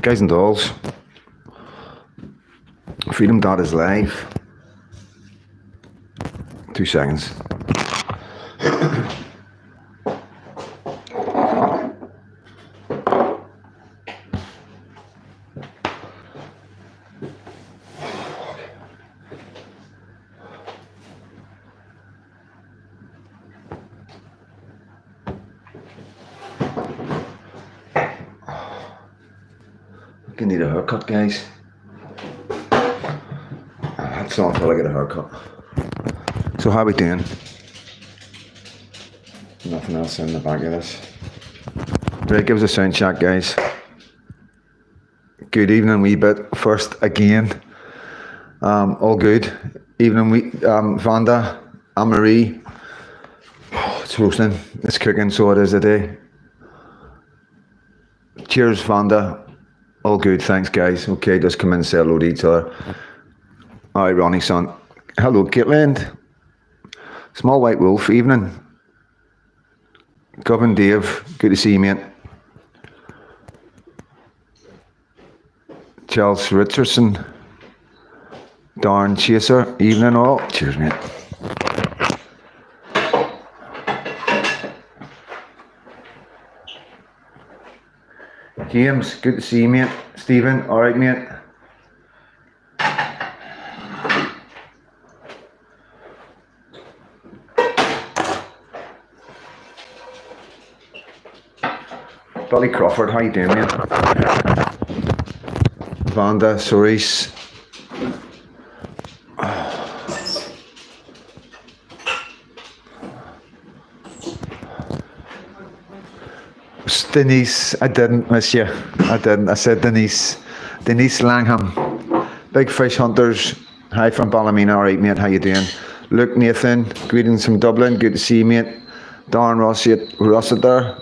Guys and dolls, Freedom Dot is live. 2 seconds. I need a haircut, guys. That's not until I get a haircut. So how we doing? Nothing else in the back of this. Right, give us a sound check, guys. Good evening, wee bit. First again. All good. Evening, Vanda, Anne-Marie. Oh, it's roasting. It's cooking, so it is a day. Cheers, Vanda. All good, thanks, guys. Okay, just come in and say hello to each other. All right, Ronnie, son. Hello, Caitlin. Small White Wolf, evening. Govan Dave, good to see you, mate. Charles Richardson. Darn Chaser, evening all. Cheers, mate. James, good to see you, mate. Stephen, all right, mate. Billy Crawford, how you doing, mate? Vanda, Cerise. Denise, I didn't miss you. I didn't. I said Denise. Denise Langham. Big Fish Hunters. Hi from Ballymena. All right, mate. How you doing? Luke Nathan. Greetings from Dublin. Good to see you, mate. Darren Rossiter.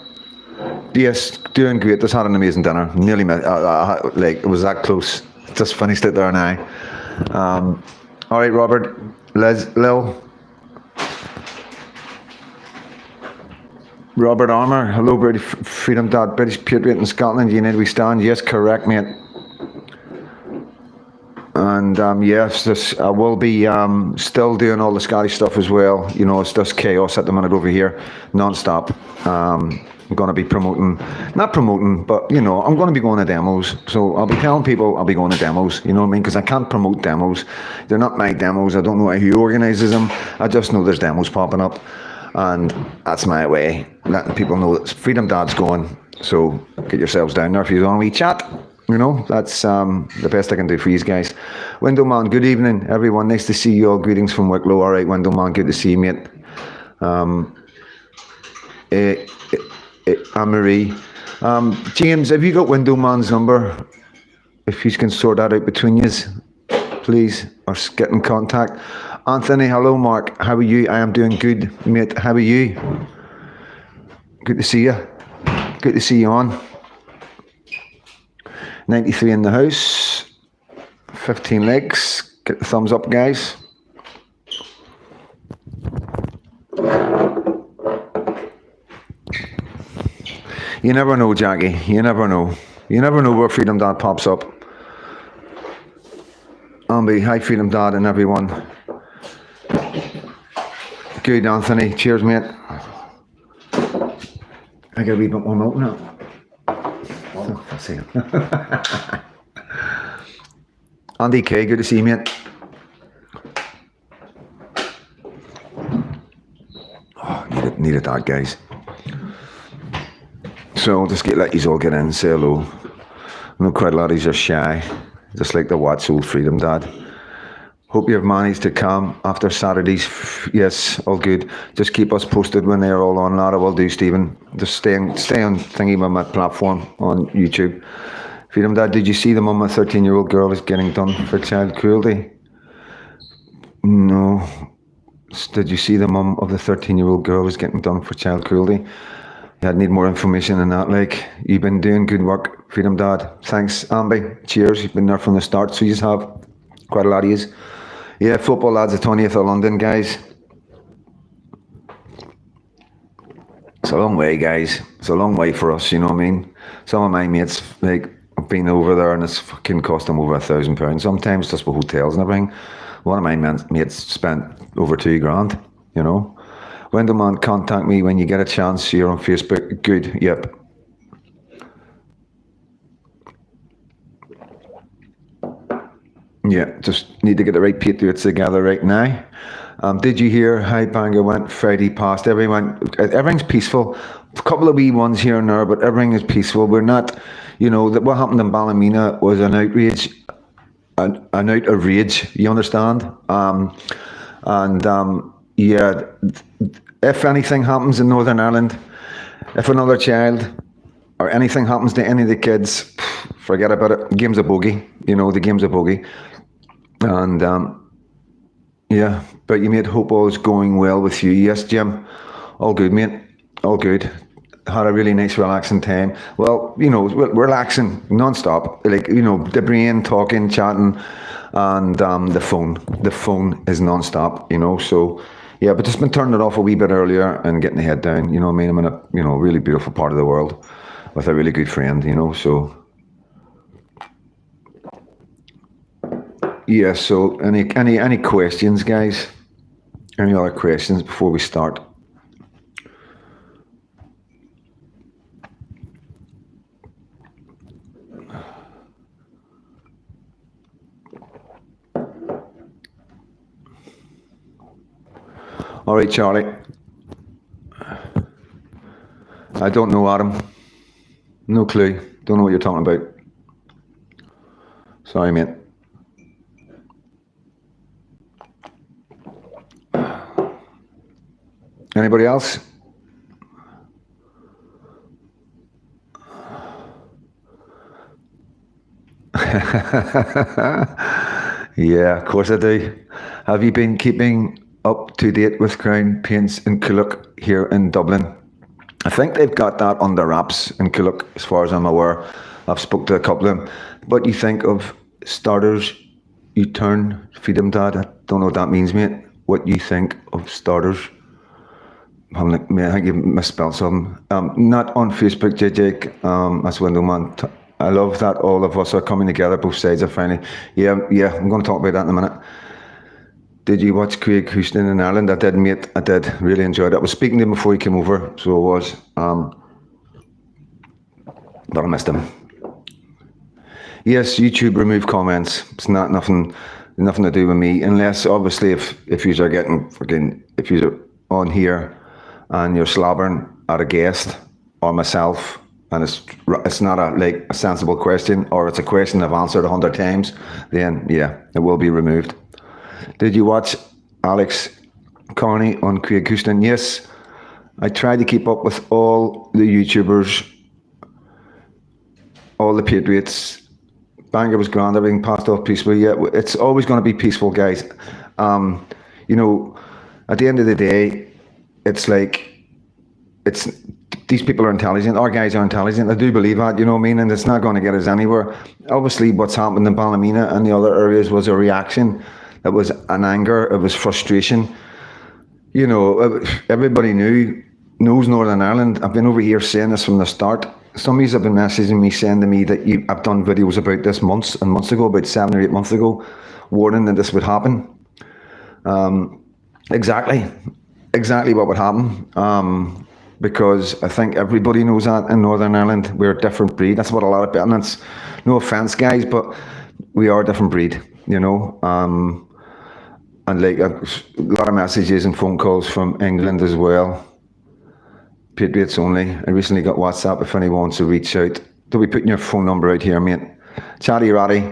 Yes, doing great. Just had an amazing dinner. Nearly missed. Like, it was that close. Just finished it there now. All right, Robert. Lil. Robert Armour, hello, British Freedom Dot, British Patriot in Scotland, you need we stand? Yes, correct, mate. And yes, I will be still doing all the Scottish stuff as well. You know, it's just chaos at the minute over here, non-stop. I'm going to be not promoting, but, you know, I'm going to be going to demos. So I'll be telling people I'll be going to demos, you know what I mean? Because I can't promote demos. They're not my demos. I don't know who organises them. I just know there's demos popping up. And that's my way, letting people know that Freedom Dad's going. So get yourselves down there if you want a wee chat. You know, that's the best I can do for you guys. Window Man, good evening, everyone. Nice to see you all. Greetings from Wicklow. All right, Window Man, good to see you, mate. Anne-Marie. James, have you got Window Man's number? If you can sort that out between you, please, or get in contact. Anthony, hello, Mark. How are you? I am doing good, mate. How are you? Good to see you. Good to see you on. 93 in the house. 15 likes. Get the thumbs up, guys. You never know, Jackie. You never know. You never know where Freedom Dad pops up. Ambi, hi, Freedom Dad and everyone. Good, Anthony. Cheers, mate. I got a wee bit more milk now. Oh, I'll see him. Andy K, good to see you, mate. Oh, needed that, guys. So I'll just let you all get in, say hello. I know quite a lot of you are shy, just like the Watts Old Freedom Dad. Hope you have managed to come after Saturdays. Yes, all good. Just keep us posted when they're all on. That I will do, Stephen. Just stay on thingy on my platform on YouTube. Freedom Dad, did you see the mum of a 13-year-old girl is getting done for child cruelty? No. Did you see the mum of the 13-year-old girl is getting done for child cruelty? Yeah, I'd need more information than that. Like, you've been doing good work, Freedom Dad. Thanks, Ambi. Cheers. You've been there from the start, so you have quite a lot of yous. Yeah, football lads, the 20th of London, guys. It's a long way, guys. It's a long way for us, you know what I mean? Some of my mates, like, been over there and it's fucking cost them over £1,000 sometimes just for hotels and everything. One of my mates spent over £2,000, you know. Window man, contact me when you get a chance. You're on Facebook. Good, yep. Yeah, just need to get the right Patriots together right now. Did you hear how Bangor went Friday past? Everything's peaceful. A couple of wee ones here and there, but everything is peaceful. We're not, you know, what happened in Ballymena was an outrage, an out of rage, you understand? Yeah, if anything happens in Northern Ireland, if another child or anything happens to any of the kids, forget about it. The game's a bogey, you know, the game's a bogey. And yeah, but you mate, hope all's going well with you. Yes, Jim, all good, mate, all good. Had a really nice relaxing time. Well, you know, relaxing non-stop, like, you know, the brain talking, chatting, and the phone is non-stop, you know. So yeah, but just been turning it off a wee bit earlier and getting the head down, you know what I mean. I'm in a, you know, really beautiful part of the world with a really good friend, you know. So yeah, so any questions, guys? Any other questions before we start? All right, Charlie. I don't know, Adam. No clue. Don't know what you're talking about. Sorry, mate. Anybody else? Yeah, of course I do. Have you been keeping up to date with Crown Paints in Coolock here in Dublin? I think they've got that under wraps in Coolock, as far as I'm aware. I've spoke to a couple of them. What do you think of starters? You turn, feed them, Dad. I don't know what that means, mate. What do you think of starters? I think you misspelled something. Not on Facebook, JJ. That's Window Man. I love that all of us are coming together, both sides are finally. Yeah, I'm going to talk about that in a minute. Did you watch Craig Houston in Ireland? I did, mate. I did. Really enjoyed it. I was speaking to him before he came over, so I was. But I missed him. Yes, YouTube remove comments. It's nothing to do with me, unless obviously if you are getting fucking, if you are on here and you're slobbering at a guest or myself, and it's not a sensible question, or it's a question I've answered 100 times, then yeah, it will be removed. Did you watch Alex Carney on Craig Houston? Yes, I tried to keep up with all the YouTubers, all the Patriots. Bangor was grand, everything passed off peacefully. Yeah, it's always going to be peaceful, guys. You know, at the end of the day, it's like, these people are intelligent. Our guys are intelligent. I do believe that, you know what I mean? And it's not going to get us anywhere. Obviously, what's happened in Ballymena and the other areas was a reaction. It was an anger. It was frustration. You know, everybody knows Northern Ireland. I've been over here saying this from the start. Some of you have been messaging me, saying to me that I've done videos about this months and months ago, about 7 or 8 months ago, warning that this would happen. Exactly what would happen. Because I think everybody knows that in Northern Ireland, we're a different breed. That's what a lot of, and it's no offence, guys, but we are a different breed, you know. And like a lot of messages and phone calls from England as well. Patriots only. I recently got WhatsApp if anyone wants to reach out. Don't be putting your phone number out here, mate. Chatty Ratty.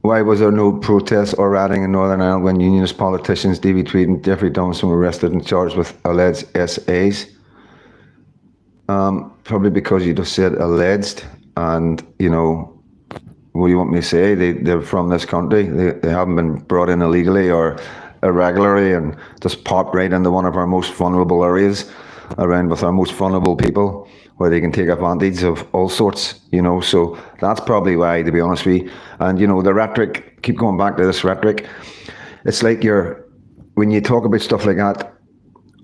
Why was there no protests or rioting in Northern Ireland when unionist politicians Davy Tweed and Jeffrey Donaldson were arrested and charged with alleged SAs? Probably because you just said alleged, and you know, what do you want me to say? They're from this country. They haven't been brought in illegally or irregularly and just popped right into one of our most vulnerable areas, around with our most vulnerable people, where they can take advantage of all sorts, you know. So that's probably why, to be honest with you. And you know, the rhetoric, keep going back to this rhetoric. It's like when you talk about stuff like that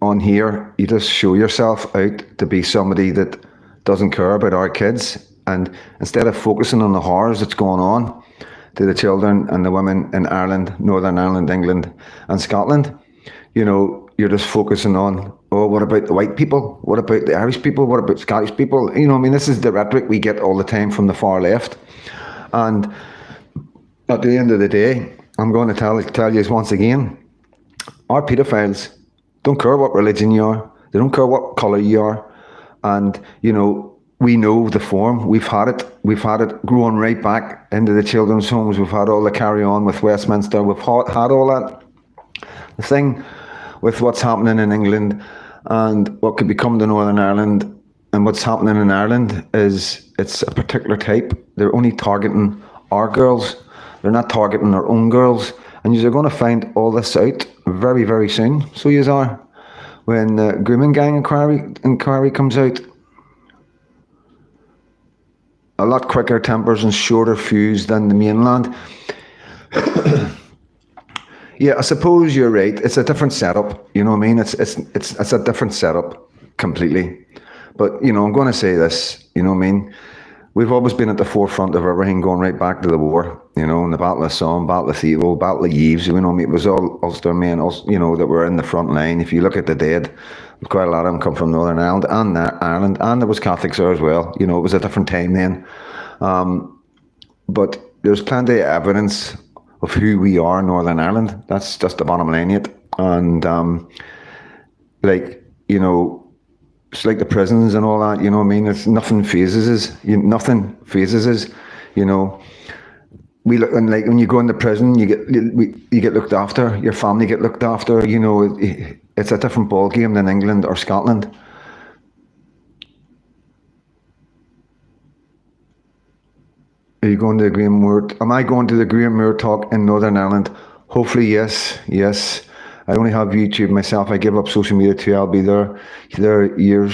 on here, you just show yourself out to be somebody that doesn't care about our kids And instead of focusing on the horrors that's going on to the children and the women in Ireland, Northern Ireland, England, and Scotland, you're just focusing on, oh, what about the white people? What about the Irish people? What about Scottish people? This is the rhetoric we get all the time from the far left. And at the end of the day, I'm going to tell you once again, our paedophiles don't care what religion you are. They don't care what colour you are. And, we know the form. We've had it. We've had it growing right back into the children's homes. We've had all the carry on with Westminster. We've had all that. The thing with what's happening in England and what could become the Northern Ireland and what's happening in Ireland is it's a particular type. They're only targeting our girls. They're not targeting their own girls. And you're going to find all this out very, very soon. So you are. When the grooming gang inquiry comes out, a lot quicker tempers and shorter fuse than the mainland. Yeah, I suppose you're right. It's a different setup. You know what I mean? It's a different setup completely. But I'm going to say this. You know what I mean? We've always been at the forefront of everything, going right back to the war. In the Battle of Somme, Battle of Thiepval, Battle of Yves. It was all Ulster men. That were in the front line. If you look at the dead, quite a lot of them come from Northern Ireland and Ireland, and there was Catholics there as well. It was a different time then. But there's plenty of evidence of who we are in Northern Ireland. That's just the bottom line yet. And it's like the prisons and all that, it's nothing phases us. Nothing phases us, We look, and like when you go into prison, you get looked after, your family get looked after, it's a different ball game than England or Scotland. Are you going to the Graham Moore? Am I going to the Graham Moore talk in Northern Ireland? Hopefully, yes. I only have YouTube myself. I give up social media too. I'll be there. Your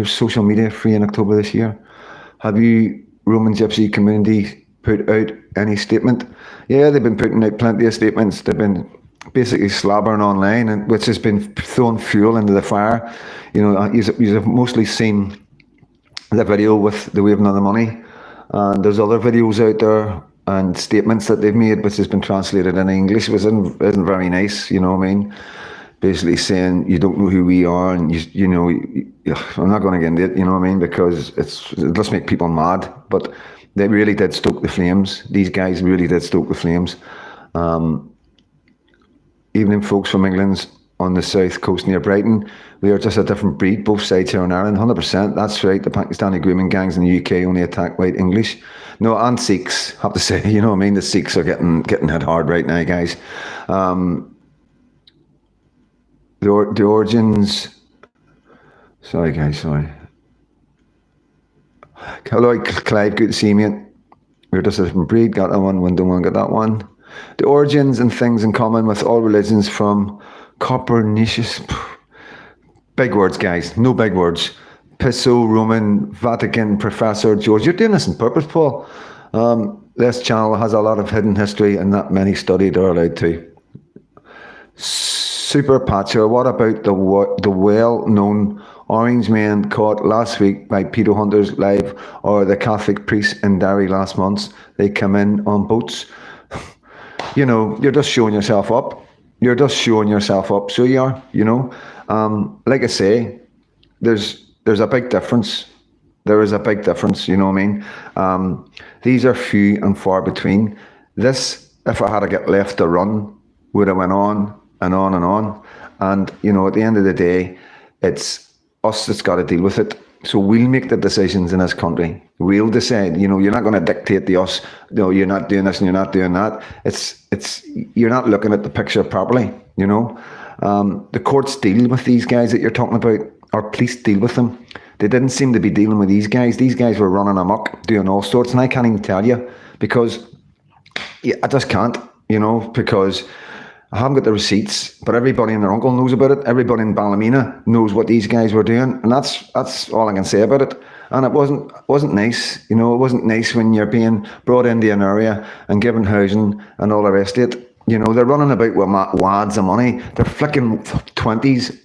social media free in October this year. Have you, Roman Gypsy community, put out any statement? Yeah, they've been putting out plenty of statements. They've been basically slobbering online, and which has been throwing fuel into the fire. You've mostly seen the video with the waving of the money. And there's other videos out there and statements that they've made, which has been translated in English, which isn't very nice, you know what I mean? Basically saying you don't know who we are, and I'm not going to get into it, you know what I mean? Because it does make people mad, but they really did stoke the flames. These guys really did stoke the flames. Evening, folks from England's on the south coast near Brighton. We are just a different breed, both sides here in Ireland, 100%. That's right. The Pakistani grooming gangs in the UK only attack white English. No, and Sikhs, have to say, you know what I mean? The Sikhs are getting hit hard right now, guys. The origins... Sorry, guys, sorry. Hello, Clive, good to see you, mate. We're just a different breed, got that one, window one, got that one. The origins and things in common with all religions from Copernicus. Big words, guys. No big words. Piso, Roman, Vatican, Professor George. You're doing this on purpose, Paul. This channel has a lot of hidden history and not many studied or allowed to. Super Patriot. What about the well-known orange men caught last week by pedo hunters live, or the Catholic priests in Derry last month? They come in on boats. You're just showing yourself up. You're just showing yourself up. So you are, like I say, there's a big difference. There is a big difference, you know what I mean? These are few and far between. This, if I had to get left to run, would have went on and on and on. And, at the end of the day, it's us that's got to deal with it. So we'll make the decisions in this country. We'll decide. You're not going to dictate to us. No, you're not doing this and you're not doing that. You're not looking at the picture properly. The courts deal with these guys that you're talking about. Our police deal with them. They didn't seem to be dealing with these guys. These guys were running amok, doing all sorts, and I can't even tell you because I just can't. Because I haven't got the receipts, but everybody and their uncle knows about it. Everybody in Ballymena knows what these guys were doing, and that's all I can say about it. And it wasn't nice, It wasn't nice when you're being brought into an area and given housing and all the rest of it. They're running about with wads of money. They're flicking 20s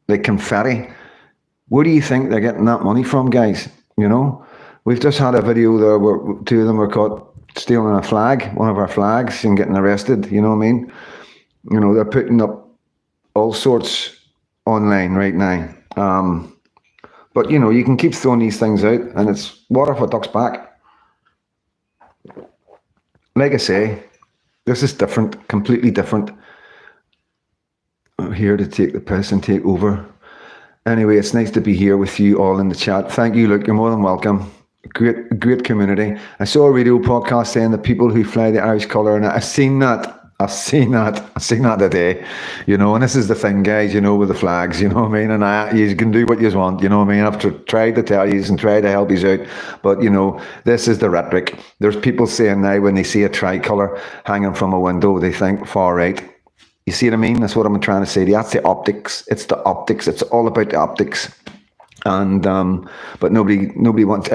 like confetti. Where do you think they're getting that money from, guys? We've just had a video there where two of them were caught stealing a flag, one of our flags, and getting arrested. You know what I mean? You know, they're putting up all sorts online right now. But you know, you can keep throwing these things out, and it's water for ducks back. Like I say, this is different, completely different. I'm here to take the piss and take over. Anyway, it's nice to be here with you all in the chat. Thank you, Luke. You're more than welcome. Great community. I saw a radio podcast saying the people who fly the Irish colour, and I've seen that. I've seen that today, you know, and this is the thing, guys, you know, with the flags, you know what I mean, and you can do what you want, you know what I mean. I've tried to tell you and try to help you out, but, you know, this is the rhetoric. There's people saying now when they see a tricolour hanging from a window, they think far right. You see what I mean? That's what I'm trying to say. That's the optics. It's the optics. It's all about the optics. And but nobody wants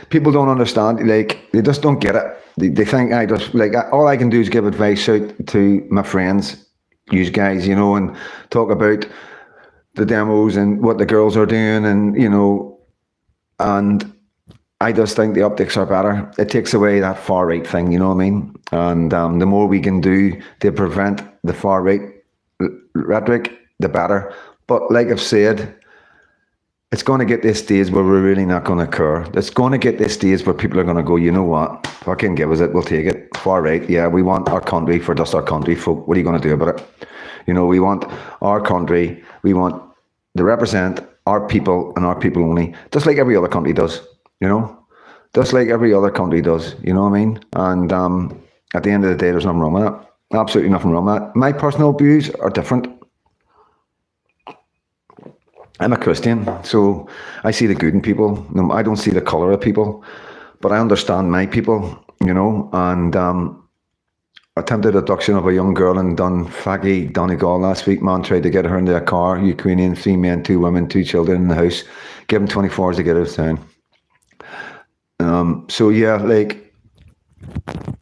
people don't understand, like they just don't get it. They think I just like all I can do is give advice out to my friends, you guys, you know, and talk about the demos and what the girls are doing, and you know, and I just think the optics are better. It takes away that far right thing, you know what I mean? And the more we can do to prevent the far right rhetoric, the better. But like I've said, it's going to get this stage where we're really not going to occur. It's going to get this stage where people are going to go, you know what, fucking give us it, we'll take it. Far right, yeah, we want our country for just our country folk. What are you going to do about it? You know, we want our country, we want to represent our people and our people only, just like every other country does, you know? Just like every other country does, you know what I mean? And at the end of the day, there's nothing wrong with that. Absolutely nothing wrong with that. My personal views are different. I'm a Christian, so I see the good in people. I don't see the colour of people, but I understand my people, you know. And attempted abduction of a young girl in Dunfaggy, Donegal last week. Man tried to get her into a car. Ukrainian, 3 men, 2 women, 2 children in the house. Give them 24 hours to get out of town. So yeah, like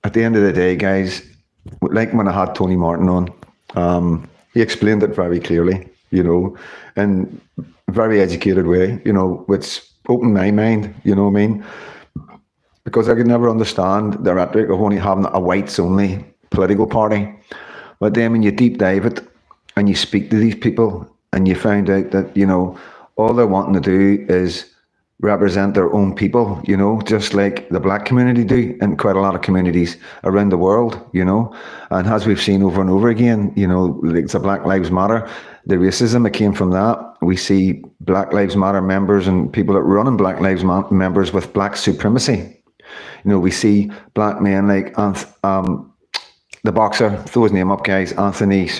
at the end of the day, guys, like when I had Tony Martin on, he explained it very clearly, you know, in a very educated way, you know, which opened my mind, you know what I mean? Because I could never understand the rhetoric of only having a whites only political party. But then when you deep dive it and you speak to these people and you find out that, you know, all they're wanting to do is represent their own people, you know, just like the black community do in quite a lot of communities around the world, you know. And as we've seen over and over again, you know, like the Black Lives Matter, the racism that came from that. We see Black Lives Matter members and people that run in Black Lives Matter members with black supremacy. You know, we see black men like the boxer, throw his name up, guys, Anthony,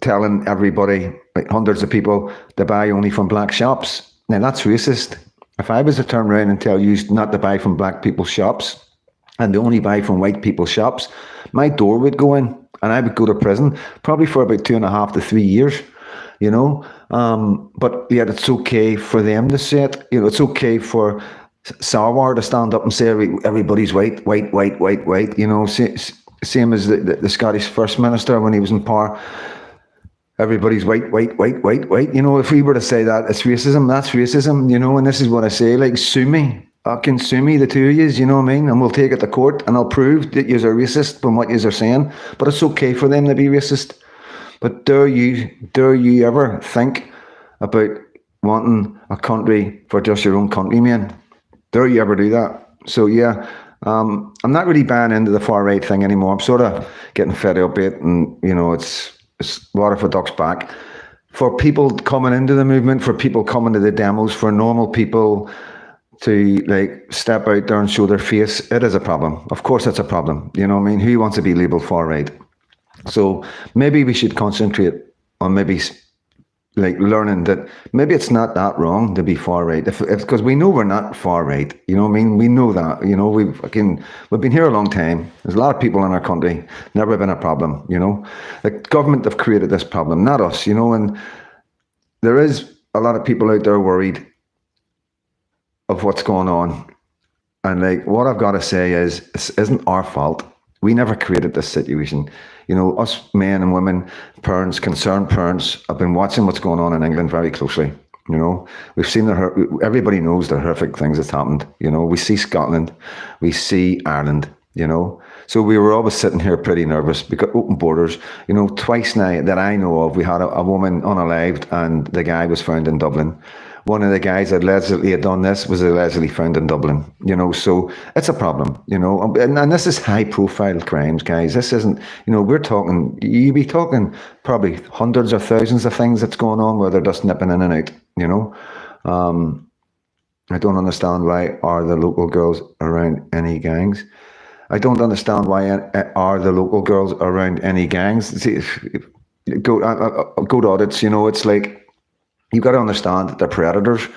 telling everybody, like hundreds of people, to buy only from black shops. Now, that's racist. If I was to turn around and tell you not to buy from black people's shops and to only buy from white people's shops, my door would go in and I would go to prison, probably for about 2.5 to 3 years, you know. But yet it's okay for them to say it. You know, it's okay for Sarwar to stand up and say everybody's white, you know, same as the Scottish First Minister when he was in power. Everybody's white. You know, if we were to say that, it's racism, that's racism, you know, and this is what I say, like, sue me. Fucking sue me, the two of yous, you know what I mean? And we'll take it to court and I'll prove that yous are racist from what yous are saying. But it's okay for them to be racist. But dare you ever think about wanting a country for just your own countrymen? Dare you ever do that? So yeah, I'm not really buying into the far right thing anymore. I'm sort of getting fed up with it, and you know, it's water for ducks back. For people coming into the movement, for people coming to the demos, for normal people to like step out there and show their face, it is a problem. Of course it's a problem. You know what I mean? Who wants to be labelled far right? So maybe we should concentrate on maybe like learning that maybe it's not that wrong to be far right, if because we know we're not far right, you know what I mean? We know that, you know, we've been here a long time. There's a lot of people in our country, never been a problem, you know. The government have created this problem, not us, you know. And there is a lot of people out there worried of what's going on, and like what I've got to say is, this isn't our fault. We never created this situation. You know, us men and women, parents, concerned parents, have been watching what's going on in England very closely. You know, we've seen everybody knows the horrific things that's happened. You know, we see Scotland, we see Ireland, you know. So we were always sitting here pretty nervous because open borders, you know, twice now that I know of, we had a woman unalived and the guy was found in Dublin. One of the guys that allegedly had done this was allegedly found in Dublin, you know, so it's a problem, you know, and this is high profile crimes, guys. This isn't, you know, we're talking, you'd be talking probably hundreds or thousands of things that's going on where they're just nipping in and out, you know. I don't understand why are the local girls around any gangs. I don't understand why are the local girls around any gangs. See, go to audits, you know, it's like, you've got to understand that the predators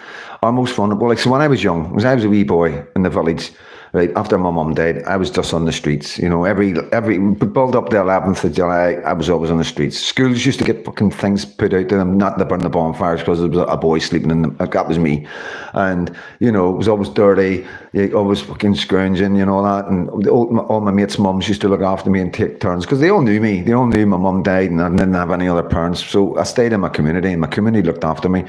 are most vulnerable. Like, so when I was young, when I was a wee boy in the village, right, after my mum died, I was just on the streets. You know, every build up the 11th of July, I was always on the streets. Schools used to get fucking things put out to them, not to burn the bonfires because there was a boy sleeping in them. That was me. And, you know, it was always dirty, always fucking scrounging, you know, that. And all my mates' mums used to look after me and take turns because they all knew me. They all knew my mum died and I didn't have any other parents. So I stayed in my community and my community looked after me.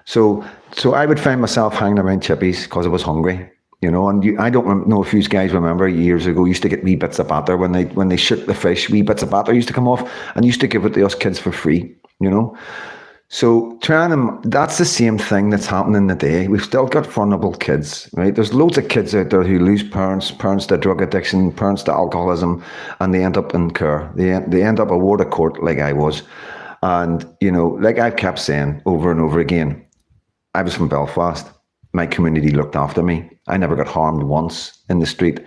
So I would find myself hanging around chippies because I was hungry. You know, and I don't know if you guys remember years ago, used to get wee bits of batter when they shook the fish, wee bits of batter used to come off and used to give it to us kids for free, you know. So that's the same thing that's happening today. We've still got vulnerable kids, right? There's loads of kids out there who lose parents to drug addiction, parents to alcoholism, and they end up in care. They end up a ward of court like I was. And, you know, like I've kept saying over and over again, I was from Belfast. My community looked after me. I never got harmed once in the street.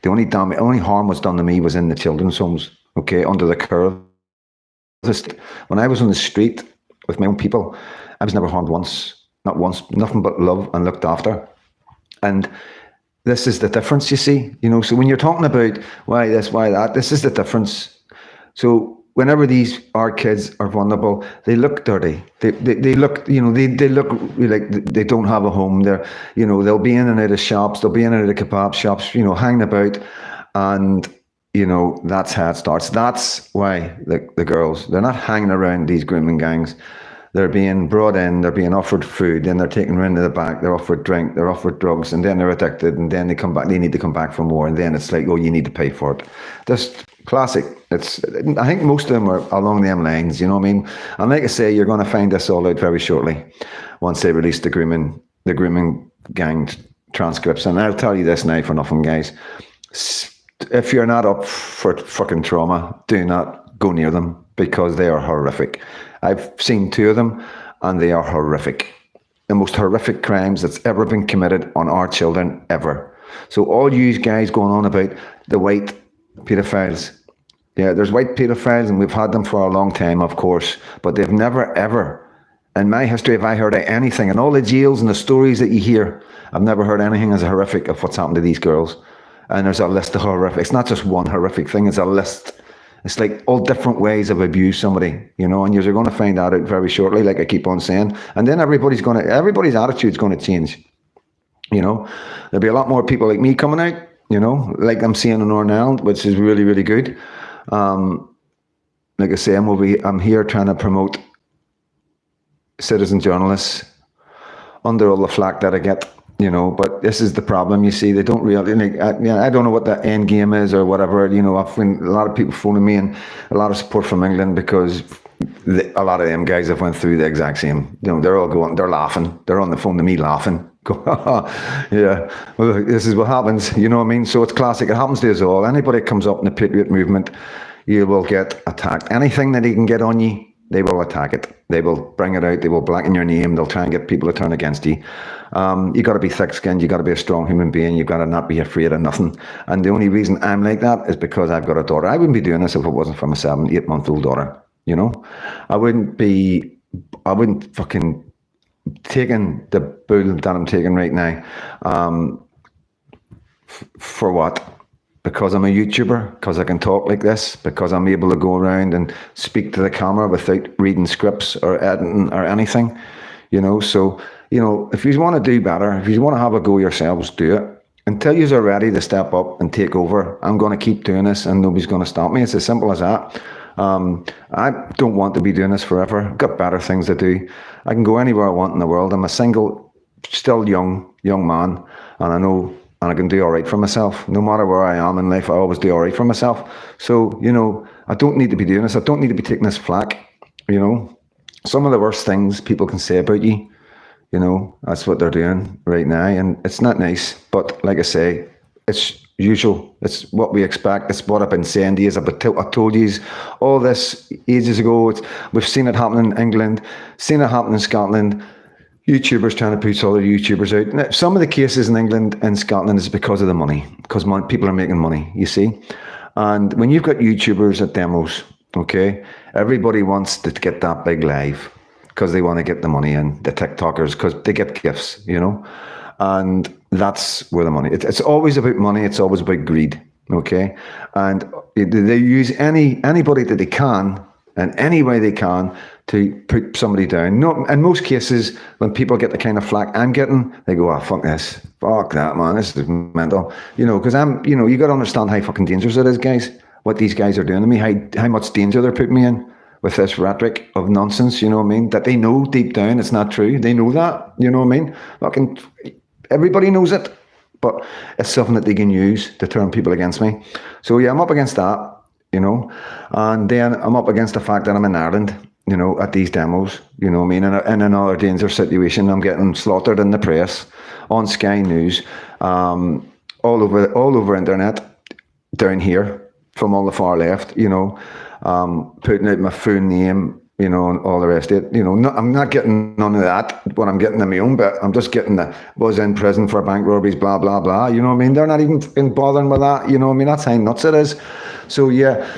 The only harm was done to me was in the children's homes, okay, under the care of the state. When I was on the street with my own people, I was never harmed once, not once, nothing but love and looked after. And this is the difference, you see, you know. So when you're talking about why this, why that, this is the difference. So whenever our kids are vulnerable, they look dirty. They look, you know, they look like they don't have a home. They're, you know, they'll be in and out of shops. They'll be in and out of kebab shops, you know, hanging about. And, you know, that's how it starts. That's why the girls, they're not hanging around these grooming gangs. They're being brought in, they're being offered food, then they're taken round to the back, they're offered drink, they're offered drugs, and then they're addicted, and then they come back, they need to come back for more, and then it's like, oh, you need to pay for it. Just classic. I think most of them are along them lines, you know what I mean? And like I say, you're going to find this all out very shortly once they release the grooming gang transcripts. And I'll tell you this now for nothing, guys. If you're not up for fucking trauma, do not go near them because they are horrific. I've seen 2 of them and they are horrific. The most horrific crimes that's ever been committed on our children ever. So all you guys going on about the white pedophiles, yeah, there's white pedophiles and we've had them for a long time, of course, but they've never ever, in my history, have I heard of anything, and all the jails and the stories that you hear, I've never heard anything as horrific of what's happened to these girls. And there's a list of horrific, it's not just one horrific thing, it's a list. It's like all different ways of abuse somebody, you know, and you're going to find that out very shortly, like I keep on saying. And then everybody's attitude's going to change, you know. There'll be a lot more people like me coming out, you know, like I'm seeing in Northern Ireland, which is really, really good. Like I say, I'm here trying to promote citizen journalists under all the flack that I get. You know, but this is the problem. You see, they don't really. I don't know what the end game is or whatever. You know, I've been a lot of people phoning me and a lot of support from England because a lot of them guys have went through the exact same. You know, they're laughing. They're on the phone to me laughing. Go, yeah. Well, this is what happens. You know what I mean? So it's classic. It happens to us all. Anybody that comes up in the Patriot movement, you will get attacked. Anything that he can get on you, they will attack it. They will bring it out. They will blacken your name. They'll try and get people to turn against you. You got to be thick-skinned. You got to be a strong human being. You got to not be afraid of nothing. And the only reason I'm like that is because I've got a daughter. I wouldn't be doing this if it wasn't for my 7, 8-month-old daughter. You know, I wouldn't fucking taking the bull that I'm taking right now. For what? Because I'm a YouTuber, because I can talk like this, because I'm able to go around and speak to the camera without reading scripts or editing or anything, you know. So, you know, if you want to do better, if you want to have a go yourselves, do it. Until you're ready to step up and take over, I'm going to keep doing this and nobody's going to stop me. It's as simple as that. I don't want to be doing this forever. I've got better things to do. I can go anywhere I want in the world. I'm a single, still young man, and I know, and I can do all right for myself. No matter where I am in life, I always do all right for myself. So, I don't need to be doing this. I don't need to be taking this flack, Some of the worst things people can say about you, that's what they're doing right now. And it's not nice. But like I say, it's usual. It's what we expect. It's what I've been saying to you. I told you all this ages ago. We've seen it happen in England, seen it happen in Scotland. YouTubers trying to push other YouTubers out. Now, some of the cases in England and Scotland is because of the money, because people are making money, you see. And when you've got YouTubers at demos, okay, everybody wants to get that big live because they want to get the money in, the TikTokers, because they get gifts, and that's where the money, it's always about money. It's always about greed, okay? And they use anybody that they can in any way they can to put somebody down. No, in most cases, when people get the kind of flack I'm getting, they go, "Oh, fuck this. Fuck that, man. This is mental." Because you got to understand how fucking dangerous it is, guys. What these guys are doing to me, how much danger they're putting me in with this rhetoric of nonsense, that they know deep down it's not true. They know that, Fucking everybody knows it, but it's something that they can use to turn people against me. So yeah, I'm up against that, and then I'm up against the fact that I'm in Ireland, at these demos, in another dangerous situation. I'm getting slaughtered in the press, on Sky News, all over internet, down here, from all the far left, putting out my full name, and all the rest of it. I'm not getting none of that, what I'm getting in my own bit. I'm just getting was in prison for bank robberies, blah, blah, blah. You know what I mean? They're not even bothering with that. You know what I mean? That's how nuts it is. So, yeah,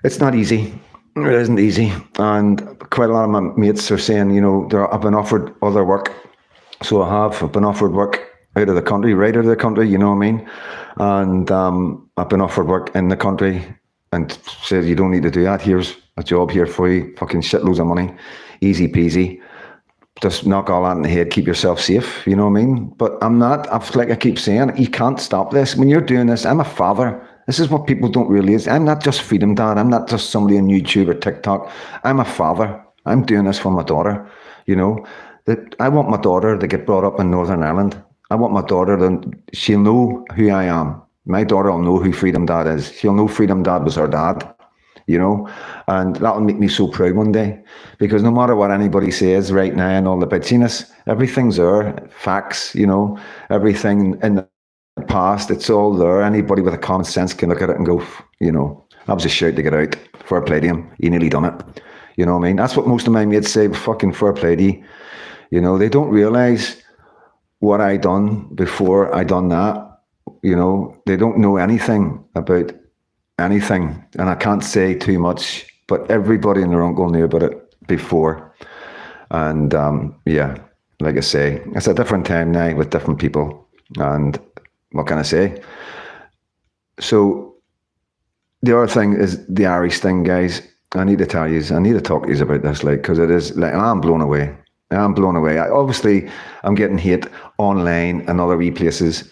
it's not easy. It isn't easy. And quite a lot of my mates are saying, I've been offered other work. So I've been offered work out of the country, right out of the country, you know what I mean? And I've been offered work in the country and said, "You don't need to do that. Here's a job here for you, fucking shitloads of money, easy peasy. Just knock all that in the head, keep yourself safe," you know what I mean? But I'm not, like I keep saying, you can't stop this. When you're doing this, I'm a father. This is what people don't realize. I'm not just Freedom Dad. I'm not just somebody on YouTube or TikTok. I'm a father. I'm doing this for my daughter, That I want my daughter to get brought up in Northern Ireland. I want my daughter she'll know who I am. My daughter will know who Freedom Dad is. She'll know Freedom Dad was her dad, and that'll make me so proud one day, because no matter what anybody says right now and all the bitchiness, everything's there, facts, everything in the past, it's all there. Anybody with a common sense can look at it and go, that was a shout to get out. Fair play to him. He nearly done it. You know what I mean? That's what most of my mates say, fucking fair play to you. They don't realise what I done before I done that. They don't know anything about anything, and I can't say too much, but everybody and their uncle knew about it before. And yeah, like I say, it's a different time now with different people, and what can I say? So the other thing is the Irish thing, guys. I need to tell you, I need to talk to you about this, because it is, I'm blown away. I'm blown away. Obviously, I'm getting hate online and other places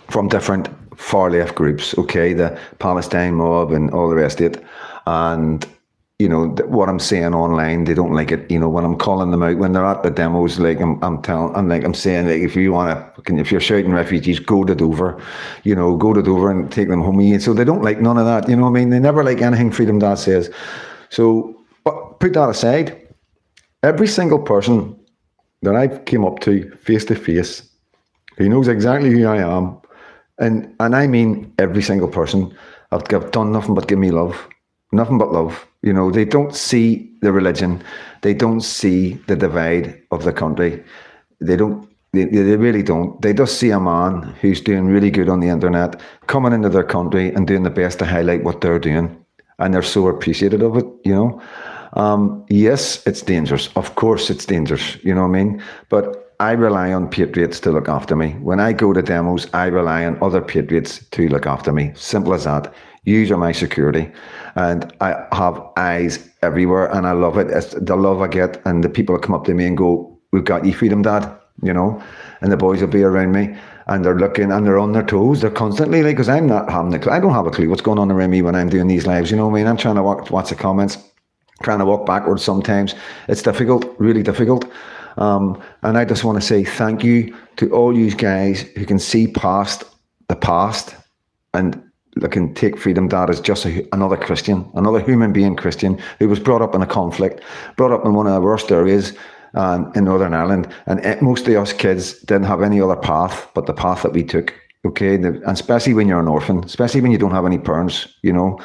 from different far left groups, okay, the Palestine mob and all the rest of it. And, what I'm saying online, they don't like it. When I'm calling them out, when they're at the demos, I'm saying, if you want to, if you're shouting refugees, go to Dover, go to Dover and take them home. So they don't like none of that, you know what I mean? They never like anything Freedom Dad says. So, but put that aside. Every single person that I came up to face, he knows exactly who I am. And I mean every single person. I've done nothing but give me love. Nothing but love. They don't see the religion. They don't see the divide of the country. They really don't. They just see a man who's doing really good on the internet, coming into their country and doing the best to highlight what they're doing. And they're so appreciative of it, Yes, it's dangerous. Of course it's dangerous, you know what I mean? But I rely on patriots to look after me. When I go to demos, I rely on other patriots to look after me. Simple as that. You are my security. And I have eyes everywhere, and I love it. It's the love I get, and the people that come up to me and go, "We've got you, Freedom Dad." you know, and the boys will be around me and they're looking and they're on their toes. They're constantly like, because I'm not having a clue. I don't have a clue what's going on around me when I'm doing these lives. You know what I mean? I'm trying to watch the comments, trying to walk backwards sometimes. It's difficult, really difficult. And I just want to say thank you to all you guys who can see past the past and can take Freedom Dad as just another Christian, another human being Christian who was brought up in a conflict, brought up in one of the worst areas in Northern Ireland. And most of us kids didn't have any other path but the path that we took. Okay, and especially when you're an orphan, especially when you don't have any parents, you know,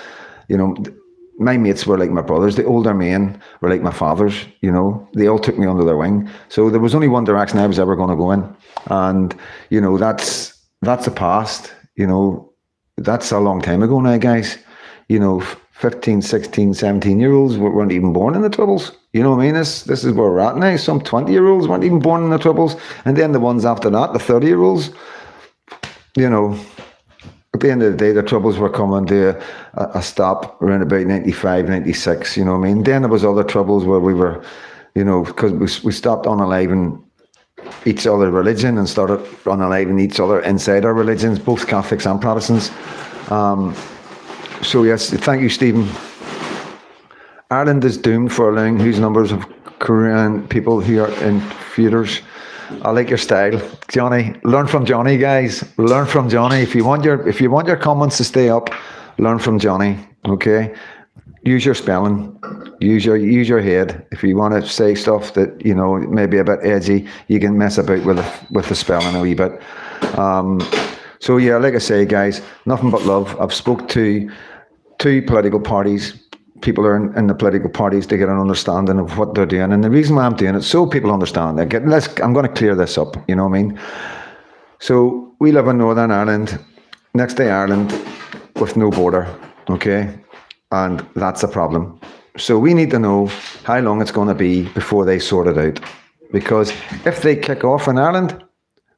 my mates were like my brothers. The older men were like my fathers, you know. They all took me under their wing. So there was only one direction I was ever going to go in. And, you know, that's the past, you know. That's a long time ago now, guys. You know, 15, 16, 17-year-olds weren't even born in the Troubles. You know what I mean? This is where we're at now. Some 20-year-olds weren't even born in the Troubles. And then the ones after that, the 30-year-olds, you know, at the end of the day, the Troubles were coming to a stop around about 95, 96, you know what I mean? Then there was other Troubles where we were, you know, because we stopped unaliving each other religion and started unaliving each other inside our religions, both Catholics and Protestants. So yes, thank you, Stephen. Ireland is doomed for allowing huge numbers of Korean people who are in theatres. I like your style, Johnny. Learn from Johnny, guys. Learn from Johnny. If you want your comments to stay up, learn from Johnny. Okay. Use your spelling. Use your head. If you want to say stuff that, you know, maybe a bit edgy, you can mess about with the spelling a wee bit. So yeah, like I say, guys, nothing but love. I've spoke to two political parties. People are in the political parties to get an understanding of what they're doing. And the reason why I'm doing it, so people understand. I'm going to clear this up, you know what I mean? So we live in Northern Ireland, next to Ireland, with no border, okay? And that's a problem. So we need to know how long it's going to be before they sort it out. Because if they kick off in Ireland,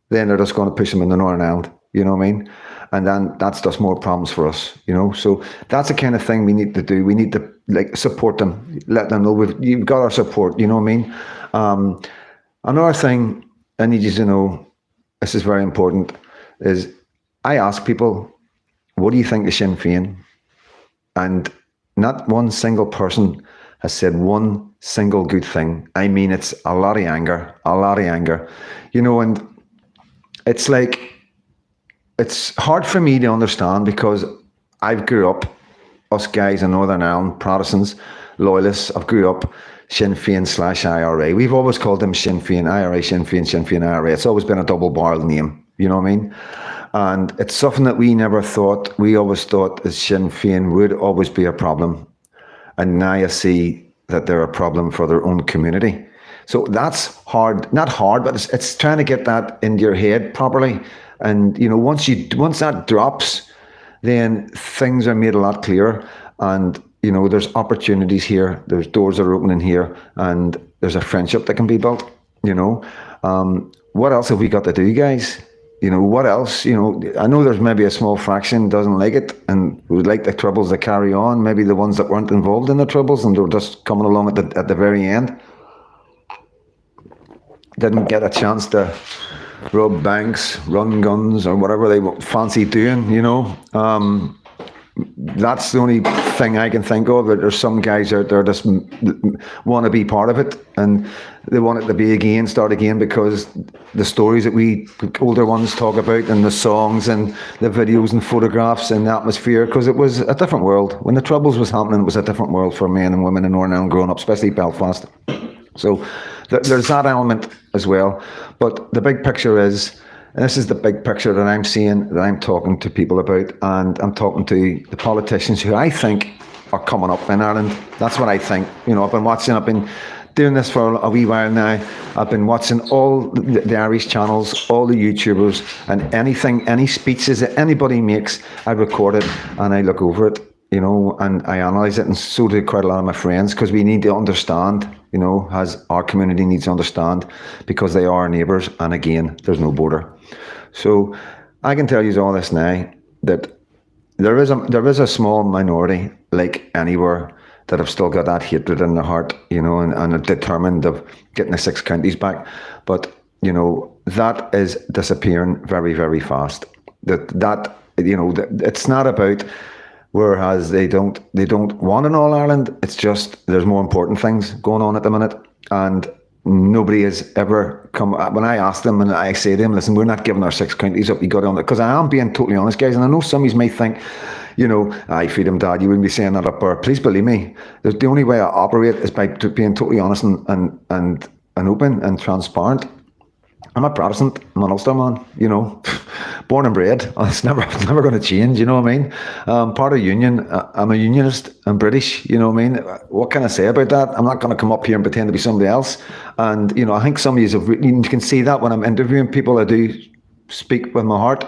then they're just going to push them into Northern Ireland, you know what I mean? And then that's just more problems for us, you know. So that's the kind of thing we need to do. We need to like support them, let them know you've got our support, you know what I mean? Another thing I need you to know, this is very important, is I ask people, what do you think of Sinn Féin? And not one single person has said one single good thing. I mean, it's a lot of anger, you know, and it's like, it's hard for me to understand because I've grew up, us guys in Northern Ireland, Protestants, loyalists, I've grew up Sinn Féin / IRA. We've always called them Sinn Féin, IRA, Sinn Féin, IRA. It's always been a double-barreled name, you know what I mean? And it's something that we always thought that Sinn Féin would always be a problem. And now I see that they're a problem for their own community. So that's hard, not hard, but it's trying to get that into your head properly. And, you know, once that drops, then things are made a lot clearer. And, you know, there's opportunities here. There's doors that are opening here. And there's a friendship that can be built, you know. What else have we got to do, guys? You know, what else? You know, I know there's maybe a small fraction doesn't like it and would like the Troubles to carry on. Maybe the ones that weren't involved in the Troubles and they're just coming along at the very end. Didn't get a chance to rob banks, run guns, or whatever they fancy doing, you know. That's the only thing I can think of. There's some guys out there just want to be part of it, and they want it to start again, because the stories that we older ones talk about, and the songs and the videos and photographs and the atmosphere, because it was a different world. When the Troubles was happening, it was a different world for men and women in Northern Ireland growing up, especially Belfast. So there's that element as well. But the big picture is, and this is the big picture that I'm seeing, that I'm talking to people about, and I'm talking to the politicians who I think are coming up in Ireland. That's what I think. You know, I've been doing this for a wee while now. I've been watching all the Irish channels, all the YouTubers, and any speeches that anybody makes, I record it and I look over it, you know, and I analyse it, and so do quite a lot of my friends, because we need to understand, you know, as our community needs to understand, because they are our neighbours, and again, there's no border. So I can tell you all this now, that there is a small minority, like anywhere, that have still got that hatred in their heart, you know, and are determined of getting the 6 counties back. But that is disappearing very, very fast. It's not about, whereas they don't want an All Ireland. It's just there's more important things going on at the minute, and nobody has ever come. When I ask them and I say to them, listen, we're not giving our 6 counties up. You got on it, because I am being totally honest, guys, and I know some of you may think, I Freedom Dad, you wouldn't be saying that up there. Please believe me, the only way I operate is by being totally honest and open and transparent. I'm a Protestant. I'm an Ulster man, born and bred. It's never going to change, you know what I mean? Part of Union. I'm a Unionist. I'm British, you know what I mean? What can I say about that? I'm not going to come up here and pretend to be somebody else. And, I think some of you can see that when I'm interviewing people, I do speak with my heart.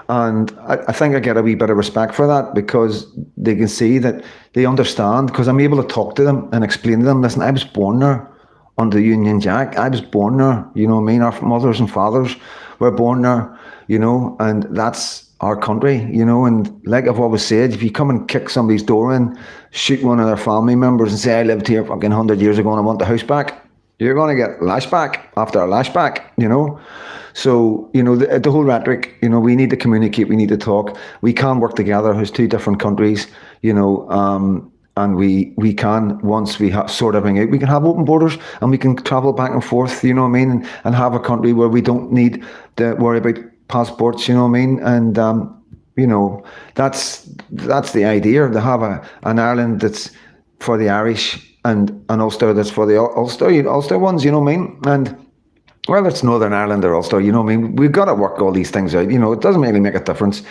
And I think I get a wee bit of respect for that, because they can see that they understand, because I'm able to talk to them and explain to them, listen, I was born there under the Union Jack. I was born there, you know what I mean? Our mothers and fathers were born there, and that's our country, and like I've always said, if you come and kick somebody's door in, shoot one of their family members and say, I lived here fucking 100 years ago and I want the house back, you're going to get lashback after a lashback, So, the whole rhetoric, we need to communicate, we need to talk. We can work together as 2 different countries, and we can, once we sort everything out, we can have open borders and we can travel back and forth, you know what I mean, and have a country where we don't need to worry about passports, you know what I mean, and that's the idea, to have an Ireland that's for the Irish and an Ulster that's for the Ulster ones, you know what I mean, and whether it's Northern Ireland or Ulster, you know what I mean, we've got to work all these things out, it doesn't really make a difference.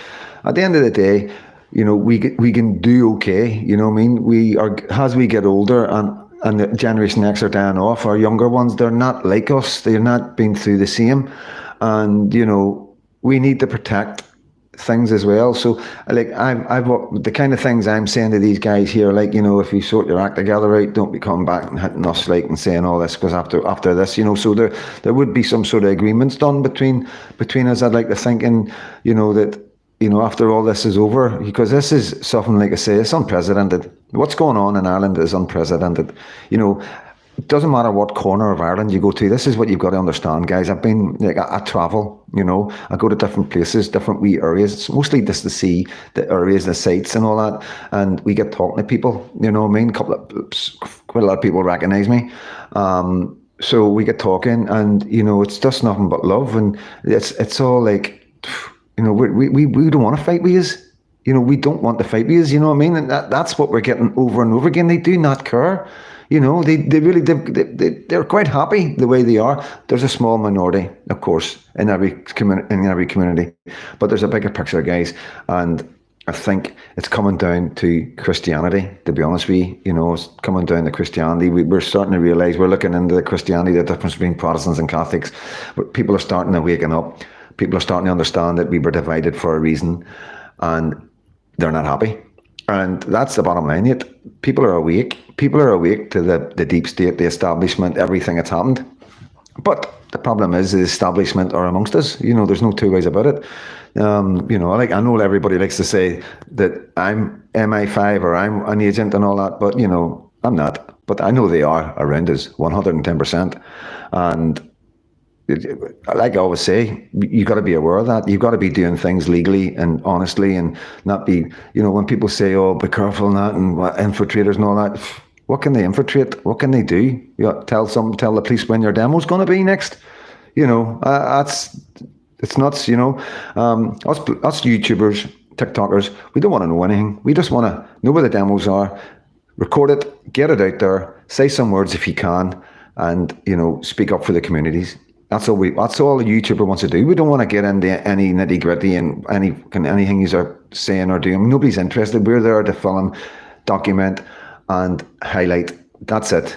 At the end of the day, we can do okay, you know what I mean? As we get older and the Generation X are dying off, our younger ones, they're not like us, they're not been through the same, and we need to protect things as well. So like I've the kind of things I'm saying to these guys here, like, if you sort your act together out, don't be coming back and hitting us like and saying all this, because after this, so there would be some sort of agreements done between us, I'd like to think, and that after all this is over, because this is something, like I say, it's unprecedented. What's going on in Ireland is unprecedented. It doesn't matter what corner of Ireland you go to. This is what you've got to understand, guys. I've been, I travel, I go to different places, different wee areas. It's mostly just to see the areas, the sites and all that. And we get talking to people, you know what I mean? Quite a lot of people recognize me. So we get talking, and, it's just nothing but love. And it's all like, we don't want to fight with you. We don't want to fight with you know what I mean? And that's what we're getting over and over again. They do not care. They're quite happy the way they are. There's a small minority, of course, in every community, but there's a bigger picture, guys. And I think it's coming down to Christianity, to be honest with you. It's coming down to Christianity. We're starting to realise, we're looking into the Christianity, the difference between Protestants and Catholics. But people are starting to waken up. People are starting to understand that we were divided for a reason, and they're not happy. And that's the bottom line. People are awake. People are awake to the deep state, the establishment, everything that's happened. But the problem is the establishment are amongst us. There's no 2 ways about it. I know everybody likes to say that I'm MI5 or I'm an agent and all that, but I'm not. But I know they are around us 110%. And like I always say, you've got to be aware of that. You've got to be doing things legally and honestly, and not be, when people say, oh, be careful and that, and infiltrators and all that. What can they infiltrate? What can they do? Tell the police when your demo's going to be next. It's nuts, us YouTubers, TikTokers, we don't want to know anything. We just want to know where the demos are, record it, get it out there, say some words if you can, and, speak up for the communities. That's all a YouTuber wants to do. We don't want to get into any nitty gritty and anything you're saying or doing. Nobody's interested. We're there to film, document, and highlight. That's it,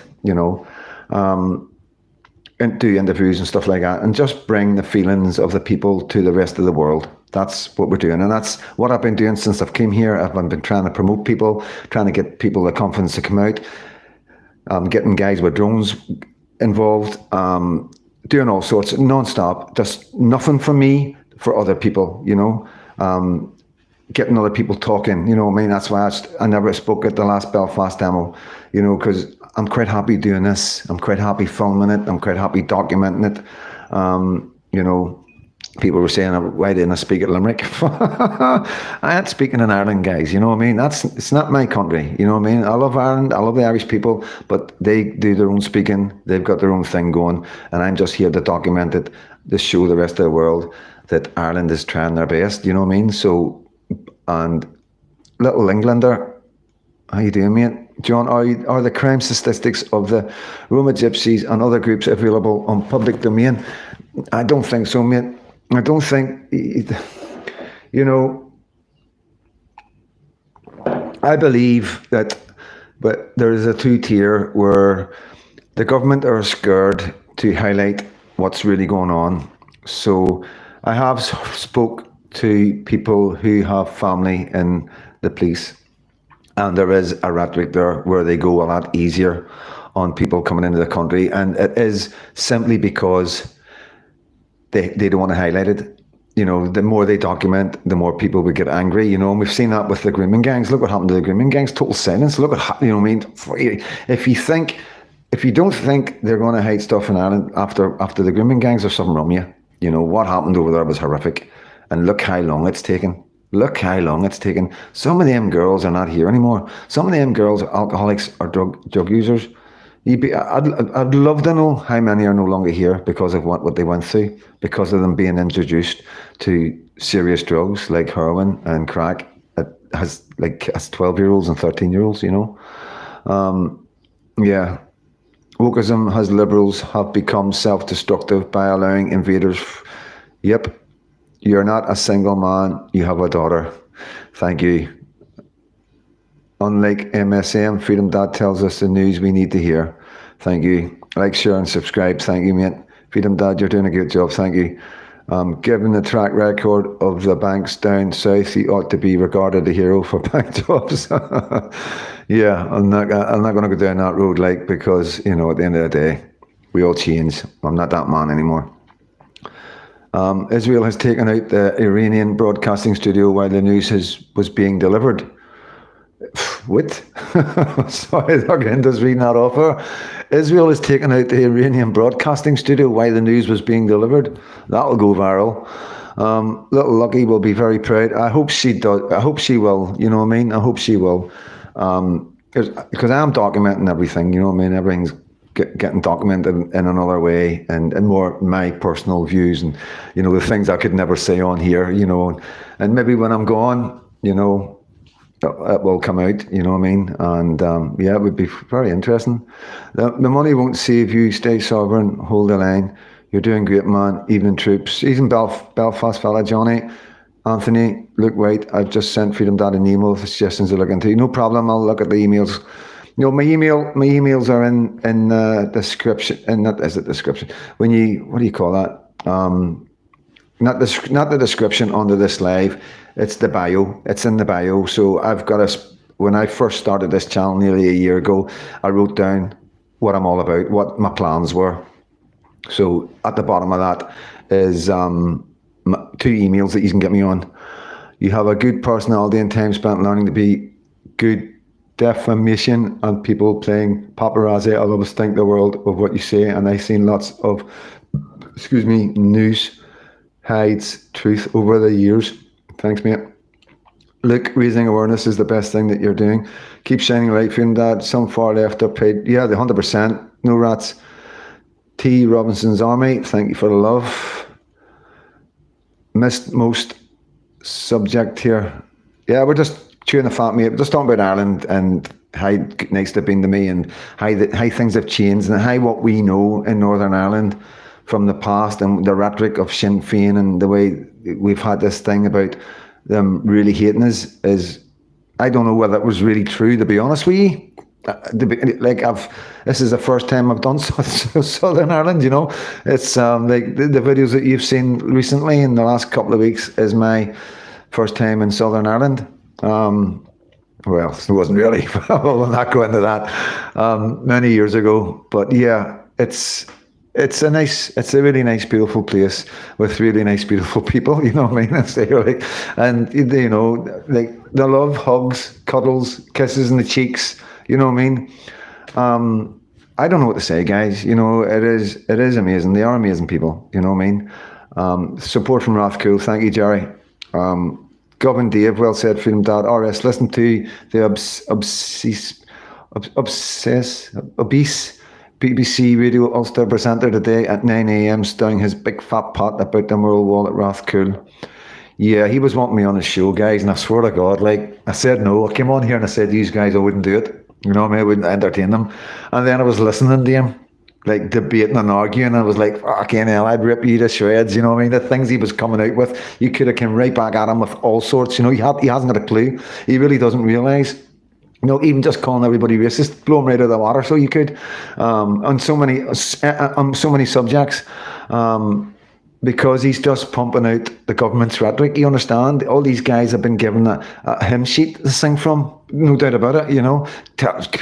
and do interviews and stuff like that, and just bring the feelings of the people to the rest of the world. That's what we're doing, and that's what I've been doing since I've came here. I've been trying to promote people, trying to get people the confidence to come out, getting guys with drones involved, doing all sorts, non-stop, just nothing for me, for other people, getting other people talking, that's why I never spoke at the last Belfast demo, because I'm quite happy doing this. I'm quite happy filming it. I'm quite happy documenting it. You know, people were saying, why didn't I speak at Limerick? I ain't speaking in Ireland, guys. You know what I mean? It's not my country. You know what I mean? I love Ireland. I love the Irish people, but they do their own speaking. They've got their own thing going, and I'm just here to document it, to show the rest of the world that Ireland is trying their best. You know what I mean? So, and little Englander, how you doing, mate? John, are the crime statistics of the Roma Gypsies and other groups available on public domain? I don't think so, mate. I don't think, you know, I believe that, but there is a two-tier where the government are scared to highlight what's really going on. So I have spoke to people who have family in the police, and there is a rhetoric there where they go a lot easier on people coming into the country, and it is simply because they don't want to highlight it. You know, the more they document, the more people would get angry, you know, and we've seen that with the grooming gangs. Look what happened to the grooming gangs, total silence. Look what, you know what I mean? If you don't think they're going to hide stuff in Ireland after the grooming gangs, there's something wrong with you. You know, what happened over there was horrific. And look how long it's taken. Look how long it's taken. Some of them girls are not here anymore. Some of them girls are alcoholics or drug users. I'd love to know how many are no longer here because of what they went through, because of them being introduced to serious drugs like heroin and crack. It has like as 12-year-olds and 13-year-olds, you know. Yeah. Wokeism has liberals have become self-destructive by allowing invaders. Yep. You're not a single man, you have a daughter. Thank you. Unlike MSM, Freedom Dad tells us the news we need to hear. Thank you. Like, share and subscribe. Thank you, mate. Freedom Dad, you're doing a good job. Thank you. Given the track record of the banks down south, he ought to be regarded a hero for bank jobs. Yeah, I'm not going to go down that road, like, because, you know, at the end of the day, we all change. I'm not that man anymore. Israel has taken out the Iranian broadcasting studio while the news was being delivered. What? Sorry, again, just reading that off her. Israel has taken out the Iranian broadcasting studio while the news was being delivered. That'll go viral. Little Lucky will be very proud. I hope she does. I hope she will. You know what I mean? I hope she will. Because I'm documenting everything. You know what I mean? Everything's getting documented in another way, and more my personal views, and you know, the things I could never say on here. You know, and maybe when I'm gone, you know, it will come out, you know what I mean? And yeah, it would be very interesting. The money won't save you. Stay sovereign. Hold the line. You're doing great, man. Evening troops. Even Belfast fella, Johnny. Anthony, Luke White. I've just sent Freedom Dad an email for suggestions to look into. No problem. I'll look at the emails. You know, my emails are in the description. And that is the description. When you, what do you call that? Not the description under this live. It's the bio. It's in the bio. So I've got when I first started this channel nearly a year ago, I wrote down what I'm all about, what my plans were. So at the bottom of that is 2 emails that you can get me on. You have a good personality and time spent learning to be good. Defamation and people playing paparazzi. I'll always think the world of what you say, and I've seen lots of, news hides truth over the years. Thanks, mate. Look, raising awareness is the best thing that you're doing. Keep shining light, Freedom Dad. Some far left are paid. Yeah, the 100%. No rats. T. Robinson's Army. Thank you for the love. Missed most subject here. Yeah, we're just chewing the fat, mate. We're just talking about Ireland and how nice they've been to me, and how things have changed, and how what we know in Northern Ireland from the past, and the rhetoric of Sinn Féin, and the way we've had this thing about them really hating us is, I don't know whether it was really true, to be honest with you. This is the first time I've done Southern Ireland, you know. It's like the videos that you've seen recently in the last couple of weeks is my first time in Southern Ireland. Well, it wasn't really. We'll not go into that. Many years ago, but yeah, it's a really nice, beautiful place with really nice, beautiful people. You know what I mean? And you know, like the love, hugs, cuddles, kisses in the cheeks. You know what I mean? I don't know what to say, guys. You know, it is amazing. They are amazing people. You know what I mean? Support from Rathcool. Thank you, Jerry. Govan Dave, well said, Freedom Dad. RS, listen to the obese BBC Radio Ulster presenter today at 9 a.m. stirring his big fat pot about the moral wall at Rathcool. Yeah, he was wanting me on his show, guys, and I swear to God, like, I said no. I came on here and I said, these guys, I wouldn't do it. You know what I mean? I wouldn't entertain them. And then I was listening to him, like, debating and arguing. And I was like, fucking hell, I'd rip you to shreds. You know what I mean? The things he was coming out with, you could have come right back at him with all sorts. You know, he hasn't got a clue. He really doesn't realise. You know, even just calling everybody racist, blow him right out of the water. So you could, on so many subjects. Because he's just pumping out the government's rhetoric. You understand? All these guys have been given a hymn sheet to sing from, no doubt about it. You know,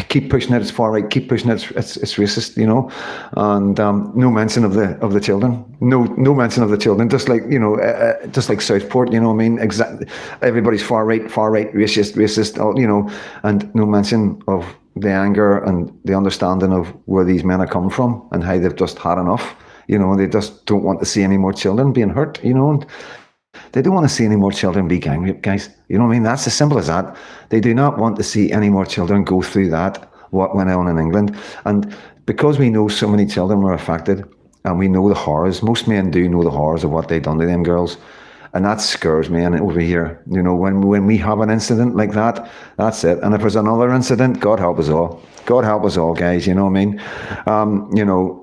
keep pushing it. It's far right. Keep pushing it. It's racist. You know, and no mention of the children. No mention of the children. Just like, you know, just like Southport. You know what I mean? Exactly. Everybody's far right, racist. You know, and no mention of the anger and the understanding of where these men are coming from and how they've just had enough. You know, they just don't want to see any more children being hurt, you know, and they don't want to see any more children be gang raped, guys. You know what I mean? That's as simple as that. They do not want to see any more children go through that, what went on in England. And because we know so many children were affected and we know the horrors, most men do know the horrors of what they've done to them girls. And that scares me. And over here, you know, when we have an incident like that, that's it. And if there's another incident, God help us all. God help us all, guys. You know what I mean? You know,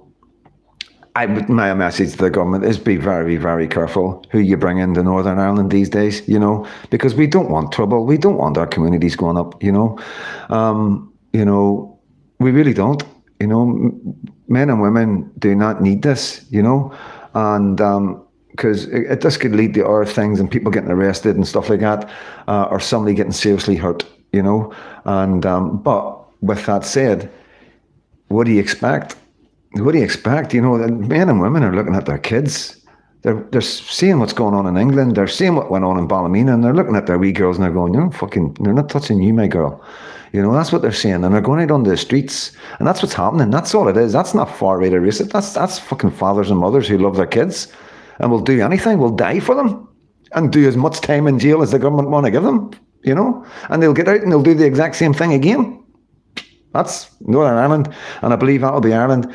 my message to the government is be very, very careful who you bring into Northern Ireland these days, you know, because we don't want trouble. We don't want our communities going up, you know. You know, we really don't. You know, men and women do not need this, you know, and because it just could lead to other things and people getting arrested and stuff like that, or somebody getting seriously hurt, you know. And but with that said, what do you expect? What do you expect? You know, men and women are looking at their kids. They're seeing what's going on in England. They're seeing what went on in Ballymena, and they're looking at their wee girls and they're going, they're not touching you, my girl. You know, that's what they're saying. And they're going out on the streets. And that's what's happening. That's all it is. That's not far right or racist. That's fucking fathers and mothers who love their kids and will do anything, will die for them and do as much time in jail as the government want to give them, you know. And they'll get out and they'll do the exact same thing again. That's Northern Ireland, and I believe that'll be Ireland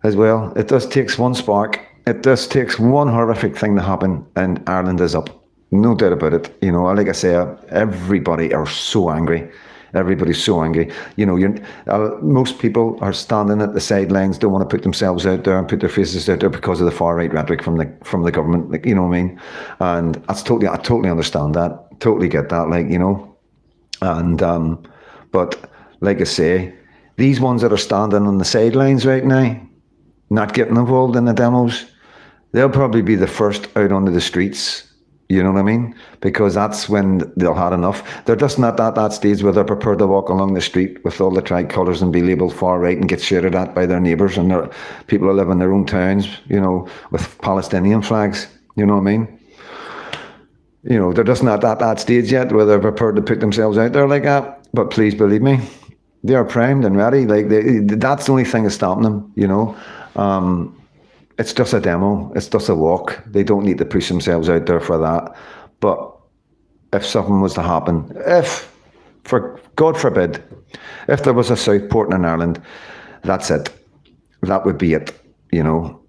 as well. It just takes one spark. It just takes one horrific thing to happen, and Ireland is up. No doubt about it. You know, like I say, everybody are so angry. Everybody's so angry. You know, most people are standing at the sidelines, don't want to put themselves out there and put their faces out there because of the far right rhetoric from the government. Like, you know what I mean? And I totally understand that. Totally get that. Like, you know, and but. Like I say, these ones that are standing on the sidelines right now, not getting involved in the demos, they'll probably be the first out onto the streets. You know what I mean? Because that's when they'll had enough. They're just not at that stage where they're prepared to walk along the street with all the tricolours and be labelled far right and get shouted at by their neighbours and their people who live in their own towns, you know, with Palestinian flags. You know what I mean? You know, they're just not at that stage yet where they're prepared to put themselves out there like that. But please believe me, they are primed and ready. Like that's the only thing that's stopping them, you know. It's just a demo. It's just a walk. They don't need to push themselves out there for that. But if something was to happen, for God forbid, if there was a Southport in Ireland, that's it. That would be it, you know.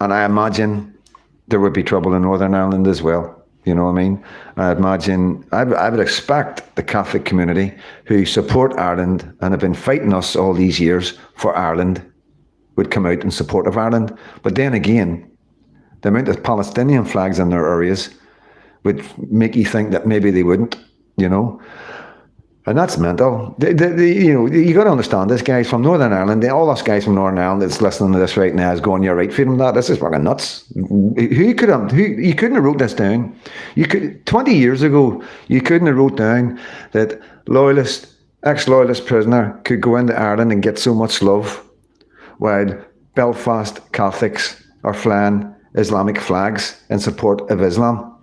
And I imagine there would be trouble in Northern Ireland as well. You know what I mean? I imagine, I would expect the Catholic community who support Ireland and have been fighting us all these years for Ireland would come out in support of Ireland. But then again, the amount of Palestinian flags in their areas would make you think that maybe they wouldn't, you know. And that's mental. You know, you got to understand this, guys from Northern Ireland. All us guys from Northern Ireland that's listening to this right now is going, "You're right, Freedom. This is fucking nuts." You couldn't have wrote this down. 20 years ago, you couldn't have wrote down that ex-loyalist prisoner could go into Ireland and get so much love, while Belfast Catholics are flying Islamic flags in support of Islam.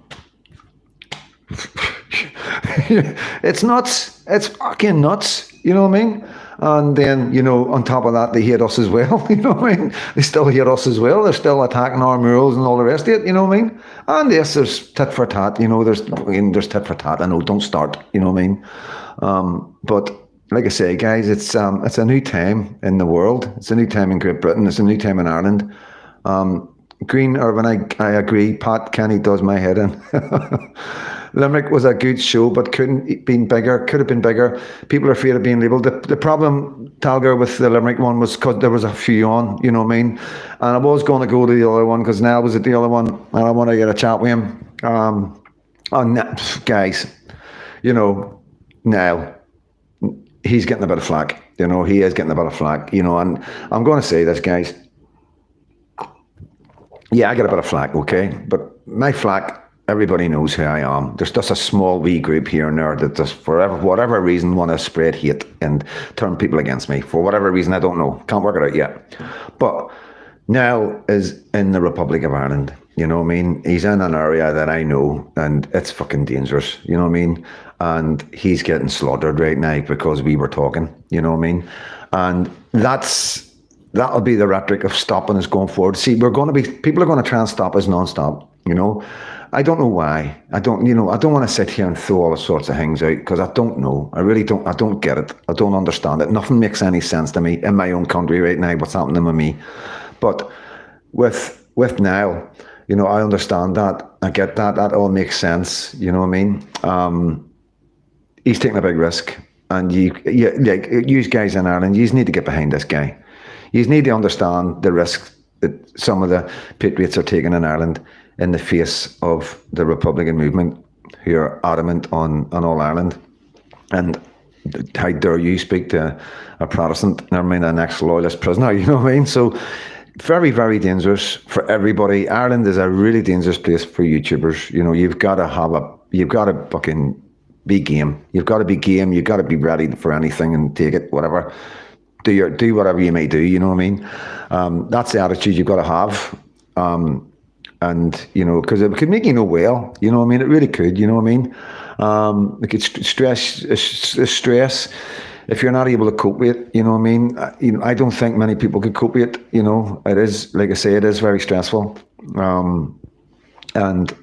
It's nuts. It's fucking nuts. You know what I mean? And then, on top of that, they hate us as well. You know what I mean? They still hate us as well. They're still attacking our murals and all the rest of it. You know what I mean? And yes, there's tit for tat. There's tit for tat. I know, don't start. You know what I mean? But like I say, guys, it's a new time in the world. It's a new time in Great Britain. It's a new time in Ireland. Green Urban, I agree. Pat Kenny does my head in. Limerick was a good show, but couldn't have been bigger. Could have been bigger. People are afraid of being labelled. The problem, Talger, with the Limerick one was because there was a few on, you know what I mean? And I was going to go to the other one because Niall was at the other one, and I want to get a chat with him. Guys, Niall, he's getting a bit of flack. He is getting a bit of flack, and I'm going to say this, guys. Yeah, I get a bit of flack, okay? But my flack, everybody knows who I am. There's just a small wee group here and there that just, for whatever reason, want to spread hate and turn people against me. For whatever reason, I don't know. Can't work it out yet. But Niall is in the Republic of Ireland. You know what I mean? He's in an area that I know, and it's fucking dangerous. You know what I mean? And he's getting slaughtered right now because we were talking. You know what I mean? And that'll be the rhetoric of stopping us going forward. See, people are going to try and stop us non-stop. I don't know why. I don't want to sit here and throw all sorts of things out because I don't know. I really don't. I don't get it. I don't understand it. Nothing makes any sense to me in my own country right now. What's happening with me? But with Niall, I understand that. I get that. That all makes sense. You know what I mean? He's taking a big risk, and you guys in Ireland, you need to get behind this guy. You need to understand the risk that some of the Patriots are taking in Ireland in the face of the Republican movement, who are adamant on All Ireland. And how dare you speak to a Protestant, never mind an ex-loyalist prisoner, you know what I mean? So very, very dangerous for everybody. Ireland is a really dangerous place for YouTubers. You've got to fucking be game. You've got to be game. You've got to be ready for anything and take it, whatever. Do whatever you may do, you know what I mean? That's the attitude you've got to have. And, because it could make you well, you know what I mean? It really could, you know what I mean? It could stress, if you're not able to cope with it, you know what I mean? I don't think many people could cope with it, It is, like I say, it is very stressful. And,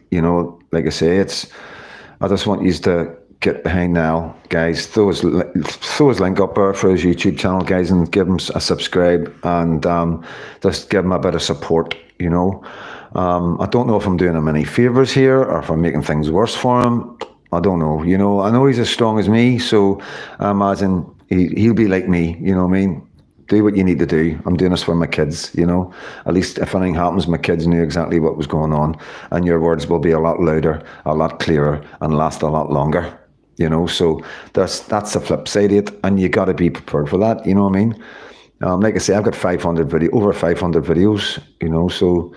like I say, I just want you to get behind now, guys. Throw his link up there for his YouTube channel, guys, and give him a subscribe and just give him a bit of support, I don't know if I'm doing him any favours here or if I'm making things worse for him. I don't know. I know he's as strong as me, so I imagine he'll be like me, you know what I mean? Do what you need to do. I'm doing this for my kids, At least if anything happens, my kids knew exactly what was going on, and your words will be a lot louder, a lot clearer, and last a lot longer. So that's the flip side of it, and you got to be prepared for that. You know what I mean? Like I say, I've got over 500 videos. So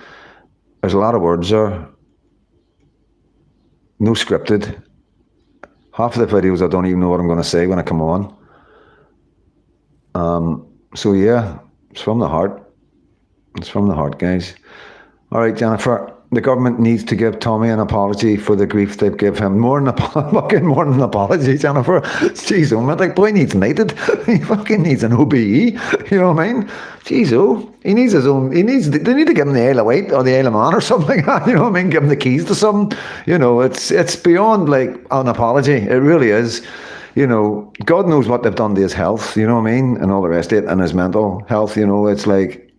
there's a lot of words there. No scripted. Half of the videos I don't even know what I'm going to say when I come on. So yeah, it's from the heart. It's from the heart, guys. All right, Jennifer. The government needs to give Tommy an apology for the grief they've given him. More than an apology, Jennifer. Jeez, the boy needs knighted. He fucking needs an OBE. You know what I mean? Jeez, he needs his own. They need to give him the Isle of Wight or the Isle of Man or something like that. You know what I mean? Give him the keys to something. It's beyond like an apology. It really is. God knows what they've done to his health. You know what I mean? And all the rest of it, and his mental health. It's like,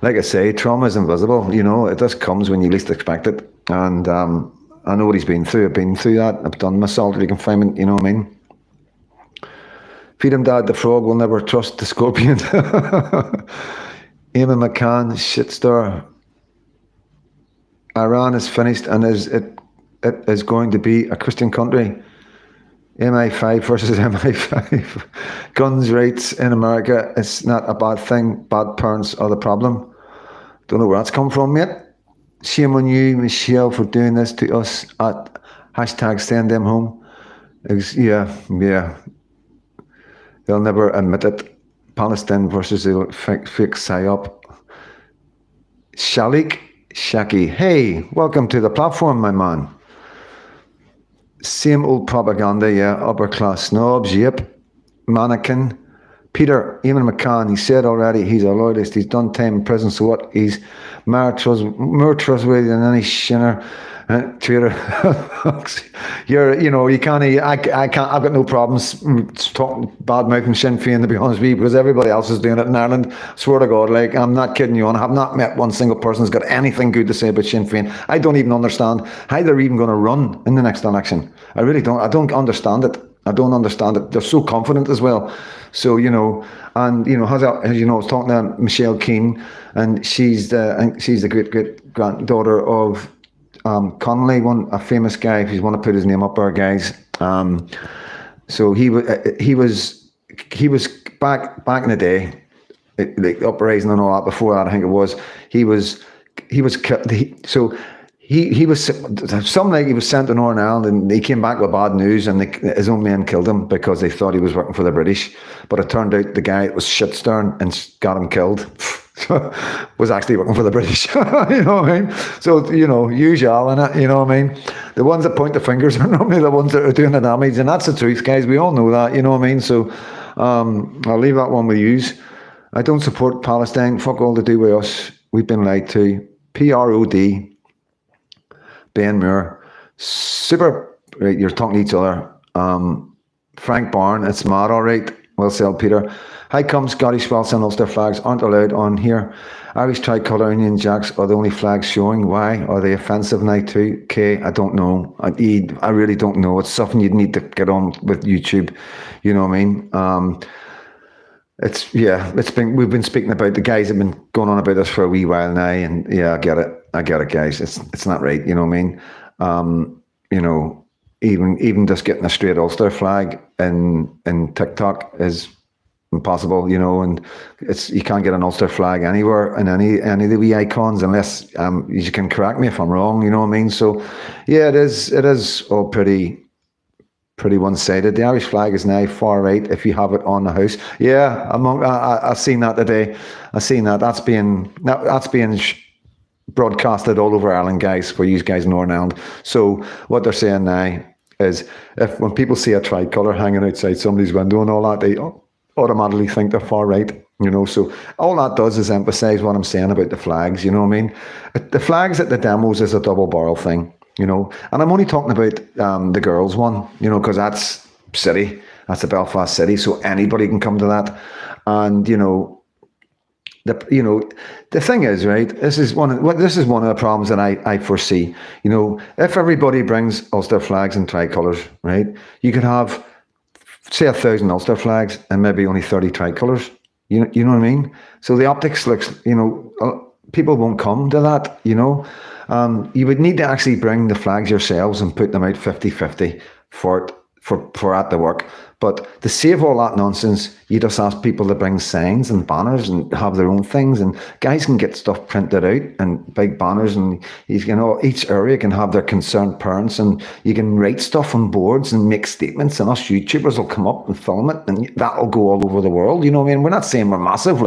like I say, trauma is invisible. It just comes when you least expect it. And I know what he's been through. I've been through that. I've done my solitary confinement. You know what I mean? Feed him, Dad. The frog will never trust the scorpion. Eamon McCann, shitstar. Iran is finished, and it is going to be a Christian country. MI5 versus MI5. Guns rights in America, it's not a bad thing. Bad parents are the problem. Don't know where that's come from, mate. Shame on you, Michelle, for doing this to us at hashtag send them home. Yeah. They'll never admit it. Palestine versus the fake PSYOP. Shalik Shaki. Hey, welcome to the platform, my man. Same old propaganda, yeah. Upper class snobs, yep. Mannequin. Peter Eamon McCann, he said already he's a loyalist. He's done time in prison, so what? He's more trustworthy than any shinner. Twitter, you can't. I can't. I've got no problems talking bad mouthing Sinn Féin, to be honest with you, because everybody else is doing it in Ireland. Swear to God, like, I'm not kidding you. I have not met one single person who's got anything good to say about Sinn Féin. I don't even understand how they're even going to run in the next election. I really don't. I don't understand it. I don't understand it. They're so confident as well. So, and as you know, I was talking to Michelle Keane, and she's the great granddaughter of Connolly, a famous guy. If you want to put his name up there, guys. So he was back in the day, like uprising and all that. Before that, I think it was he was some night he was sent to Northern Ireland, and he came back with bad news, and his own men killed him because they thought he was working for the British. But it turned out the guy that was shit stern and got him killed was actually working for the British. You know what I mean? So, usual, innit? You know what I mean? The ones that point the fingers are normally the ones that are doing the damage, and that's the truth, guys. We all know that, you know what I mean? So I'll leave that one with yous. I don't support Palestine. Fuck all to do with us. We've been lied to. PROD. Ben Muir. Super. Right, you're talking to each other. Frank Barn. It's mad, all right. Well said, Peter. How come Scottish, Welsh and Ulster flags aren't allowed on here? Irish tricolour Union Jacks are the only flags showing. Why? Are they offensive now too? Okay, I don't know. I really don't know. It's something you'd need to get on with YouTube. You know what I mean? We've been speaking about, the guys have been going on about this for a wee while now, and yeah, I get it, guys. It's not right. You know what I mean? Even just getting a straight Ulster flag in TikTok is impossible, and you can't get an Ulster flag anywhere in any of the wee icons unless you can correct me if I'm wrong, you know what I mean? So yeah, it is all pretty one-sided. The Irish flag is now far right if you have it on the house. Yeah, I've seen that today. I've seen that. That's being broadcasted all over Ireland, guys, for you guys in Northern Ireland. So what they're saying now is, when people see a tricolour hanging outside somebody's window and all that, they automatically think they're far right, so all that does is emphasise what I'm saying about the flags, you know what I mean? The flags at the demos is a double barrel thing, and I'm only talking about the girls one, because that's city, that's the Belfast city, so anybody can come to that. And the thing is, right, this is one of the problems that I foresee. If everybody brings Ulster flags and tricolours, right, you could have, say, 1,000 Ulster flags and maybe only 30 tricolours. You know what I mean? So the optics looks, people won't come to that, You would need to actually bring the flags yourselves and put them out 50-50 for that to work. But to save all that nonsense, you just ask people to bring signs and banners and have their own things, and guys can get stuff printed out and big banners, and each area can have their concerned parents, and you can write stuff on boards and make statements, and us YouTubers will come up and film it, and that'll go all over the world. You know what I mean? We're not saying we're massive,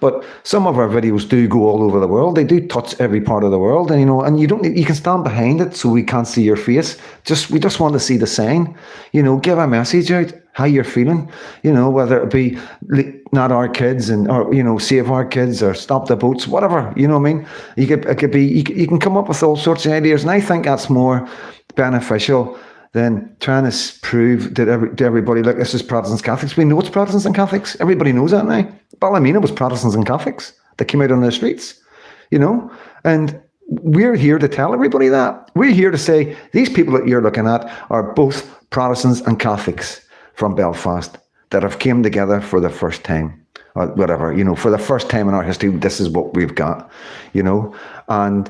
but some of our videos do go all over the world. They do touch every part of the world, and you can stand behind it so we can't see your face. We just want to see the sign. Give a message out, how you're feeling, whether it be not our kids or save our kids or stop the boats, whatever, you know what I mean? You can come up with all sorts of ideas, and I think that's more beneficial than trying to prove to everybody, look, this is Protestants, Catholics. We know it's Protestants and Catholics. Everybody knows that now. Ballymena was Protestants and Catholics that came out on the streets, and we're here to tell everybody that. We're here to say, these people that you're looking at are both Protestants and Catholics from Belfast that have came together for the first time, or whatever, for the first time in our history. This is what we've got, and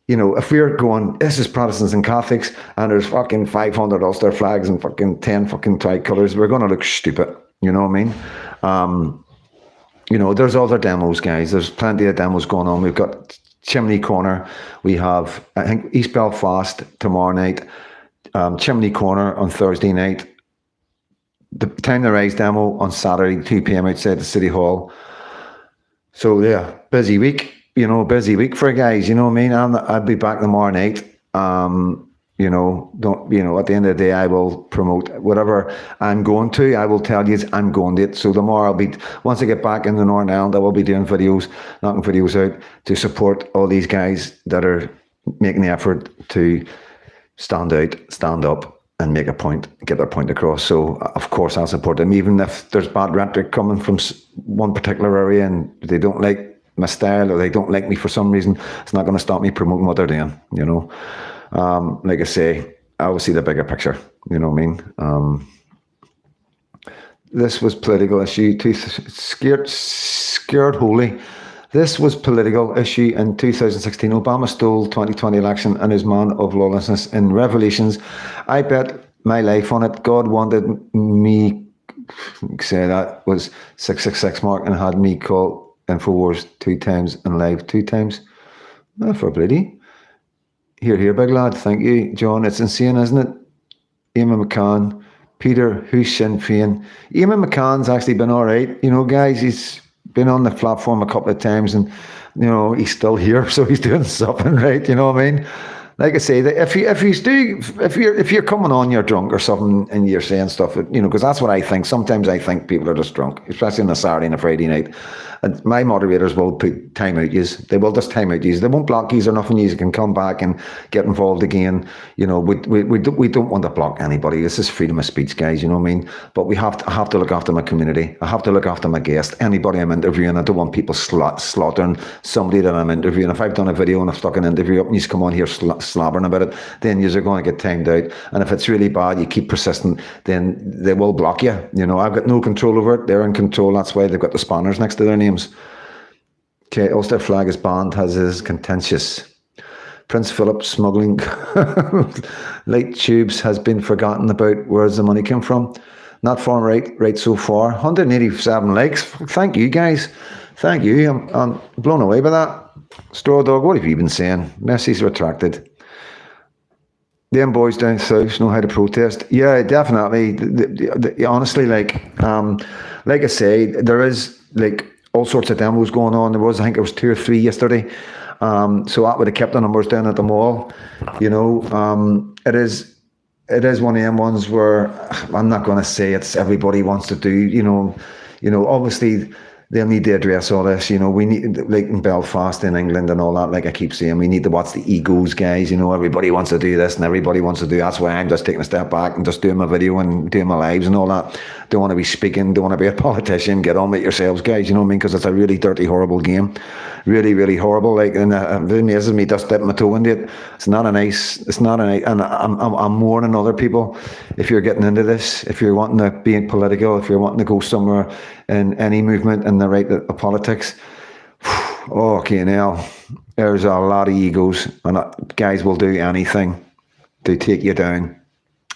if we're going, this is Protestants and Catholics, and there's fucking 500 Ulster flags and fucking 10 fucking tricolours, we're going to look stupid, you know what I mean? There's other demos, guys. There's plenty of demos going on. We've got Chimney Corner. We have, I think, East Belfast tomorrow night, Chimney Corner on Thursday night, the Time to Rise demo on Saturday, 2 p.m. outside the City Hall. So yeah, busy week, busy week for guys, you know what I mean? I'll be back tomorrow night. Don't, at the end of the day, I will promote whatever I'm going to. I will tell you I'm going to it. So the more once I get back in the Northern Ireland, I will be doing videos, knocking videos out to support all these guys that are making the effort to stand out, stand up, and make a point, get their point across. So, of course, I'll support them, even if there's bad rhetoric coming from one particular area and they don't like my style or they don't like me for some reason. It's not going to stop me promoting what they're doing, Like I say, I will see the bigger picture, you know what I mean? This was political issue, scared holy. This was political issue in 2016. Obama stole 2020 election and is man of lawlessness in revelations. I bet my life on it. God wanted me, say that was 666 mark, and had me call InfoWars 2 times and live 2 times. For bloody. Here, big lad. Thank you, John. It's insane, isn't it? Eamon McCann, Peter, who's Sinn Féin. Eamon McCann's actually been all right. Guys, he's been on the platform a couple of times and, he's still here, so he's doing something right, you know what I mean? Like I say, if you're coming on, you're drunk or something, and you're saying stuff, because that's what I think. Sometimes I think people are just drunk, especially on a Saturday and a Friday night. And my moderators will put time out yous. They will just time out yous. They won't block yous or nothing. You can come back and get involved again. We don't want to block anybody. This is freedom of speech, guys. You know what I mean? But I have to look after my community. I have to look after my guest. Anybody I'm interviewing, I don't want people slaughtering somebody that I'm interviewing. If I've done a video and I've stuck an interview up and you come on here slobbering about it, then you're going to get timed out. And if it's really bad, you keep persistent, then they will block you. I've got no control over it. They're in control. That's why they've got the spanners next to their names. Okay, Ulster flag is banned, as is contentious. Prince Philip smuggling light tubes has been forgotten about. Where's the money come from? Not far right so far. 187 likes. Thank you, guys. Thank you. I'm blown away by that. Straw Dog, what have you been saying? Messi's retracted. Them boys down south know how to protest. Yeah, definitely. Honestly, like I say, there is all sorts of demos going on. I think it was 2 or 3 yesterday. So that would have kept the numbers down at the mall. It is one of them ones where I'm not going to say it's everybody wants to do. Obviously they'll need to address all this. We need, like in Belfast in England and all that, like I keep saying, we need to watch the egos, guys. Everybody wants to do this and everybody wants to do. That's why I'm just taking a step back and just doing my video and doing my lives and all that. Don't want to be speaking, don't want to be a politician. Get on with yourselves, guys. You know what I mean? Because it's a really dirty, horrible game. Really, really horrible. And it amazes me just dipping my toe into it. It's not a nice, and I'm warning other people, if you're getting into this, if you're wanting to be political, if you're wanting to go somewhere in any movement in the right of politics, okay, now there's a lot of egos, and guys will do anything to take you down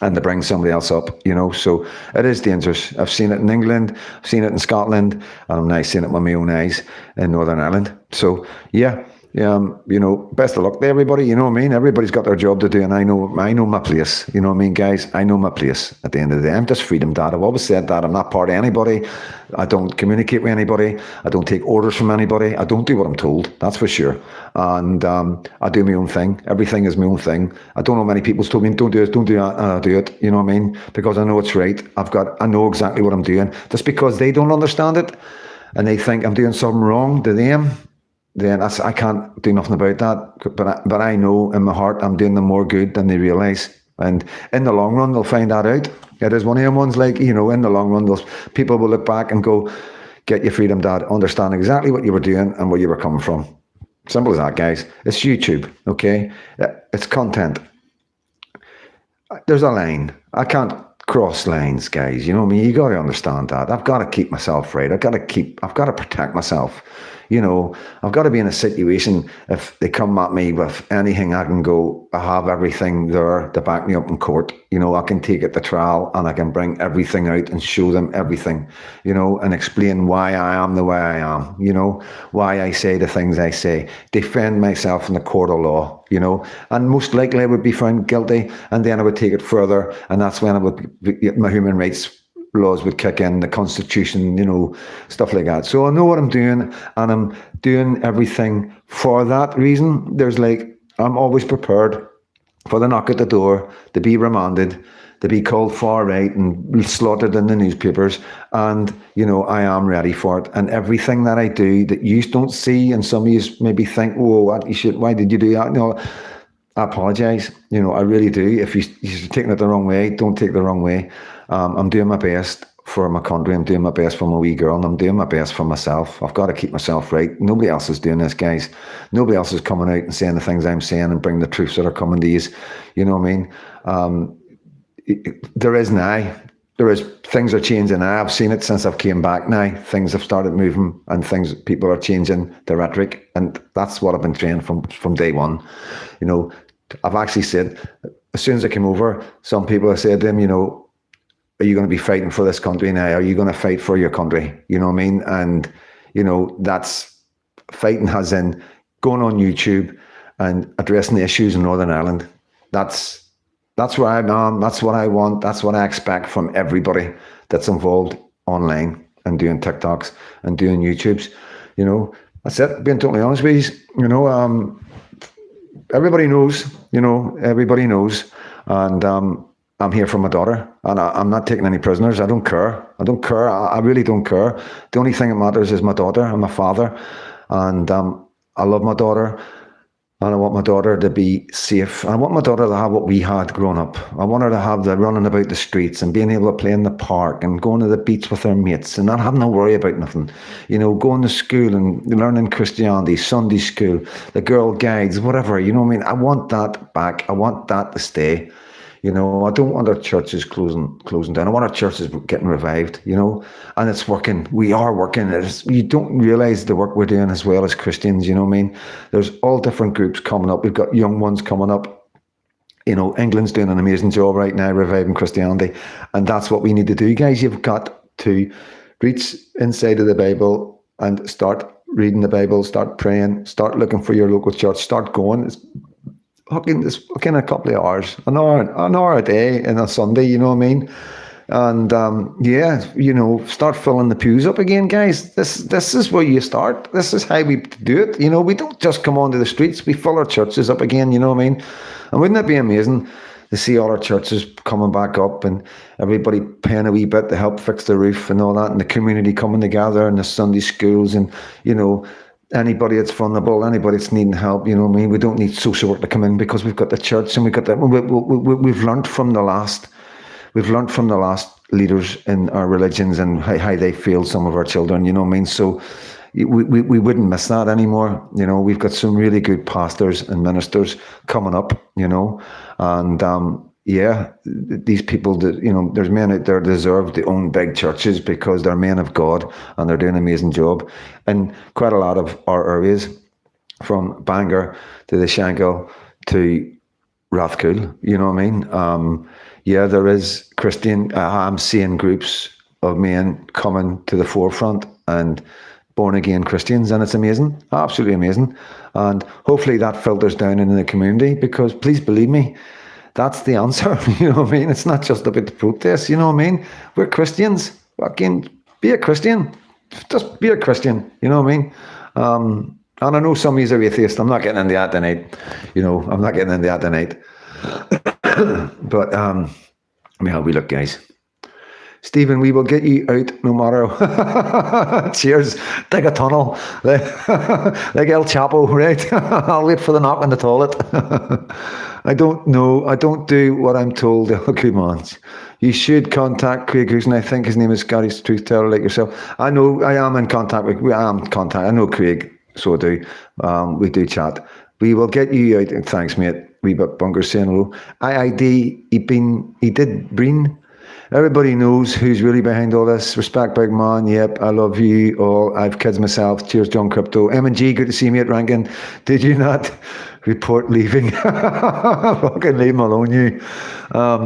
and to bring somebody else up, so it is dangerous. I've seen it in England, I've seen it in Scotland, and I'm now seeing it with my own eyes in Northern Ireland. So yeah, best of luck to everybody. You know what I mean? Everybody's got their job to do, and I know my place. You know what I mean, guys? I know my place at the end of the day. I'm just freedom dad. I've always said that. I'm not part of anybody. I don't communicate with anybody. I don't take orders from anybody. I don't do what I'm told. That's for sure. And I do my own thing. Everything is my own thing. I don't know many people's told me, don't do it, don't do that, and I do it. You know what I mean? Because I know it's right. I know exactly what I'm doing. Just because they don't understand it and they think I'm doing something wrong to them, then I can't do nothing about that. But I know in my heart I'm doing them more good than they realise. And in the long run, they'll find that out. It is one of them ones, in the long run, people will look back and go, get your freedom, Dad. Understand exactly what you were doing and where you were coming from. Simple as that, guys. It's YouTube, okay? It's content. There's a line. I can't cross lines, guys. You know what I mean? You got to understand that. I've got to keep myself right. I've got to protect myself. I've got to be in a situation, if they come at me with anything, I can go, I have everything there to back me up in court. I can take it to trial and I can bring everything out and show them everything, and explain why I am the way I am, why I say the things I say, defend myself in the court of law, and most likely I would be found guilty, and then I would take it further, and that's when my human rights laws would kick in, the Constitution, stuff like that. So I know what I'm doing, and I'm doing everything for that reason. I'm always prepared for the knock at the door, to be remanded, to be called far right and slaughtered in the newspapers. And, I am ready for it. And everything that I do that you don't see, and some of you maybe think, whoa, why did you do that? No, I apologise. I really do. If you're taking it the wrong way, don't take it the wrong way. I'm doing my best for my country. I'm doing my best for my wee girl, and I'm doing my best for myself. I've got to keep myself right. Nobody else is doing this, guys. Nobody else is coming out and saying the things I'm saying and bringing the truths that are coming to you. You know what I mean? There is now. Things are changing now. I've seen it since I've came back now. Things have started moving, and people are changing the rhetoric, and that's what I've been trained from day one. I've actually said, as soon as I came over, some people have said to him, are you going to be fighting for this country now? Are you going to fight for your country? You know what I mean? And, that's fighting as in going on YouTube and addressing the issues in Northern Ireland. That's where I'm on. That's what I want. That's what I expect from everybody that's involved online and doing TikToks and doing YouTubes. That's it. Being totally honest with you, everybody knows, everybody knows. And I'm here for my daughter, and I'm not taking any prisoners. I don't care. I really don't care. The only thing that matters is my daughter and my father. And I love my daughter. And I want my daughter to be safe. I want my daughter to have what we had growing up. I want her to have the running about the streets and being able to play in the park and going to the beach with her mates and not having to worry about nothing. Going to school and learning Christianity, Sunday school, the girl guides, whatever. I mean? I want that back. I want that to stay. I don't want our churches closing down. I want our churches getting revived, and it's working. We are working. You don't realise the work we're doing as well as Christians, you know what I mean? There's all different groups coming up. We've got young ones coming up. England's doing an amazing job right now, reviving Christianity. And that's what we need to do, guys. You've got to reach inside of the Bible and start reading the Bible, start praying, start looking for your local church, start going. It's a couple of hours, an hour a day in a Sunday, you know what I mean? And start filling the pews up again, guys. This is where you start. This is how we do it. We don't just come onto the streets. We fill our churches up again, you know what I mean? And wouldn't it be amazing to see all our churches coming back up and everybody paying a wee bit to help fix the roof and all that, and the community coming together and the Sunday schools and, anybody that's vulnerable, anybody that's needing help, you know what I mean? We don't need social work to come in because we've got the church and we've got that. We've learned from the last leaders in our religions and how they failed some of our children, you know what I mean? So we wouldn't miss that anymore. We've got some really good pastors and ministers coming up, and these people that, there's men out there deserve to own big churches because they're men of God and they're doing an amazing job. And quite a lot of our areas, from Bangor to the Shankill to Rathcoole, you know what I mean? There is Christian, I'm seeing groups of men coming to the forefront and born again Christians, and it's amazing, absolutely amazing. And hopefully that filters down into the community, because please believe me, that's the answer. You know what I mean? It's not just about the protest. You know what I mean? We're Christians. Fucking be a Christian. Just be a Christian. You know what I mean? And I know some of you are atheists. I'm not getting into that tonight. I'm not getting into that tonight. But how we look, guys. Stephen, we will get you out no matter. Cheers. Dig a tunnel. Like El Chapo, right? I'll wait for the knock on the toilet. I don't know. I don't do what I'm told. Good man. You should contact Craig Houston. I think his name is Scotty's Truth Teller, like yourself. I know I am in contact with. I know Craig, so I do. We do chat. We will get you out. Thanks, mate. Wee bit bunker saying hello. IID. He did Breen. Everybody knows who's really behind all this. Respect, big man. Yep, I love you all. I've kids myself. Cheers, John Crypto. M&G, good to see me at Rankin. Did you not report leaving? Fucking leave him alone, you.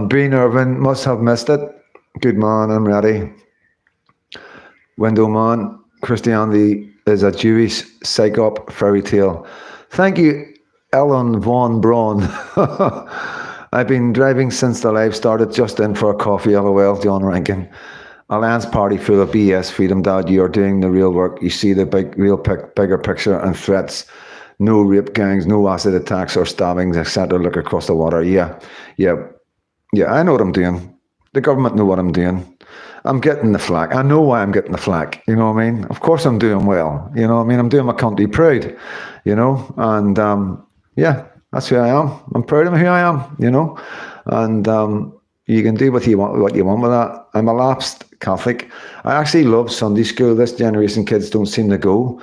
Breen Irvin, must have missed it. Good man, I'm ready. Window man, Christianity is a Jewish psych-op fairy tale. Thank you, Ellen Von Braun. I've been driving since the live started, just in for a coffee, LOL, John Rankin. Alliance party full of BS, Freedom Dad, you're doing the real work. You see the bigger picture and threats no rape gangs, no acid attacks or stabbings, etc. Look across the water. Yeah, yeah, yeah. I know what I'm doing. The government know what I'm doing. I'm getting the flack. I know why I'm getting the flack. You know what I mean? Of course I'm doing well. You know what I mean? I'm doing my country proud. You know, and yeah, that's who I am. I'm proud of who I am. You know, and you can do what you want with that. I'm a lapsed Catholic. I actually love Sunday school. This generation kids don't seem to go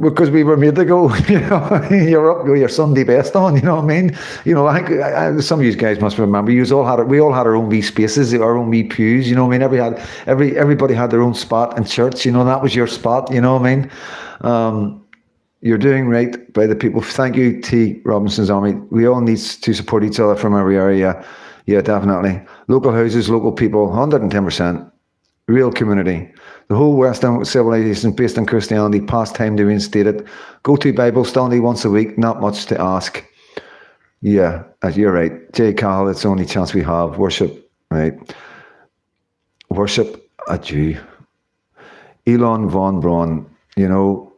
because we were made to go. You know, you're up with your Sunday best on. You know what I mean? You know, I think some of you guys must remember. We all had our own wee spaces, our own wee pews. You know what I mean? Everybody had their own spot in church. You know, that was your spot. You know what I mean? You're doing right by the people. Thank you, T. Robinson's Army. We all need to support each other from every area. Yeah, definitely. Local houses, local people, 110%. Real community. The whole Western civilization based on Christianity, past time to reinstate it. Go to Bible study once a week, not much to ask. Yeah, you're right. J. Cahill, it's the only chance we have. Worship, right? Worship a Jew. Elon von Braun, you know,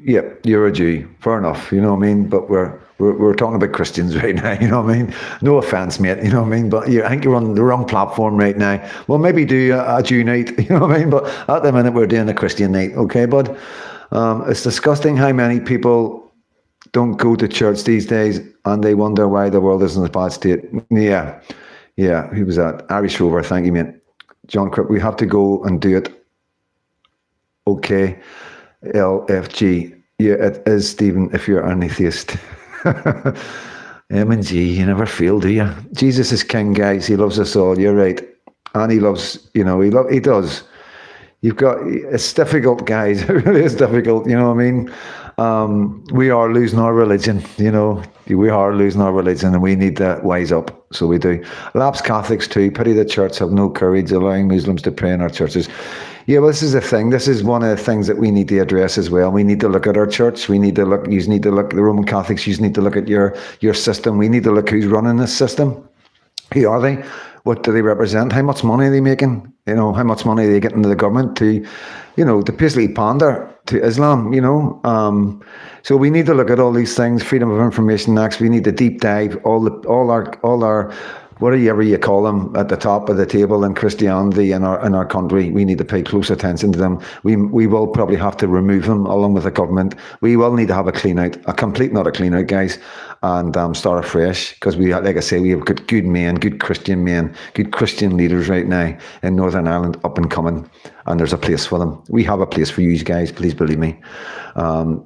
yeah, you're a Jew. Fair enough, you know what I mean? But we're talking about Christians right now, you know what I mean? No offense, mate, you know what I mean? But I think you're on the wrong platform right now. Well, maybe do a Jew night, you know what I mean? But at the minute, we're doing a Christian night, okay, bud? It's disgusting how many people don't go to church these days and they wonder why the world is in a bad state. Yeah, who was that? Irish Rover, thank you, mate. John Cripp, we have to go and do it. Okay. LFG. Yeah, it is, Stephen, if you're an atheist. M and G, you never fail, do you? Jesus is king, guys. He loves us all. You're right. And he loves, you know, he does. It's difficult, guys. It really is difficult, you know what I mean? We are losing our religion, you know. We are losing our religion and we need to wise up. So we do. Lapsed Catholics too. Pity the church have no courage allowing Muslims to pray in our churches. Yeah, well, this is the thing. This is one of the things that we need to address as well. We need to look at our church. You need to look, the Roman Catholics, you need to look at your system. We need to look who's running this system. Who are they? What do they represent? How much money are they making? You know, how much money are they getting to the government to, you know, to basically pander to Islam, you know? So we need to look at all these things, Freedom of Information Acts. We need to deep dive all our whatever you call them at the top of the table in Christianity in our country. We need to pay close attention to them. We will probably have to remove them along with the government. We will need to have a clean out, not a clean out, guys, and start afresh, because we, like I say, we have good men, good Christian leaders right now in Northern Ireland up and coming, and there's a place for them. We have a place for you guys, please believe me.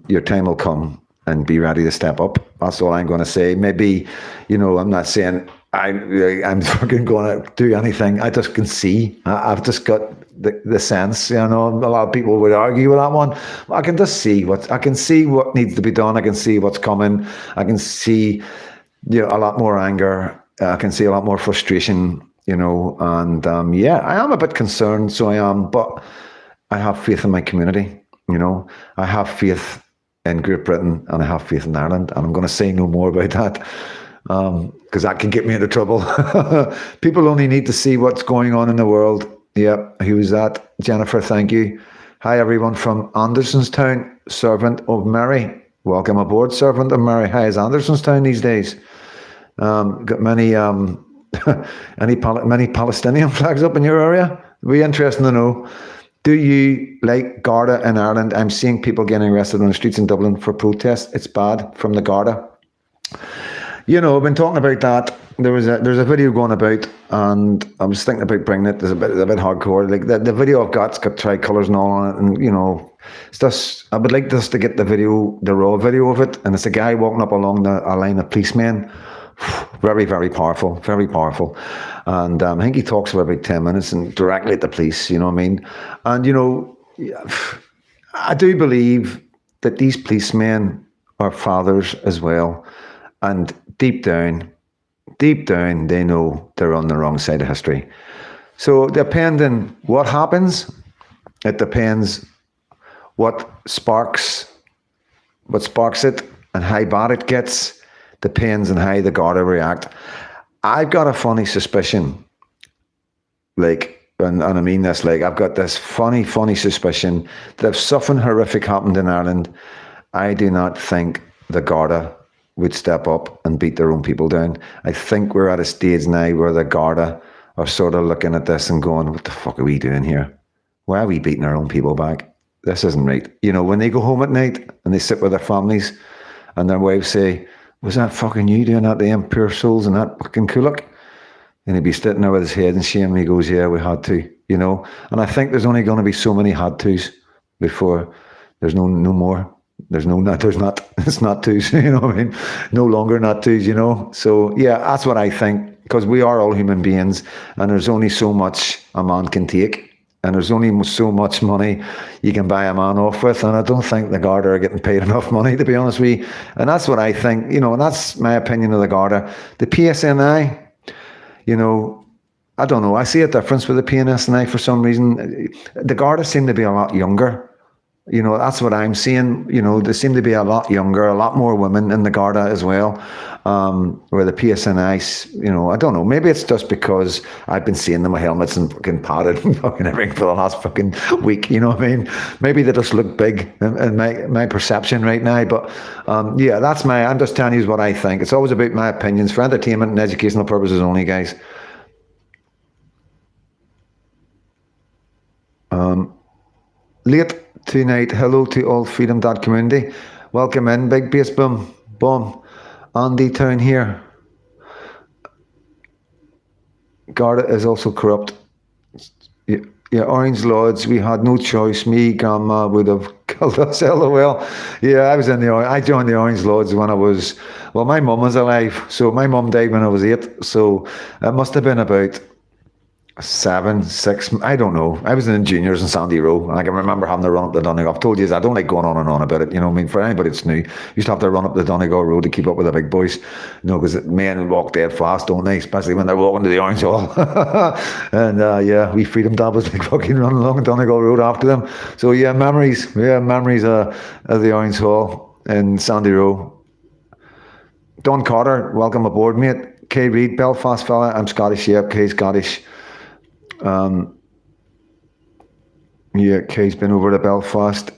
Your time will come, and be ready to step up. That's all I'm going to say. Maybe, you know, I'm not saying I'm fucking going to do anything. I just can see. I've just got the sense. You know, a lot of people would argue with that one. I can just see what needs to be done. I can see what's coming. I can see, you know, a lot more anger. I can see a lot more frustration. You know, and yeah, I am a bit concerned. So I am, but I have faith in my community. You know, I have faith in Great Britain and I have faith in Ireland, and I'm going to say no more about that. Because that can get me into trouble. People only need to see what's going on in the world. Yeah, who was that? Jennifer, thank you. Hi, everyone from Andersonstown, Servant of Mary. Welcome aboard, Servant of Mary. How is Andersonstown these days? Got many many Palestinian flags up in your area? It'd be interesting to know. Do you like Garda in Ireland? I'm seeing people getting arrested on the streets in Dublin for protests. It's bad from the Garda. You know, I've been talking about that. There's a video going about, and I was thinking about bringing it. There's a bit hardcore. Like the video I've got, it's got tricolours and all on it, and you know, it's just, I would like just to get the raw video of it, and it's a guy walking up along a line of policemen. Very, very powerful, very powerful. And I think he talks for about 10 minutes and directly at the police. You know what I mean? And you know, I do believe that these policemen are fathers as well, and deep down, they know they're on the wrong side of history. So depending what happens, it depends what sparks it and how bad it gets, depends on how the Garda react. I've got a funny suspicion, like and I mean this, like, I've got this funny suspicion that if something horrific happened in Ireland, I do not think the Garda would step up and beat their own people down. I think we're at a stage now where the Garda are sort of looking at this and going, what the fuck are we doing here? Why are we beating our own people back? This isn't right. You know, when they go home at night and they sit with their families and their wives say, was that fucking you doing that to them poor souls and that fucking kulak? And he'd be sitting there with his head in shame and he goes, yeah, we had to, you know. And I think there's only going to be so many had tos before there's no more. There's not, it's not twos, you know what I mean? No longer not twos, you know? So, yeah, that's what I think, because we are all human beings and there's only so much a man can take. And there's only so much money you can buy a man off with. And I don't think the Garda are getting paid enough money, to be honest with you. And that's what I think, you know, and that's my opinion of the Garda. The PSNI, you know, I don't know. I see a difference with the PSNI for some reason. The Garda seem to be a lot younger. You know, that's what I'm seeing. You know, they seem to be a lot younger, a lot more women in the Garda as well. Where the PSNI, you know, I don't know. Maybe it's just because I've been seeing them with helmets and fucking padded and fucking everything for the last fucking week. You know what I mean? Maybe they just look big in my perception right now. But yeah, I'm just telling you what I think. It's always about my opinions for entertainment and educational purposes only, guys. Late tonight, hello to all freedom.community. Welcome in, big bass boom. Andy Town here. Garda is also corrupt. Yeah, Orange Lodge, we had no choice. Me, Grandma would have killed us, lol. Yeah, I joined the Orange Lodge when I was, well, my mum was alive. So my mum died when I was 8. So it must have been about 7, 6, I don't know. I was in juniors in Sandy Row, and I can remember having to run up the Donegal. I've told you, I don't like going on and on about it. You know what I mean? For anybody that's new, you used to have to run up the Donegal Road to keep up with the big boys. You know, because men walk dead fast, don't they? Especially when they're walking to the Orange Hall. And yeah, we freedom dabbers like fucking running along Donegal Road after them. So yeah, memories of the Orange Hall in Sandy Row. Don Carter, welcome aboard, mate. Kay Reid, Belfast fella. I'm Scottish, yeah, Kay's Scottish. Yeah, Kay's been over to Belfast.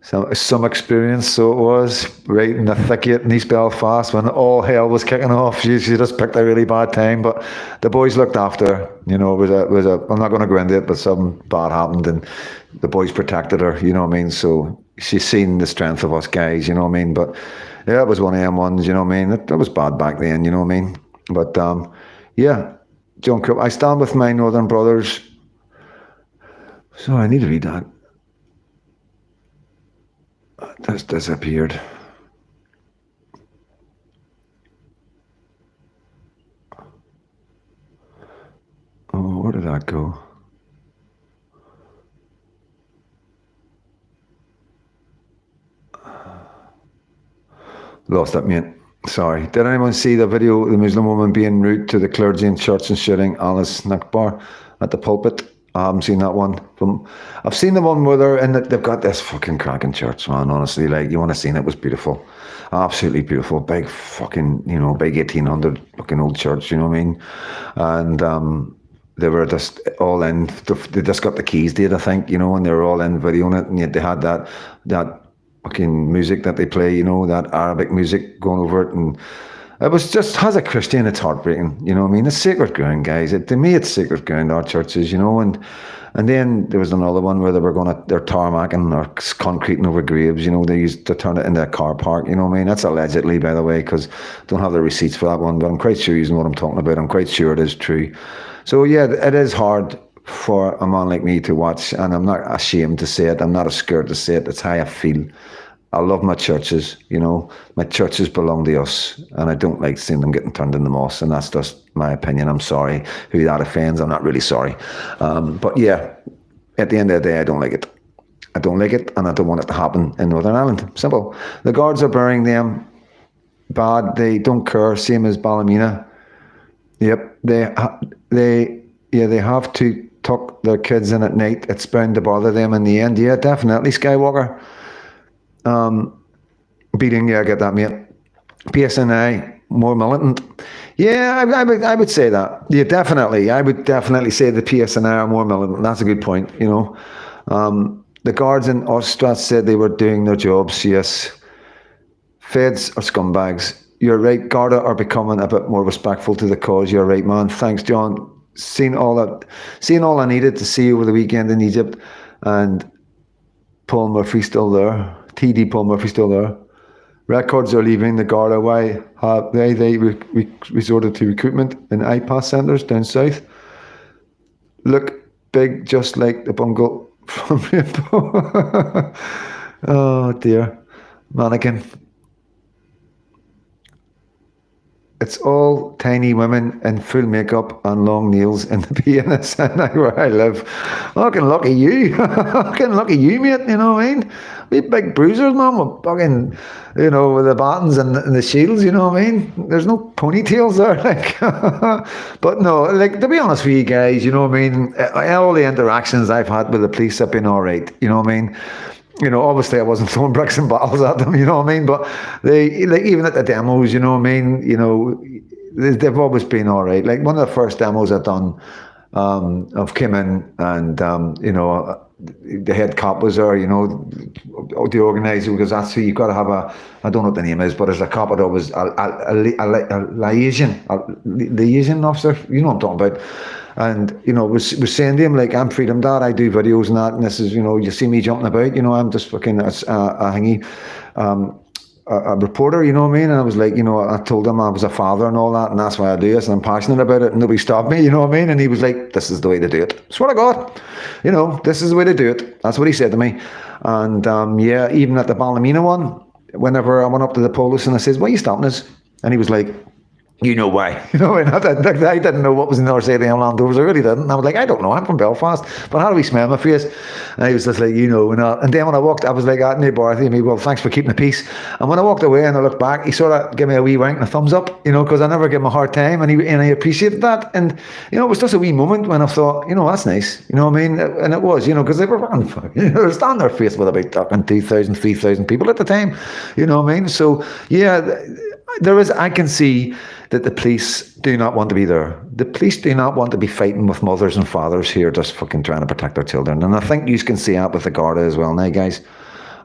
Some experience, so it was, right in the thicket in East Belfast when all hell was kicking off. She just picked a really bad time, but the boys looked after her. You know, it was a I'm not going to go into it, but something bad happened and the boys protected her, you know what I mean? So she's seen the strength of us guys, you know what I mean? But yeah, it was one of them ones, you know what I mean? It was bad back then, you know what I mean? But yeah. John Crow, I stand with my northern brothers. So I need to read that. That's disappeared. Oh, where did that go? Lost that, mate. Sorry. Did anyone see the video of the Muslim woman being rude to the clergy in church and shouting Alice Nakbar at the pulpit? I haven't seen that one. I've seen the one where they're in they've got this fucking cracking church, man. Honestly, like, you want to see it? It was beautiful. Absolutely beautiful. Big fucking, you know, big 1800 fucking old church, you know what I mean? And they were just all in. They just got the keys to it, I think, you know, and they were all in videoing it, and yet they had that fucking music that they play, you know, that Arabic music going over it, and it was just, as a Christian, it's heartbreaking, you know what I mean? It's sacred ground, guys. To me, it's sacred ground, our churches, you know, and then there was another one where they're tarmacking or concreting over graves, you know, they used to turn it into a car park, you know what I mean? That's allegedly, by the way, because I don't have the receipts for that one, but I'm quite sure you know what I'm talking about. I'm quite sure it is true. So yeah, it is hard for a man like me to watch, and I'm not ashamed to say it. I'm not scared to say it. It's how I feel. I love my churches, you know. My churches belong to us, and I don't like seeing them getting turned into mosques, and that's just my opinion. I'm sorry who that offends. I'm not really sorry. But yeah, at the end of the day, I don't like it. I don't like it, and I don't want it to happen in Northern Ireland. Simple. The guards are burying them bad. They don't care, same as Ballymena. Yep, they have to tuck their kids in at night. It's bound to bother them in the end. Yeah, definitely, Skywalker. Beating, yeah, I get that, mate. PSNI, more militant. Yeah, I would say that. Yeah, definitely. I would definitely say the PSNI are more militant. That's a good point. The guards in Ostrat said they were doing their jobs. Yes, feds are scumbags. You're right. Garda are becoming a bit more respectful to the cause. You're right, man. Thanks, John. Seen all I needed to see over the weekend in Egypt, and Paul Murphy still there. TD Paul Murphy still there. Records are leaving the Garda. Why have they resorted to recruitment in IPAS centres down south? Look big, just like the bungle from Rainbow. Oh dear, mannequin. It's all tiny women in full makeup and long nails in the PNS where I live. Fucking lucky you. Fucking lucky you, mate. You know what I mean? We big bruisers, man, with fucking, with the buttons and the shields, you know what I mean? There's no ponytails there, like. But no, like, to be honest with you guys, you know what I mean? All the interactions I've had with the police have been all right, you know what I mean? Obviously I wasn't throwing bricks and bottles at them, you know what I mean? But they, like, even at the demos, you know what I mean? They've always been all right. Like, one of the first demos I've done, I've come in and, the head cop was there, the organizer, because that's who you've got to have I don't know what the name is, but as a cop, it was a liaison officer, you know what I'm talking about. And, was saying to him, like, I'm Freedom Dad, I do videos and that, and this is, you see me jumping about, I'm just fucking a hangy, a reporter, you know what I mean? And I was like, I told him I was a father and all that, and that's why I do this, and I'm passionate about it, and nobody stopped me, you know what I mean? And he was like, this is the way to do it. Swear to God, this is the way to do it. That's what he said to me. And yeah, even at the Ballymena one, whenever I went up to the police and I says, why are you stopping us? And he was like, you know why? And I didn't know what was in the other side of the Land Rovers. I really didn't. And I was like, I don't know. I'm from Belfast. But how do we smell my face? And he was just like, and then when I walked, I was like, no, Barthy, well, thanks for keeping the peace. And when I walked away and I looked back, he sort of gave me a wee wink and a thumbs up, because I never give him a hard time. And I appreciated that. And, it was just a wee moment when I thought, that's nice. You know what I mean? And it was, because they were they were standing there faced with about 2,000, 3,000 people at the time. You know what I mean? So, yeah, I can see that the police do not want to be there. The police do not want to be fighting with mothers and fathers here just fucking trying to protect their children. And I think you can see that with the Garda as well now, guys.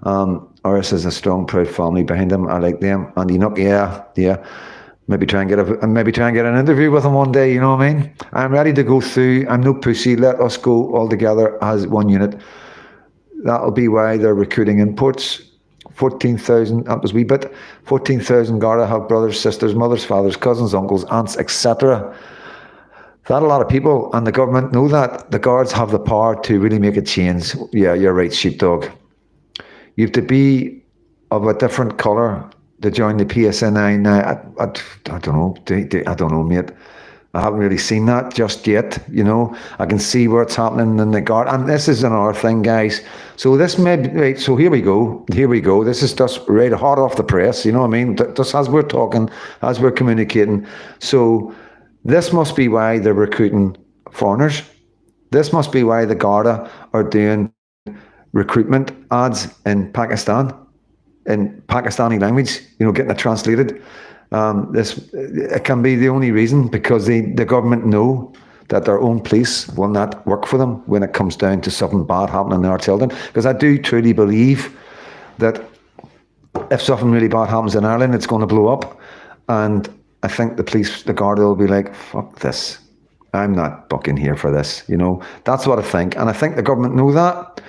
RS has a strong, proud family behind him. I like them. And yeah. Maybe try and get an interview with him one day, you know what I mean? I'm ready to go through. I'm no pussy. Let us go all together as one unit. That'll be why they're recruiting imports. 14,000, that was wee bit, 14,000 Garda have brothers, sisters, mothers, fathers, cousins, uncles, aunts, etc. That's a lot of people, and the government know that. The guards have the power to really make a change. Yeah, you're right, sheepdog. You have to be of a different colour to join the PSNI. Now, I don't know, I don't know, mate. I haven't really seen that just yet, I can see where it's happening in the guard. And this is another thing, guys. So this may be, right, so here we go. This is just right hot off the press, you know what I mean? Just as we're talking, as we're communicating. So this must be why they're recruiting foreigners. This must be why the Garda are doing recruitment ads in Pakistan, in Pakistani language, getting it translated. It can be the only reason, because the government know that their own police will not work for them when it comes down to something bad happening to our children. Because I do truly believe that if something really bad happens in Ireland, it's going to blow up. And I think the Garda will be like, fuck this. I'm not bucking here for this. That's what I think. And I think the government know that.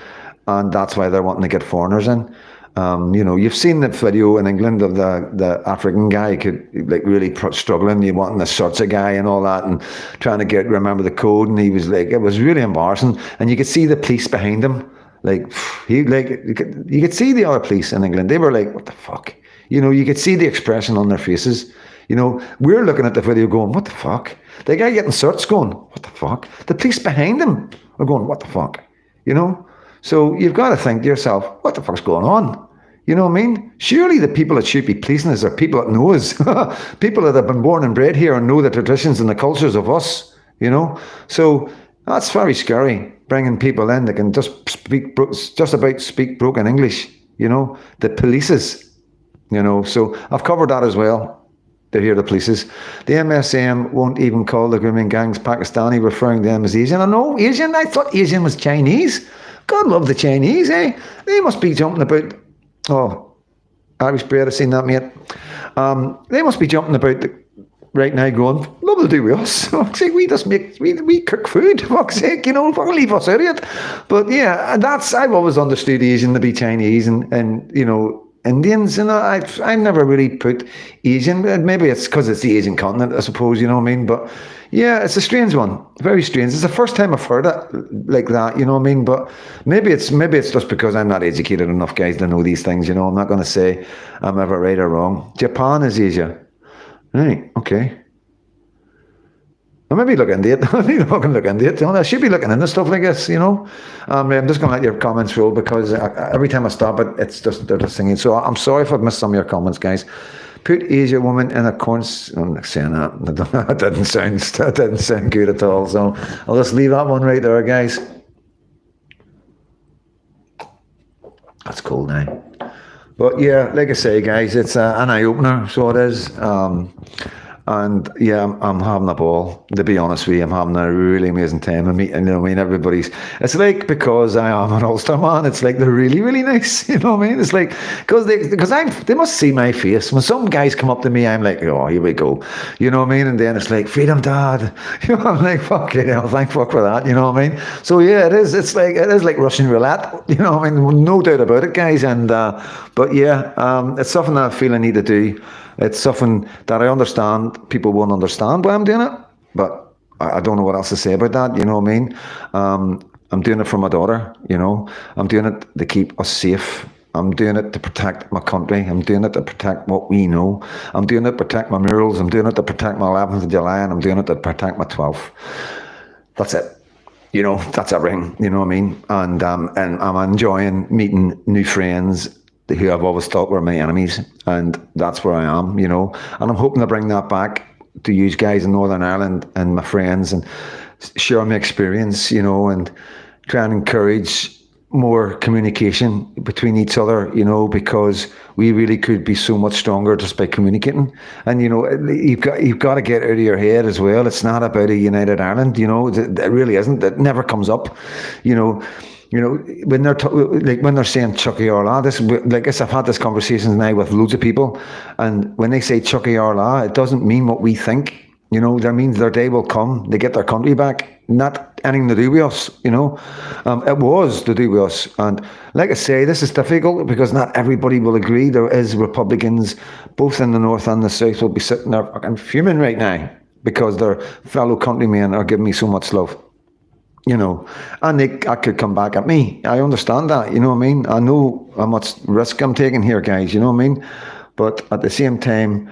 And that's why they're wanting to get foreigners in. You've seen the video in England of the African guy really struggling. You wanting to search a guy and all that, and trying to remember the code, and he was like, it was really embarrassing. And you could see the police behind him, you could see the other police in England. They were like, what the fuck? You could see the expression on their faces. We're looking at the video going, what the fuck? The guy getting searched going, what the fuck? The police behind him are going, what the fuck? So you've got to think to yourself, what the fuck's going on? You know what I mean? Surely the people that should be policing us are people that know us, people that have been born and bred here and know the traditions and the cultures of us, So that's very scary, bringing people in that can just about speak broken English, the polices, So I've covered that as well. They're here, the polices. The MSM won't even call the grooming gangs Pakistani, referring to them as Asian. I know, Asian. I thought Asian was Chinese. God love the Chinese, eh? They must be jumping about. Oh, Irish bread, I've seen that, mate. They must be jumping about right now going, love to do with us. Fuck's sake, we just make, we cook food. Fuck's sake, you know, fucking leave us out of it. But yeah, I've always understood Asian to be Chinese and you know, Indians, and I've never really put Asian. Maybe it's because it's the Asian continent, I suppose, you know what I mean? But yeah, it's a strange one. Very strange. It's the first time I've heard it like that, you know what I mean? But maybe it's just because I'm not educated enough, guys, to know these things, you know. I'm not going to say I'm ever right or wrong. Japan is Asia. Right, okay. Well, maybe look into it. Maybe fucking look into it. I should be looking into stuff like this, you know. I'm just going to let your comments roll because every time I stop it, it's just they're just singing. So I'm sorry if I've missed some of your comments, guys. Put Asia woman in a corn. I'm not saying that. That didn't sound good at all. So I'll just leave that one right there, guys. That's cool now. But yeah, like I say, guys, it's an eye opener. So it is. And yeah, I'm having a ball. To be honest with you, I'm having a really amazing time. You know what I mean? Everybody's, it's like because I am an Ulster man, it's like they're really, really nice. You know what I mean? It's like, because they must see my face. When some guys come up to me, I'm like, oh, here we go. You know what I mean? And then it's like, freedom, dad. You know, I'm like, fuck it, thank fuck for that. You know what I mean? So yeah, it is like Russian roulette. You know what I mean? No doubt about it, guys. And, but yeah, it's something that I feel I need to do. It's something that I understand. People won't understand why I'm doing it, but I don't know what else to say about that. You know what I mean? I'm doing it for my daughter. You know, I'm doing it to keep us safe. I'm doing it to protect my country. I'm doing it to protect what we know. I'm doing it to protect my murals. I'm doing it to protect my 11th of July, and I'm doing it to protect my 12th. That's it. You know, that's everything. You know what I mean? And I'm enjoying meeting new friends who I've always thought were my enemies, and that's where I am, you know. And I'm hoping to bring that back to you guys in Northern Ireland and my friends and share my experience, you know, and try and encourage more communication between each other, you know, because we really could be so much stronger just by communicating. And you know, you've got to get out of your head as well. It's not about a united Ireland, you know. It really isn't. It never comes up, you know. You know, when they're saying Chucky Orla, I've had this conversations now with loads of people, and when they say Chucky Orla, it doesn't mean what we think. You know, that means their day will come. They get their country back. Not anything to do with us. You know, it was to do with us. And like I say, this is difficult because not everybody will agree. There is Republicans, both in the north and the south, will be sitting there fucking fuming right now because their fellow countrymen are giving me so much love. You know, and I could come back at me. I understand that, you know what I mean? I know how much risk I'm taking here, guys, you know what I mean? But at the same time,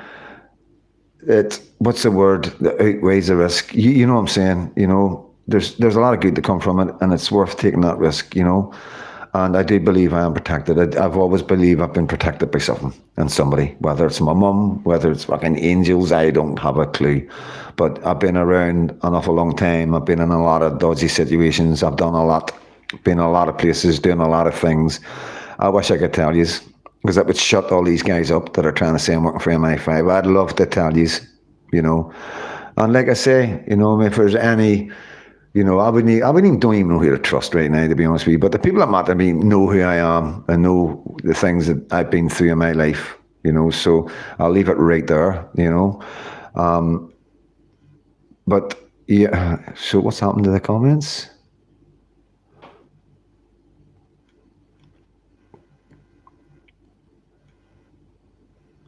what's the word that outweighs the risk? You know what I'm saying? You know, there's a lot of good to come from it, and it's worth taking that risk, you know? And I do believe I am protected. I've always believed I've been protected by something and somebody, whether it's my mum, whether it's fucking angels, I don't have a clue. But I've been around an awful long time. I've been in a lot of dodgy situations. I've done a lot, been in a lot of places, doing a lot of things. I wish I could tell you, because that would shut all these guys up that are trying to say I'm working for MI5. I'd love to tell you, you know. And like I say, you know, if there's any... You know, I don't even know who to trust right now, to be honest with you. But the people that matter to me know who I am and know the things that I've been through in my life, you know. So I'll leave it right there, you know. But yeah, so what's happened to the comments?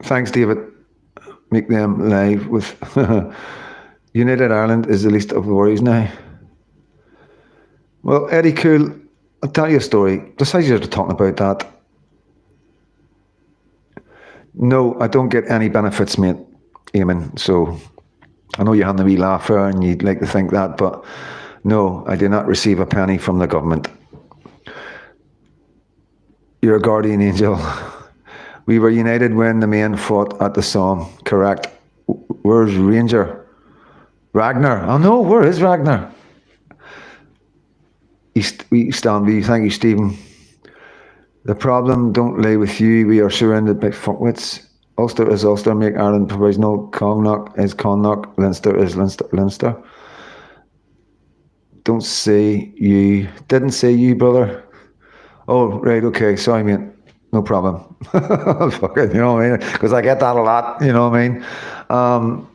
Thanks, David. Make them live with United Ireland is the least of worries now. Well, Eddie Cool, I'll tell you a story. Just as you're talking about that. No, I don't get any benefits, mate, Eamon. So I know you're having a wee laugh there and you'd like to think that, but no, I do not receive a penny from the government. You're a guardian angel. We were united when the men fought at the Somme. Correct. Where's Ranger? Ragnar. Oh no, where is Ragnar? Stanley, thank you, Stephen. The problem don't lay with you. We are surrounded by fuckwits. Ulster is Ulster, make Ireland provisional. Connacht is Connacht, Leinster is Leinster. Don't say you. Didn't say you, brother. Oh, right, okay, sorry, mate. No problem. Fucking, you know what I mean? Because I get that a lot, you know what I mean?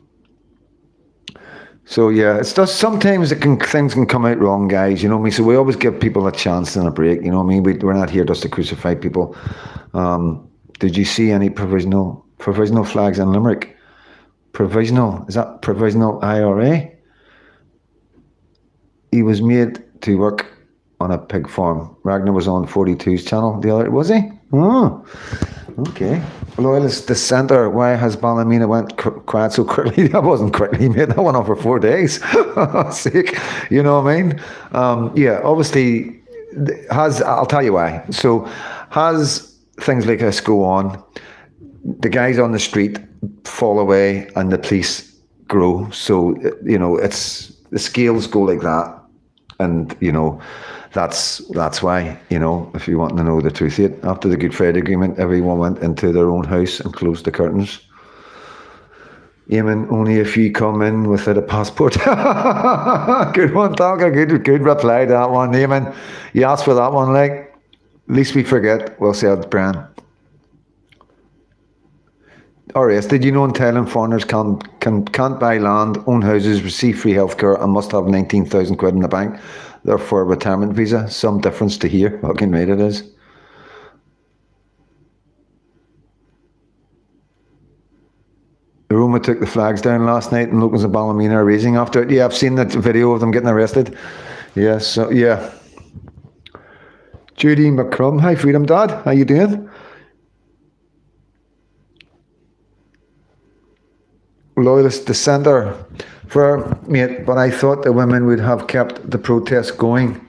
So yeah, it's just sometimes things can come out wrong, guys. You know what I mean. So we always give people a chance and a break. You know what I mean. We're not here just to crucify people. Did you see any provisional flags in Limerick? Provisional, is that provisional IRA? He was made to work on a pig farm. Ragnar was on 42's channel the other, was he? Oh, okay. Loyalist dissenter, why has Ballymena went quiet so quickly? That wasn't quickly, mate. That went on for 4 days. Sick. You know what I mean? Yeah, obviously, I'll tell you why. So, has things like this go on, the guys on the street fall away and the police grow. So, you know, the scales go like that. And, you know, that's why, you know, if you want to know the truth yet, after the Good Friday Agreement, everyone went into their own house and closed the curtains. Eamon, only if you come in without a passport. Good one, Talca. Good reply to that one, Eamon. You asked for that one, like, at least we forget. Well said, Brian. RS, did you know in Thailand foreigners can't buy land, own houses, receive free healthcare and must have 19,000 quid in the bank? Therefore, a retirement visa. Some difference to here. Fucking right it is. The Roma took the flags down last night and locals in Ballymena are raising after it. Yeah, I've seen that video of them getting arrested. Yes, so yeah. Judy McCrum, hi Freedom Dad, how you doing? Loyalist dissenter for mate, but I thought the women would have kept the protest going.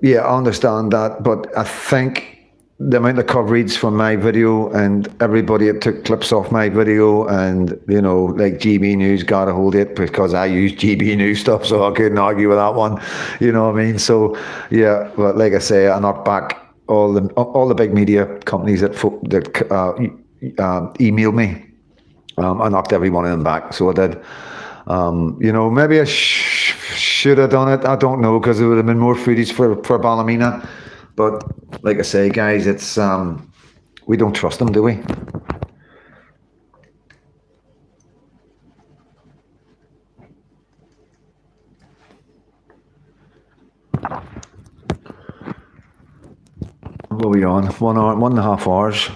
Yeah, I understand that, but I think the amount of coverage from my video and everybody that took clips off my video and, you know, like GB News got a hold of it because I use GB News stuff, so I couldn't argue with that one. You know what I mean? So, yeah, but like I say, I knocked back all the big media companies that emailed me. I knocked every one of them back, so I did. You know, maybe I should have done it. I don't know, because it would have been more footage for Ballymena. But like I say, guys, it's we don't trust them, do we? What are we on? 1 hour, 1.5 hours.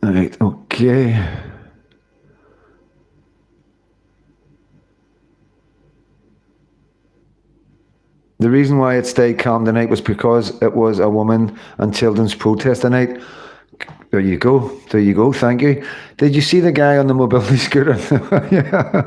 All right, okay. The reason why it stayed calm tonight was because it was a woman and children's protest tonight. There you go. There you go. Thank you. Did you see the guy on the mobility scooter? Yeah.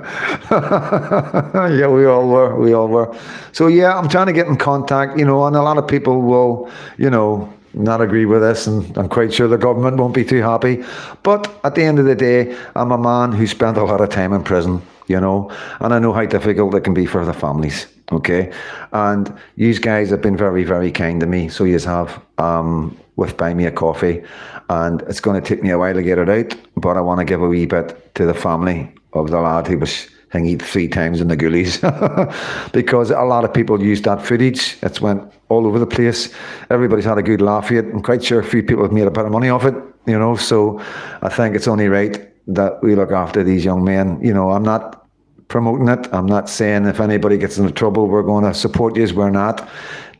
Yeah, we all were. We all were. So, yeah, I'm trying to get in contact, you know, and a lot of people will, you know, not agree with this, and I'm quite sure the government won't be too happy. But at the end of the day, I'm a man who spent a lot of time in prison, you know, and I know how difficult it can be for the families. Okay, and you guys have been very, very kind to me. So you have with buying me a coffee, and it's going to take me a while to get it out, but I want to give a wee bit to the family of the lad who was hanged 3 times in the ghoulies, because a lot of people used that footage. It's went all over the place. Everybody's had a good laugh at it. I'm quite sure a few people have made a bit of money off it, you know. So I think it's only right that we look after these young men. You know, I'm not promoting it. I'm not saying if anybody gets into trouble, we're going to support you. We're not.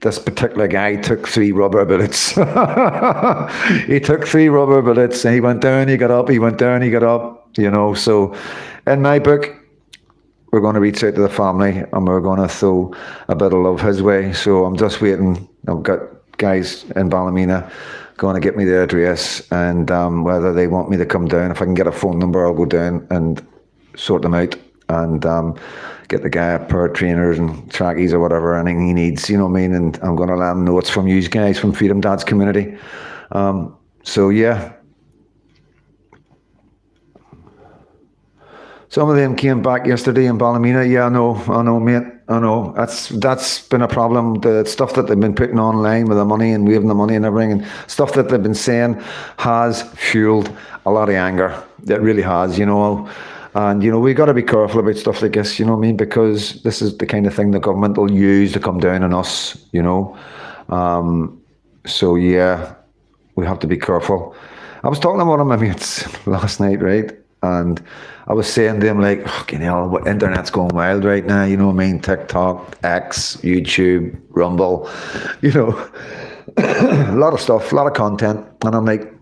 This particular guy took 3 rubber bullets. He took 3 rubber bullets, and he went down, he got up, he went down, he got up, you know. So in my book, we're going to reach out to the family and we're going to throw a bit of love his way. So I'm just waiting. I've got guys in Ballymena going to get me their address, and whether they want me to come down. If I can get a phone number, I'll go down and sort them out, and get the guy a pair of trainers and trackies or whatever, anything he needs, you know what I mean? And I'm going to let him know it's from you guys, from Freedom Dad's community. So, yeah. Some of them came back yesterday in Ballymena. Yeah, I know, mate. I know that's been a problem. The stuff that they've been putting online with the money and waving the money and everything, and stuff that they've been saying has fueled a lot of anger. It really has, you know. And you know we got to be careful about stuff like this. You know what I mean? Because this is the kind of thing the government will use to come down on us. You know. So yeah, we have to be careful. I was talking to one of my mates last night, right? And I was saying to him, like, fucking hell, what internet's going wild right now, you know what I mean? TikTok, X, YouTube, Rumble, you know, a lot of stuff, a lot of content. And I'm like,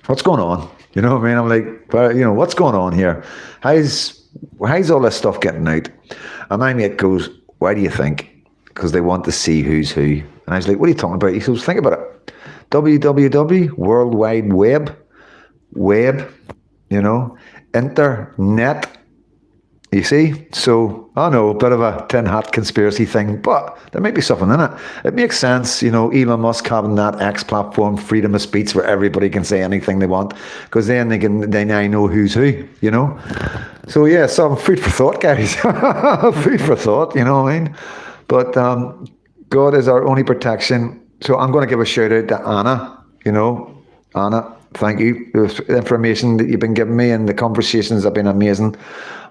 what's going on? You know what I mean? I'm like, well, you know, what's going on here? How's all this stuff getting out? And my mate goes, why do you think? Because they want to see who's who. And I was like, what are you talking about? He goes, think about it. www, World Wide Web, you know, internet. You see? So, I know, a bit of a tin hat conspiracy thing, but there might be something in it. It makes sense, you know, Elon Musk having that X platform, freedom of speech, where everybody can say anything they want, because then they now know who's who, you know? So, yeah, some food for thought, guys. Food for thought, you know what I mean? But God is our only protection. So I'm going to give a shout out to Anna, you know, Anna, thank you. The information that you've been giving me and the conversations have been amazing.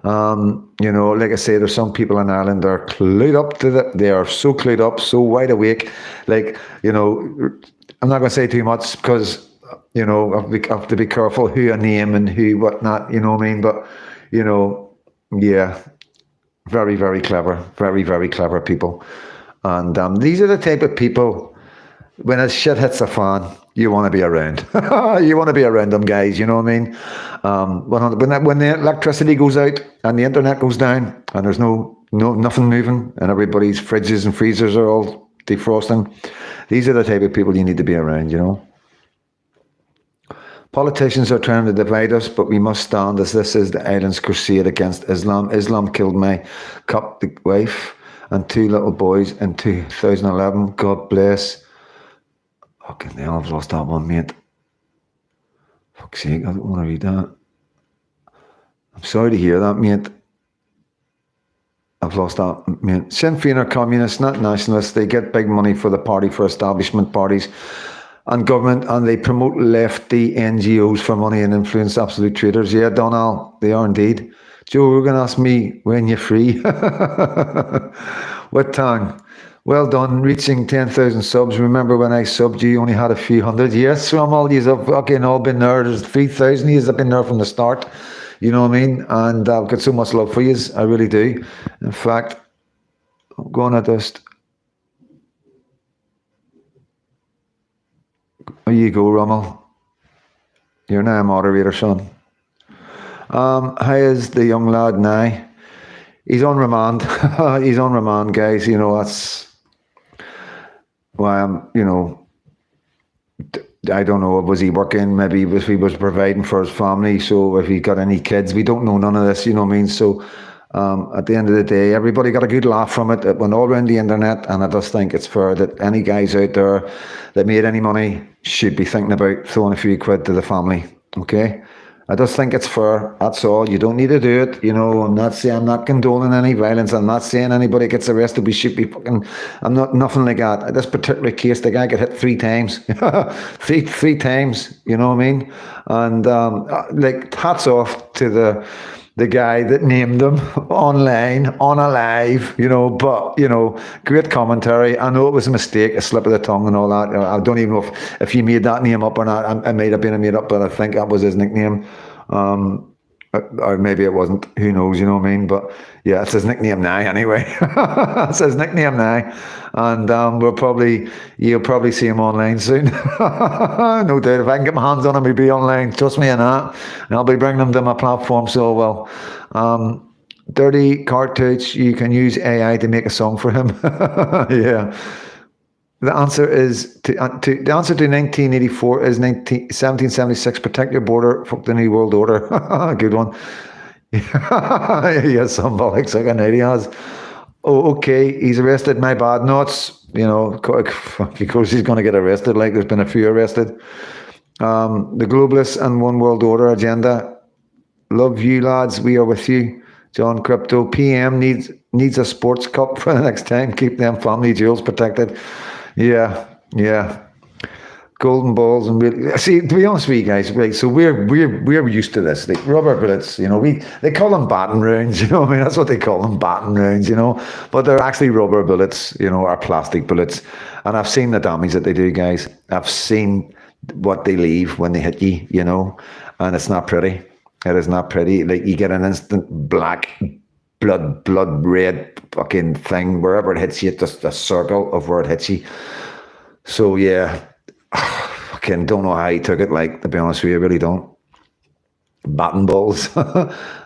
You know, like I say, there's some people in Ireland that are clued up they are so clued up, so wide awake. Like, you know, I'm not going to say too much because, you know, I have to be careful who I name and who whatnot, you know what I mean? But, you know, yeah, very, very clever, very, very clever people. And these are the type of people, when a shit hits the fan, you want to be around. You want to be around them, guys. You know what I mean? When the electricity goes out and the internet goes down and there's nothing moving and everybody's fridges and freezers are all defrosting, these are the type of people you need to be around. You know. Politicians are trying to divide us, but we must stand as this is the island's crusade against Islam. Islam killed my Coptic wife and 2 little boys in 2011. God bless. Fucking hell, I've lost that one, mate. Fuck's sake, I don't want to read that. I'm sorry to hear that, mate. I've lost that, mate. Sinn Féin are communists, not nationalists. They get big money for the party, for establishment parties and government, and they promote lefty NGOs for money and influence, absolute traitors. Yeah, Donald, they are indeed. Joe, you're going to ask me when you're free. What time? Well done, reaching 10,000 subs. Remember when I subbed you only had a few hundred? Yes, from all these have fucking all been there. There's 3,000 years I've been there from the start. You know what I mean? And I've got so much love for you. I really do. In fact, I'm going to just... There you go, Rommel. You're now a moderator, son. How is the young lad now? He's on remand. He's on remand, guys. You know, that's why I'm, you know, I don't know, was he working? Maybe he was providing for his family. So if he got any kids, we don't know none of this, you know what I mean? So at the end of the day, everybody got a good laugh from it. It went all around the internet, and I just think it's fair that any guys out there that made any money should be thinking about throwing a few quid to the family, okay? I just think it's fair. That's all. You don't need to do it. You know, I'm not condoning any violence. I'm not saying anybody gets arrested. We should be fucking. I'm not nothing like that. In this particular case, the guy got hit 3 times, three times. You know what I mean? And like hats off to the guy that named him online, on a live, you know, but, you know, great commentary. I know it was a mistake, a slip of the tongue and all that. I don't even know if he made that name up or not. It might have been made up, but I think that was his nickname. Or maybe it wasn't. Who knows, you know what I mean? But yeah, it's his nickname now anyway. It's his nickname now. And you'll probably see him online soon. No doubt. If I can get my hands on him, he'll be online. Trust me on that. And I'll be bringing him to my platform, so well. Dirty cartouche, you can use AI to make a song for him. Yeah. The answer to 1984 is 1776. Protect your border. Fuck the New World Order. Good one. Yeah, symbolic. Like an idiot. Oh, okay. He's arrested. My bad. No, it's, you know, of course he's going to get arrested. Like there's been a few arrested. The globalist and one world order agenda. Love you, lads. We are with you. John Crypto PM needs a sports cup for the next time. Keep them family jewels protected. Yeah, yeah. Golden balls and see. To be honest with you guys, like, so we're used to this. Like rubber bullets, they call them batting rounds. I mean, that's what they call them, batting rounds. But they're actually rubber bullets. Or plastic bullets. And I've seen the damage that they do, guys. I've seen what they leave when they hit you. And it's not pretty. It is not pretty. Like you get an instant black blood red fucking thing wherever it hits you. Just a circle of where it hits you. So yeah. Fucking don't know how he took it, like, to be honest with you, I really don't. Batting balls.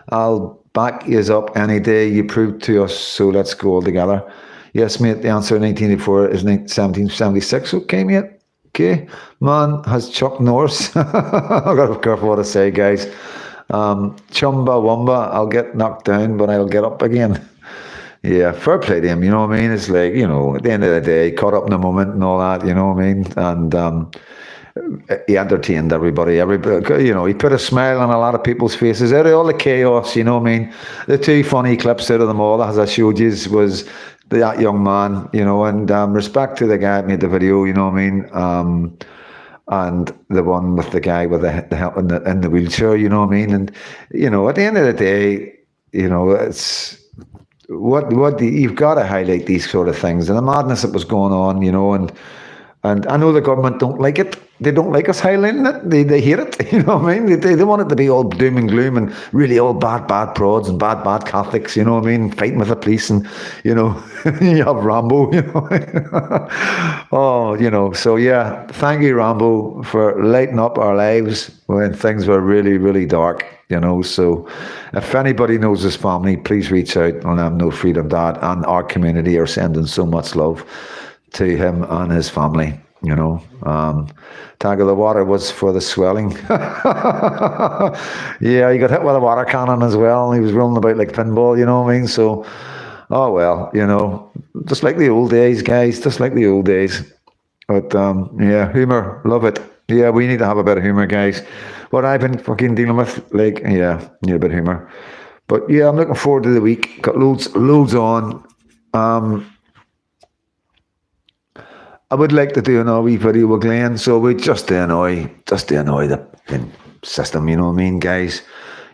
I'll back yous up any day you prove to us, so let's go all together. Yes, mate, the answer 1984 is 1776. Okay, mate. Okay. Man has Chuck Norris. I've got to be careful what I say, guys. Chumbawamba, I'll get knocked down, but I'll get up again. Yeah, fair play to him, you know what I mean? It's like, at the end of the day, caught up in the moment and all that, you know what I mean? And he entertained everybody, he put a smile on a lot of people's faces out of all the chaos, you know what I mean? The two funny clips out of them all, as I showed you, was that young man, and respect to the guy that made the video, you know what I mean? And the one with the guy with the help in the wheelchair, you know what I mean? And, at the end of the day, it's... What you've got to highlight these sort of things and the madness that was going on, and I know the government don't like it. They don't like us highlighting it. They hate it. You know what I mean? They want it to be all doom and gloom and really all bad prods and bad Catholics. You know what I mean? Fighting with the police and you have Rambo. So yeah. Thank you, Rambo, for lighting up our lives when things were really, really dark. So if anybody knows his family, please reach out and let them know Freedom Dad and our community are sending so much love to him and his family. Tag of the water was for the swelling. Yeah, he got hit with a water cannon as well, and he was rolling about like pinball, you know what I mean? So, oh well, just like the old days, guys, just like the old days. But yeah, humor, love it. Yeah, we need to have a bit of humor, guys. What I've been fucking dealing with, like, yeah, need a bit of humor. But yeah, I'm looking forward to the week. Got loads on. I would like to do a wee video with Glenn, so we just to annoy the system, you know what I mean, guys?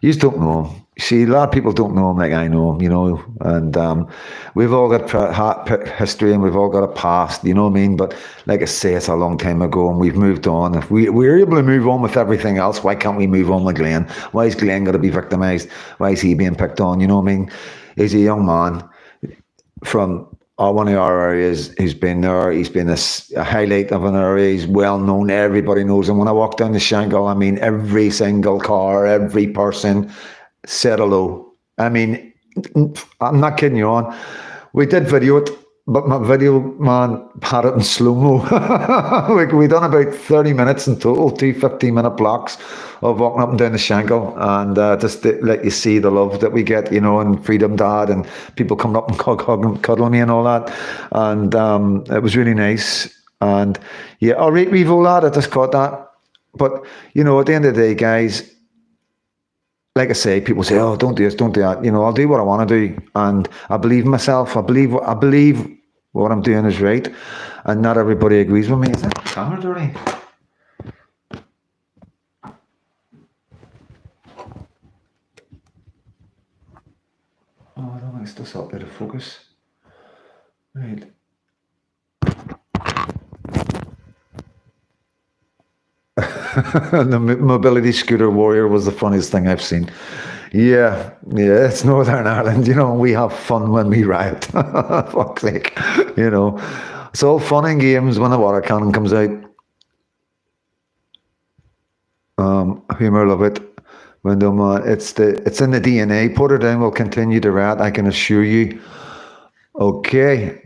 You just don't know him. See, a lot of people don't know him like I know him, and we've all got history and we've all got a past, you know what I mean? But like I say, it's a long time ago and we've moved on. If we're able to move on with everything else, why can't we move on with Glenn? Why is Glenn got to be victimised? Why is he being picked on, you know what I mean? He's a young man from one of our areas. He's been there. He's been a highlight of an area. He's well known. Everybody knows him. When I walk down the Shankill, I mean, every single car, every person said hello. I mean, I'm not kidding you on. We did video it, but my video man had it in slow-mo. We done about 30 minutes in total, 2 15-minute blocks of walking up and down the Shankill, and just to let you see the love that we get, and Freedom Dad, and people coming up and cuddling me and all that. And it was really nice. And yeah, all right, Revo lad, I just caught that. But, at the end of the day, guys, like I say, people say, "Oh, don't do this, don't do that." I'll do what I want to do, and I believe in myself. I believe what I'm doing is right, and not everybody agrees with me. Is that camera dirty? Oh, I don't think it's just out of focus. Right. The mobility scooter warrior was the funniest thing I've seen. Yeah, it's Northern Ireland, we have fun when we riot. Fuck's sake, It's all fun and games when the water cannon comes out. Humor, love it. Window man, it's in the DNA. Portadown will continue to rat, I can assure you. Okay.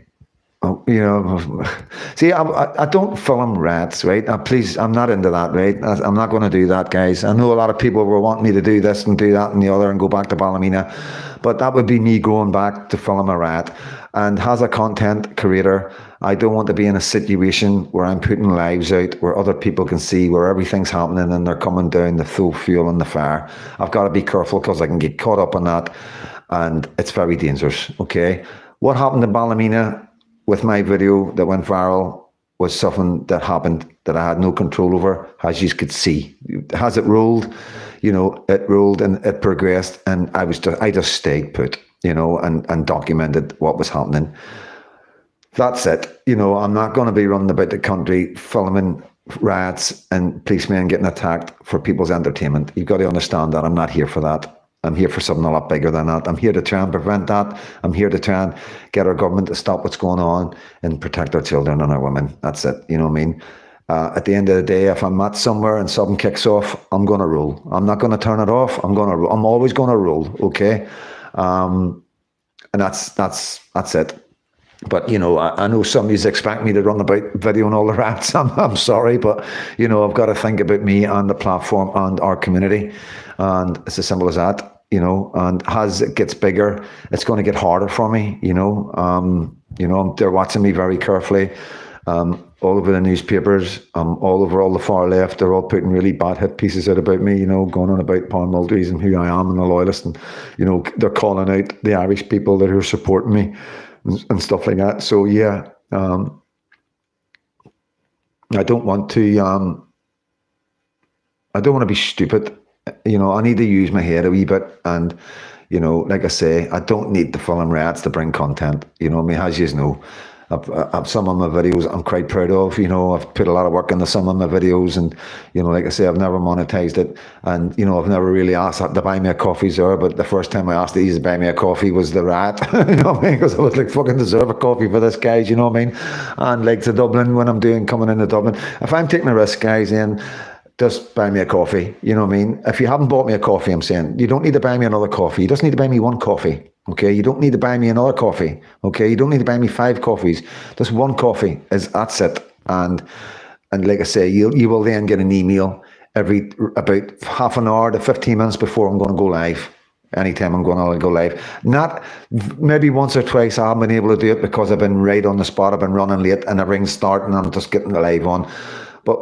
See, I don't film rats, right? Please, I'm not into that, right? I'm not going to do that, guys. I know a lot of people will want me to do this and do that and the other and go back to Ballymena, but that would be me going back to film a rat. And as a content creator, I don't want to be in a situation where I'm putting lives out where other people can see where everything's happening and they're coming down to throw fuel in the fire. I've got to be careful because I can get caught up in that. and it's very dangerous, okay? What happened to Ballymena with my video that went viral was something that happened that I had no control over, as you could see. Has it rolled? You know, it rolled and it progressed, and I just stayed put, you know, and documented what was happening. That's it. You know, I'm not going to be running about the country filming riots and policemen getting attacked for people's entertainment. You've got to understand that I'm not here for that. I'm here for something a lot bigger than that. I'm here to try and prevent that. I'm here to try and get our government to stop what's going on and protect our children and our women. That's it. You know what I mean? At the end of the day, if I'm at somewhere and something kicks off, I'm going to roll. I'm not going to turn it off. I'm always going to roll. Okay. And that's it. But, you know, I know some of you expect me to run about video and all the rats. I'm sorry, but, you know, I've got to think about me and the platform and our community. And it's as simple as that, you know, and as it gets bigger, it's going to get harder for me, you know. They're watching me very carefully. All over the newspapers, all over all the far left, they're all putting really bad hit pieces out about me, you know, going on about paramilitaries and who I am and a loyalist. And, you know, they're calling out the Irish people that are supporting me and stuff like that. So yeah, I don't want to be stupid. You know, I need to use my head a wee bit, and, you know, like I say, I don't need to film riots to bring content. You know, I mean, as you know, I've some of my videos I'm quite proud of. You know, I've put a lot of work into some of my videos, and, you know, like I say, I've never monetized it, and, you know, I've never really asked to buy me a coffee there. But the first time I asked these to buy me a coffee was the riot. You know what I mean? Because I was like, fucking deserve a coffee for this, guys. You know what I mean? And like to Dublin, when I'm coming into Dublin, if I'm taking a risk, guys, then just buy me a coffee. You know what I mean? If you haven't bought me a coffee, I'm saying, you don't need to buy me another coffee. You just need to buy me one coffee. Okay, you don't need to buy me another coffee. Okay, you don't need to buy me 5 coffees. Just one coffee that's it. And like I say, you will then get an email about half an hour to 15 minutes before I'm going to go live. Anytime I'm going to go live. Not maybe once or twice I haven't been able to do it because I've been right on the spot. I've been running late and everything's starting and I'm just getting the live on. But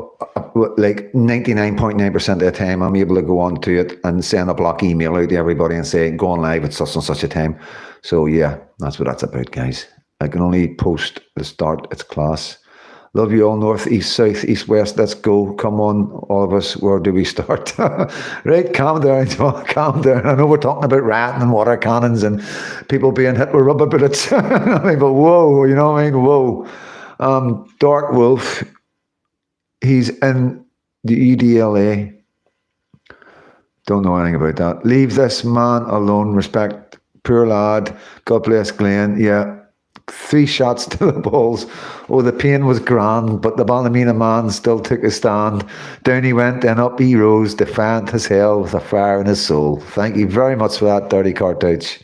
like 99.9% of the time, I'm able to go on to it and send a block email out to everybody and say, go on live at such and such a time. So yeah, that's what that's about, guys. I can only post the start. It's class. Love you all, north, east, south, east, west. Let's go. Come on, all of us. Where do we start? Right, calm down, John. Calm down. I know we're talking about ratting and water cannons and people being hit with rubber bullets. I mean, but whoa, you know what I mean? Whoa. Dark Wolf. He's in the EDLA. Don't know anything about that. Leave this man alone. Respect. Poor lad. God bless Glenn. Yeah. 3 shots to the balls. Oh, the pain was grand, but the Ballymena man still took his stand. Down he went, then up he rose, defiant as hell with a fire in his soul. Thank you very much for that, dirty cartouche.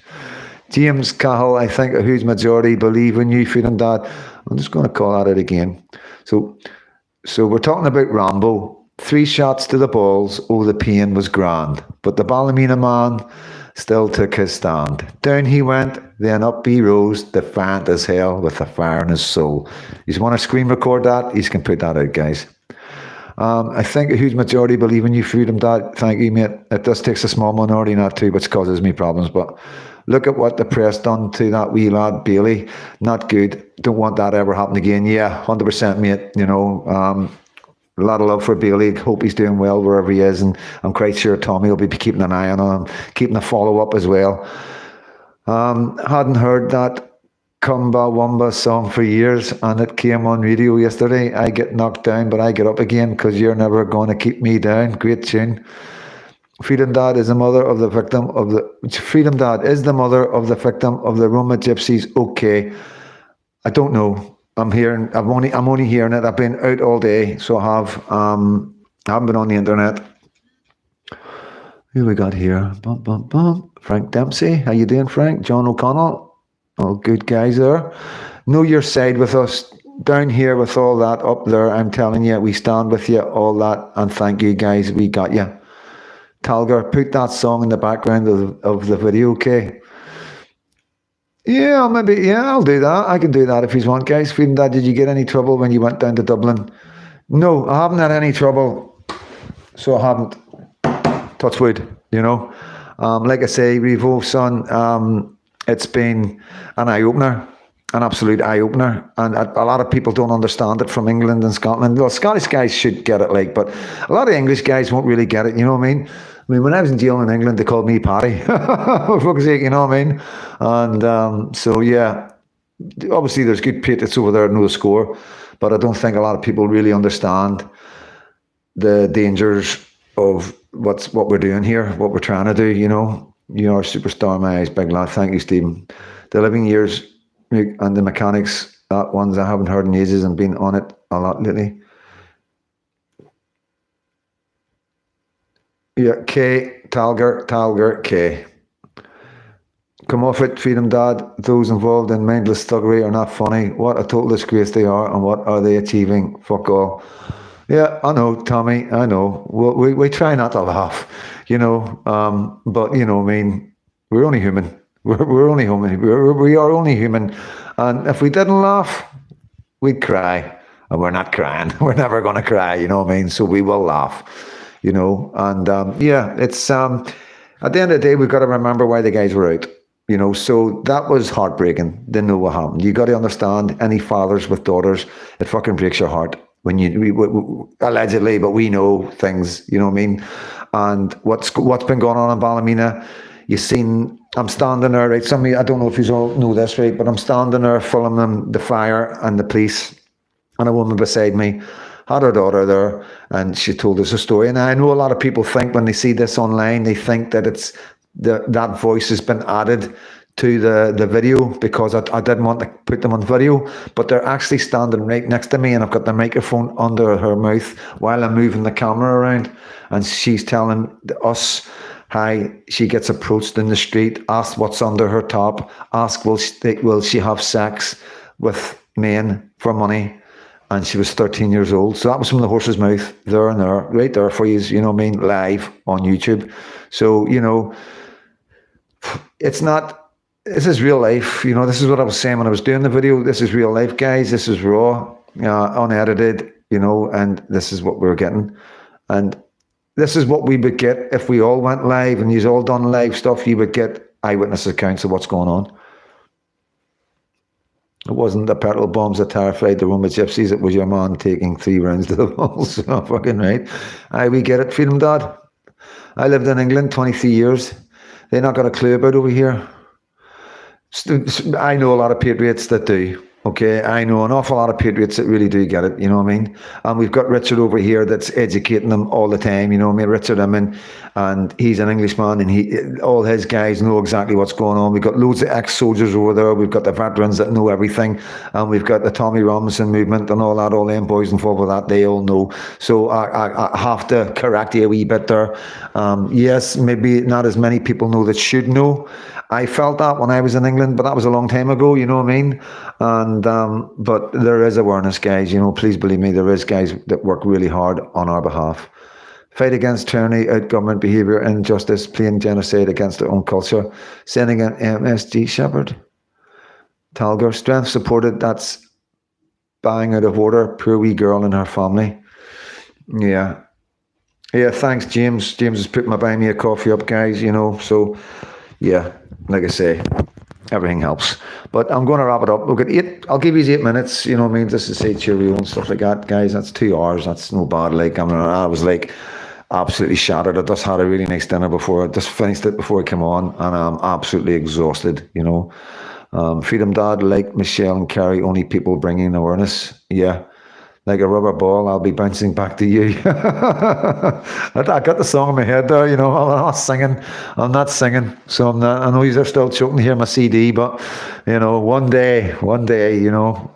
James Cahill, I think a huge majority believe in you, Freedom Dad. I'm just going to call that out again. So we're talking about Rambo. 3 shots to the balls. Oh, the pain was grand. But the Ballymena man still took his stand. Down he went, then up he rose, defiant as hell with a fire in his soul. You want to screen record that? You can put that out, guys. I think a huge majority believe in you, Freedom Dad. Thank you, mate. It does take a small minority not to, which causes me problems. But look at what the press done to that wee lad, Bailey. Not good. Don't want that ever happen again. Yeah, 100%, mate. You know, a lot of love for Bailey. Hope he's doing well wherever he is. And I'm quite sure Tommy will be keeping an eye on him, keeping a follow-up as well. Hadn't heard that Kumbawamba song for years, and it came on radio yesterday. I get knocked down, but I get up again because you're never going to keep me down. Great tune. Freedom Dad is the mother of the victim of the Freedom Dad is the mother of the victim of the Roma gypsies. Okay, I don't know. I'm only hearing it. I've been out all day, so I have. I haven't been on the internet. Who we got here? Frank Dempsey. How you doing, Frank? John O'Connell. All good guys there. Know your side with us. Down here with all that, up there, I'm telling you, we stand with you, all that, and thank you guys, we got you. Talgar, put that song in the background of the video, okay? Yeah, maybe, yeah, I'll do that. I can do that if you want, guys. Freedom Dad, did you get any trouble when you went down to Dublin? No, I haven't had any trouble. So I haven't. Touch wood, you know. Like I say, Revo, son, it's been an eye-opener, an absolute eye-opener. And a lot of people don't understand it from England and Scotland. Well, Scottish guys should get it, like, but a lot of English guys won't really get it, you know what I mean? I mean, when I was in jail in England, they called me Paddy. For fuck's sake, you know what I mean? And so, yeah, obviously there's good patriots over there that know the score, but I don't think a lot of people really understand the dangers of what we're doing here, what we're trying to do, you know. You are a superstar in my eyes, big lad. Thank you, Stephen. The living years and the mechanics, that ones I haven't heard in ages and been on it a lot lately. Yeah, K, Talger, K. Come off it, Freedom Dad. Those involved in mindless thuggery are not funny. What a total disgrace they are, and what are they achieving? Fuck all. Yeah, I know, Tommy, I know. We try not to laugh, you know, but, you know, I mean, we're only human. We're only human. We are only human. And if we didn't laugh, we'd cry. And we're not crying. We're never going to cry, you know what I mean? So we will laugh, you know. And, yeah, it's, at the end of the day, we've got to remember why the guys were out. You know, so that was heartbreaking. Didn't know what happened. You got to understand, any fathers with daughters, it fucking breaks your heart when we allegedly, but we know things, you know what I mean? And what's been going on in Ballymena, you've seen, I'm standing there, right? Some of you, I don't know if you all know this, right? But I'm standing there filming the fire and the police, and a woman beside me had her daughter there, and she told us a story. And I know a lot of people think when they see this online, they think that it's that voice has been added to the video, because I didn't want to put them on video, but they're actually standing right next to me, and I've got the microphone under her mouth while I'm moving the camera around, and she's telling us how she gets approached in the street, asked what's under her top, asked will she have sex with men for money, and she was 13 years old. So that was from the horse's mouth, there and there, right there for you, you know what I mean, live on YouTube. So, you know, it's not, this is real life, you know. This is what I was saying when I was doing the video. This is real life, guys. This is raw, unedited, you know, and this is what we're getting. And this is what we would get if we all went live and you all done live stuff. You would get eyewitness accounts of what's going on. It wasn't the petrol bombs that terrified the Roma gypsies. It was your man taking 3 rounds to the balls. You know, fucking right. We get it, Freedom Dad. I lived in England 23 years. They not got a clue about over here. I know a lot of patriots that do. Okay, I know an awful lot of patriots that really do get it, you know what I mean? And we've got Richard over here that's educating them all the time, you know what I mean? Richard, and he's an Englishman, and all his guys know exactly what's going on. We've got loads of ex-soldiers over there. We've got the veterans that know everything, and we've got the Tommy Robinson movement and all that, all them boys involved with that, they all know. So I have to correct you a wee bit there. Yes, maybe not as many people know that should know. I felt that when I was in England, but that was a long time ago, you know what I mean? And but there is awareness, guys, you know, please believe me, there is guys that work really hard on our behalf. Fight against tyranny, out government behaviour, injustice, plain genocide against their own culture. Sending an MSG Shepherd. Talger, strength supported, that's bang out of order, poor wee girl and her family. Yeah. Yeah, thanks, James. James has put my buy me a coffee up, guys, you know, so yeah, like I say, everything helps. But I'm going to wrap it up. Look, I'll give you 8 minutes, you know what I mean, just to say cheerio and stuff like that, guys. That's 2 hours. That's no bad. Like, I was like absolutely shattered. I just had a really nice dinner before. I just finished it before I came on, and I'm absolutely exhausted, you know. Freedom Dad, like Michelle and Carrie, only people bringing awareness. Yeah. Like a rubber ball, I'll be bouncing back to you. I got the song in my head there, you know. I'm not singing. So I'm not. I know you're still choking to hear my CD, but you know, one day, you know,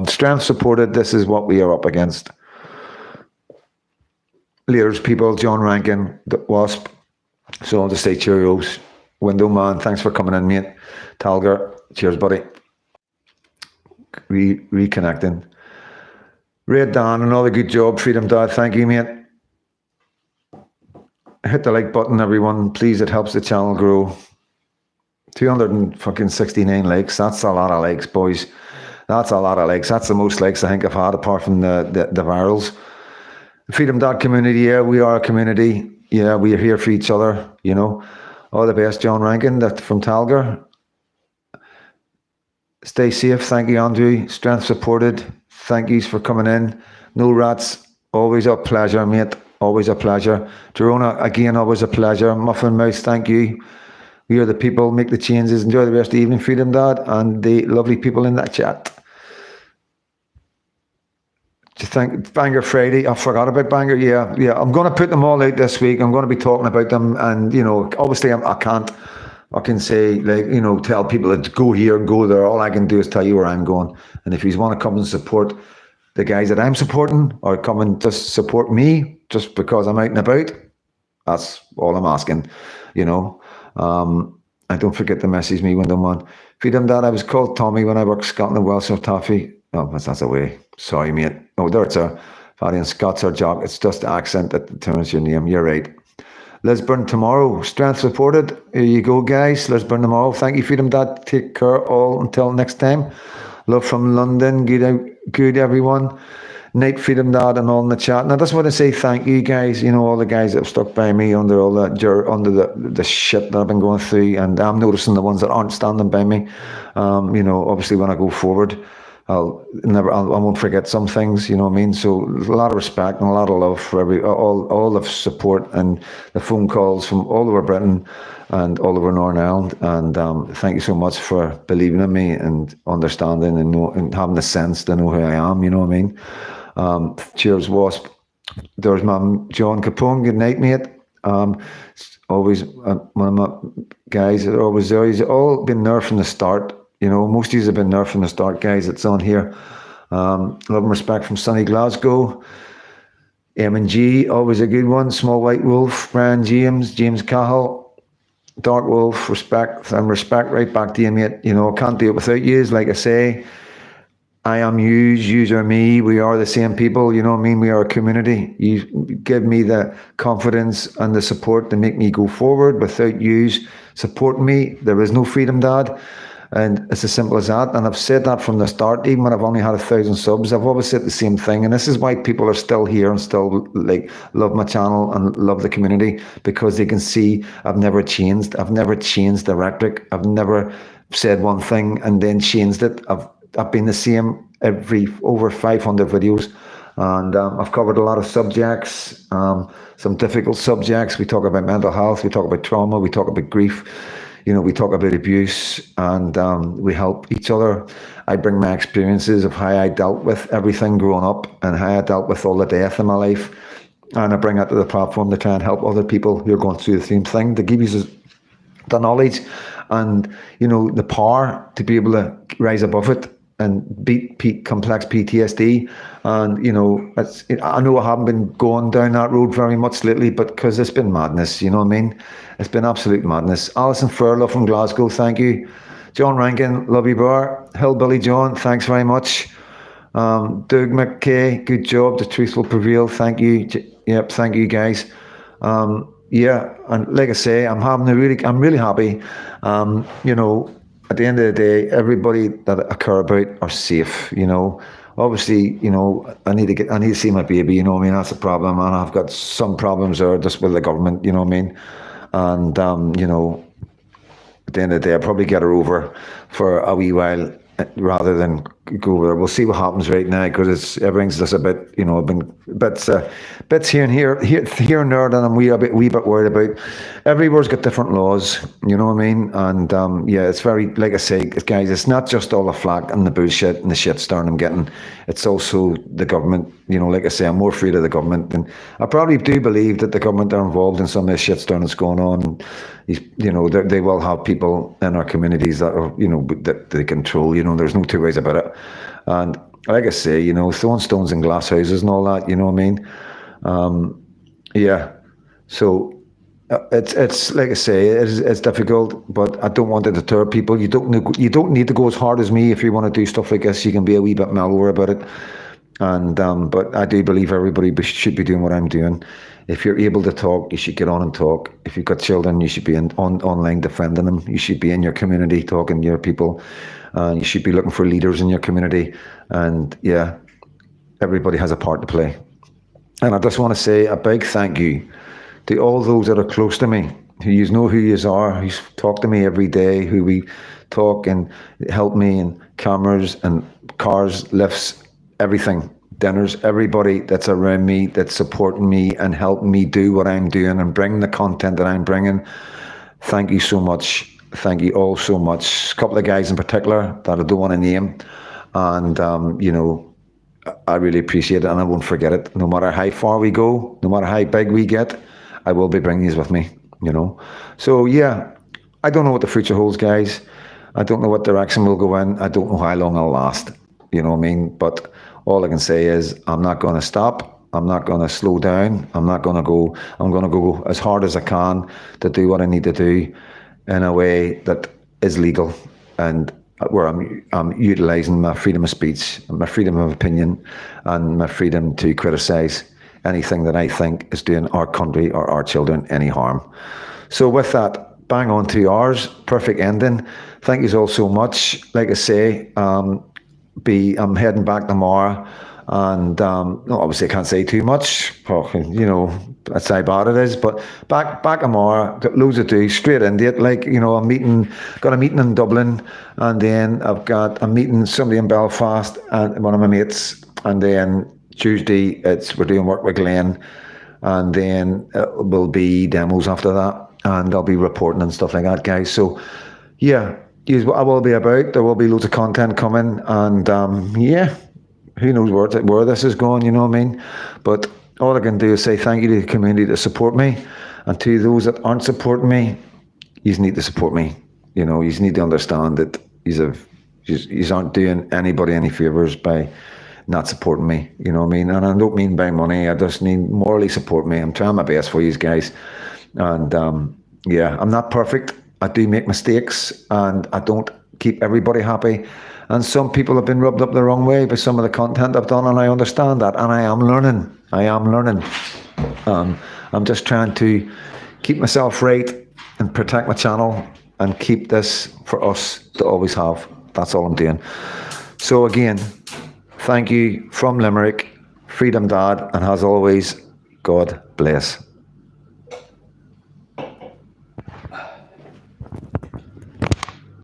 strength supported. This is what we are up against. Leaders, people, John Rankin, the Wasp. So I'll just say cheerios. Window man, thanks for coming in, mate. Talger, cheers, buddy. Reconnecting. Red Dan, another good job, Freedom Dad. Thank you, mate. Hit the like button, everyone. Please, it helps the channel grow. 269 likes. That's a lot of likes, boys. That's a lot of likes. That's the most likes I think I've had, apart from the virals. Freedom Dad community, yeah, we are a community. Yeah, we are here for each other, you know. All the best, John Rankin, that from Talger. Stay safe. Thank you, Andrew. Strength supported. Thank yous for coming in. No rats. Always a pleasure, mate. Always a pleasure. Jerona, again, always a pleasure. Muffin Mouse, thank you. We are the people. Make the changes. Enjoy the rest of the evening, Freedom Dad, and the lovely people in that chat. Do you think Banger Friday? I forgot about Banger. Yeah. I'm going to put them all out this week. I'm going to be talking about them, and obviously I can't. I can say, tell people to go here and go there. All I can do is tell you where I'm going. And if you want to come and support the guys that I'm supporting, or come and just support me just because I'm out and about, that's all I'm asking. And don't forget to message me when I'm on. Freedom Dad, I was called Tommy when I worked Scotland and Welsh or Taffy. Oh, that's away. Sorry, mate. Oh, there it's a Fatty and Scots or Jock. It's just the accent that determines your name. You're right. Lisburn tomorrow. Strength supported. Here you go, guys. Lisburn tomorrow. Thank you, Freedom Dad. Take care all until next time. Love from London. Good everyone. Night, Freedom Dad, and all in the chat. And I just want to say thank you, guys. All the guys that have stuck by me under all that under the shit that I've been going through, and I'm noticing the ones that aren't standing by me. Obviously, when I go forward, I won't forget some things, you know what I mean? So a lot of respect and a lot of love for all the support and the phone calls from all over Britain and all over Northern Ireland. And thank you so much for believing in me and understanding and having the sense to know who I am, you know what I mean? Cheers, Wasp. There's my John Capone. Good night, mate. Always one of my guys that are always there. He's all been there from the start. Most of you have been there from the start, guys. It's on here. Love and respect from sunny Glasgow. M&G, always a good one. Small White Wolf, Brian James Cahill, Dark Wolf, respect right back to you, mate. I can't do it without you. Like I say, I am yous are me. We are the same people. You know what I mean? We are a community. You give me the confidence and the support to make me go forward. Without yous supporting me, there is no Freedom Dad. And it's as simple as that. And I've said that from the start, even when I've only had 1,000 subs, I've always said the same thing. And this is why people are still here and still love my channel and love the community, because they can see I've never changed. I've never changed the rhetoric. I've never said one thing and then changed it. I've been the same over 500 videos. And I've covered a lot of subjects, some difficult subjects. We talk about mental health. We talk about trauma. We talk about grief. We talk about abuse, and we help each other. I bring my experiences of how I dealt with everything growing up and how I dealt with all the death in my life. And I bring that to the platform to try and help other people who are going through the same thing, to give you the knowledge and, the power to be able to rise above it and beat complex PTSD. And, I know I haven't been going down that road very much lately, but because it's been madness, you know what I mean? It's been absolute madness. Alison Furlow from Glasgow, thank you. John Rankin, love you, bar. Hillbilly John, thanks very much. Doug McKay, good job. The truth will prevail. Thank you. Yep, thank you, guys. And like I say, I'm really happy. At the end of the day, everybody that I care about are safe. Obviously, I need to see my baby. You know what I mean? That's a problem, and I've got some problems there just with the government. You know what I mean? And at the end of the day, I'll probably get her over for a wee while rather than go over there. We'll see what happens right now, because everything's just a bit, I've been bits here and there that I'm a wee bit worried about. Everywhere's got different laws, you know what I mean? And it's very, like I say, guys, it's not just all the flack and the bullshit and the shitstorm I'm getting. It's also the government. Like I say, I'm more afraid of the government, and I probably do believe that the government are involved in some of the shitstorm that's going on. They will have people in our communities that are, that they control. There's no two ways about it. And like I say, throwing stones in glass houses and all that, you know what I mean? So it's like I say, it's difficult, but I don't want to deter people. You don't need to go as hard as me if you want to do stuff like this. You can be a wee bit mellower about it. And but I do believe everybody should be doing what I'm doing. If you're able to talk, you should get on and talk. If you've got children, you should be online defending them. You should be in your community talking to your people. You should be looking for leaders in your community. And everybody has a part to play. And I just want to say a big thank you to all those that are close to me. who you know who you are, who's talk to me every day, who we talk and help me, and cameras and cars, lifts, everything, dinners, everybody that's around me, that's supporting me and helping me do what I'm doing and bring the content that I'm bringing. Thank you so much. Thank you all so much. A couple of guys in particular that I don't want to name, and I really appreciate it, and I won't forget it. No matter how far we go, no matter how big we get, I will be bringing these with me. So yeah, I don't know what the future holds, guys. I don't know what direction we'll go in. I don't know how long I'll last. You know what I mean? But all I can say is I'm not going to stop. I'm not going to slow down. I'm not going to go. I'm going to go as hard as I can to do what I need to do in a way that is legal, and where I'm utilising my freedom of speech, my freedom of opinion, and my freedom to criticise anything that I think is doing our country or our children any harm. So with that, bang on 2 hours, perfect ending. Thank you all so much. Like I say, I'm heading back tomorrow, and obviously I can't say too much. That's how bad it is. But back tomorrow, got loads to do. Straight into it. Got a meeting in Dublin, and then I've got a meeting somebody in Belfast and one of my mates, and then Tuesday we're doing work with Glenn, and then it will be demos after that, and I'll be reporting and stuff like that, guys. So yeah, I will be about. There will be loads of content coming, and who knows where this is going, you know what I mean? But all I can do is say thank you to the community that support me, and to those that aren't supporting me, you need to support me. You need to understand that you aren't doing anybody any favours by not supporting me, you know what I mean? And I don't mean by money, I just mean morally support me. I'm trying my best for you guys. And I'm not perfect. I do make mistakes, and I don't keep everybody happy. And some people have been rubbed up the wrong way by some of the content I've done, and I understand that. And I am learning. I'm just trying to keep myself right and protect my channel and keep this for us to always have. That's all I'm doing. So again, thank you from Limerick, Freedom Dad, and as always, God bless.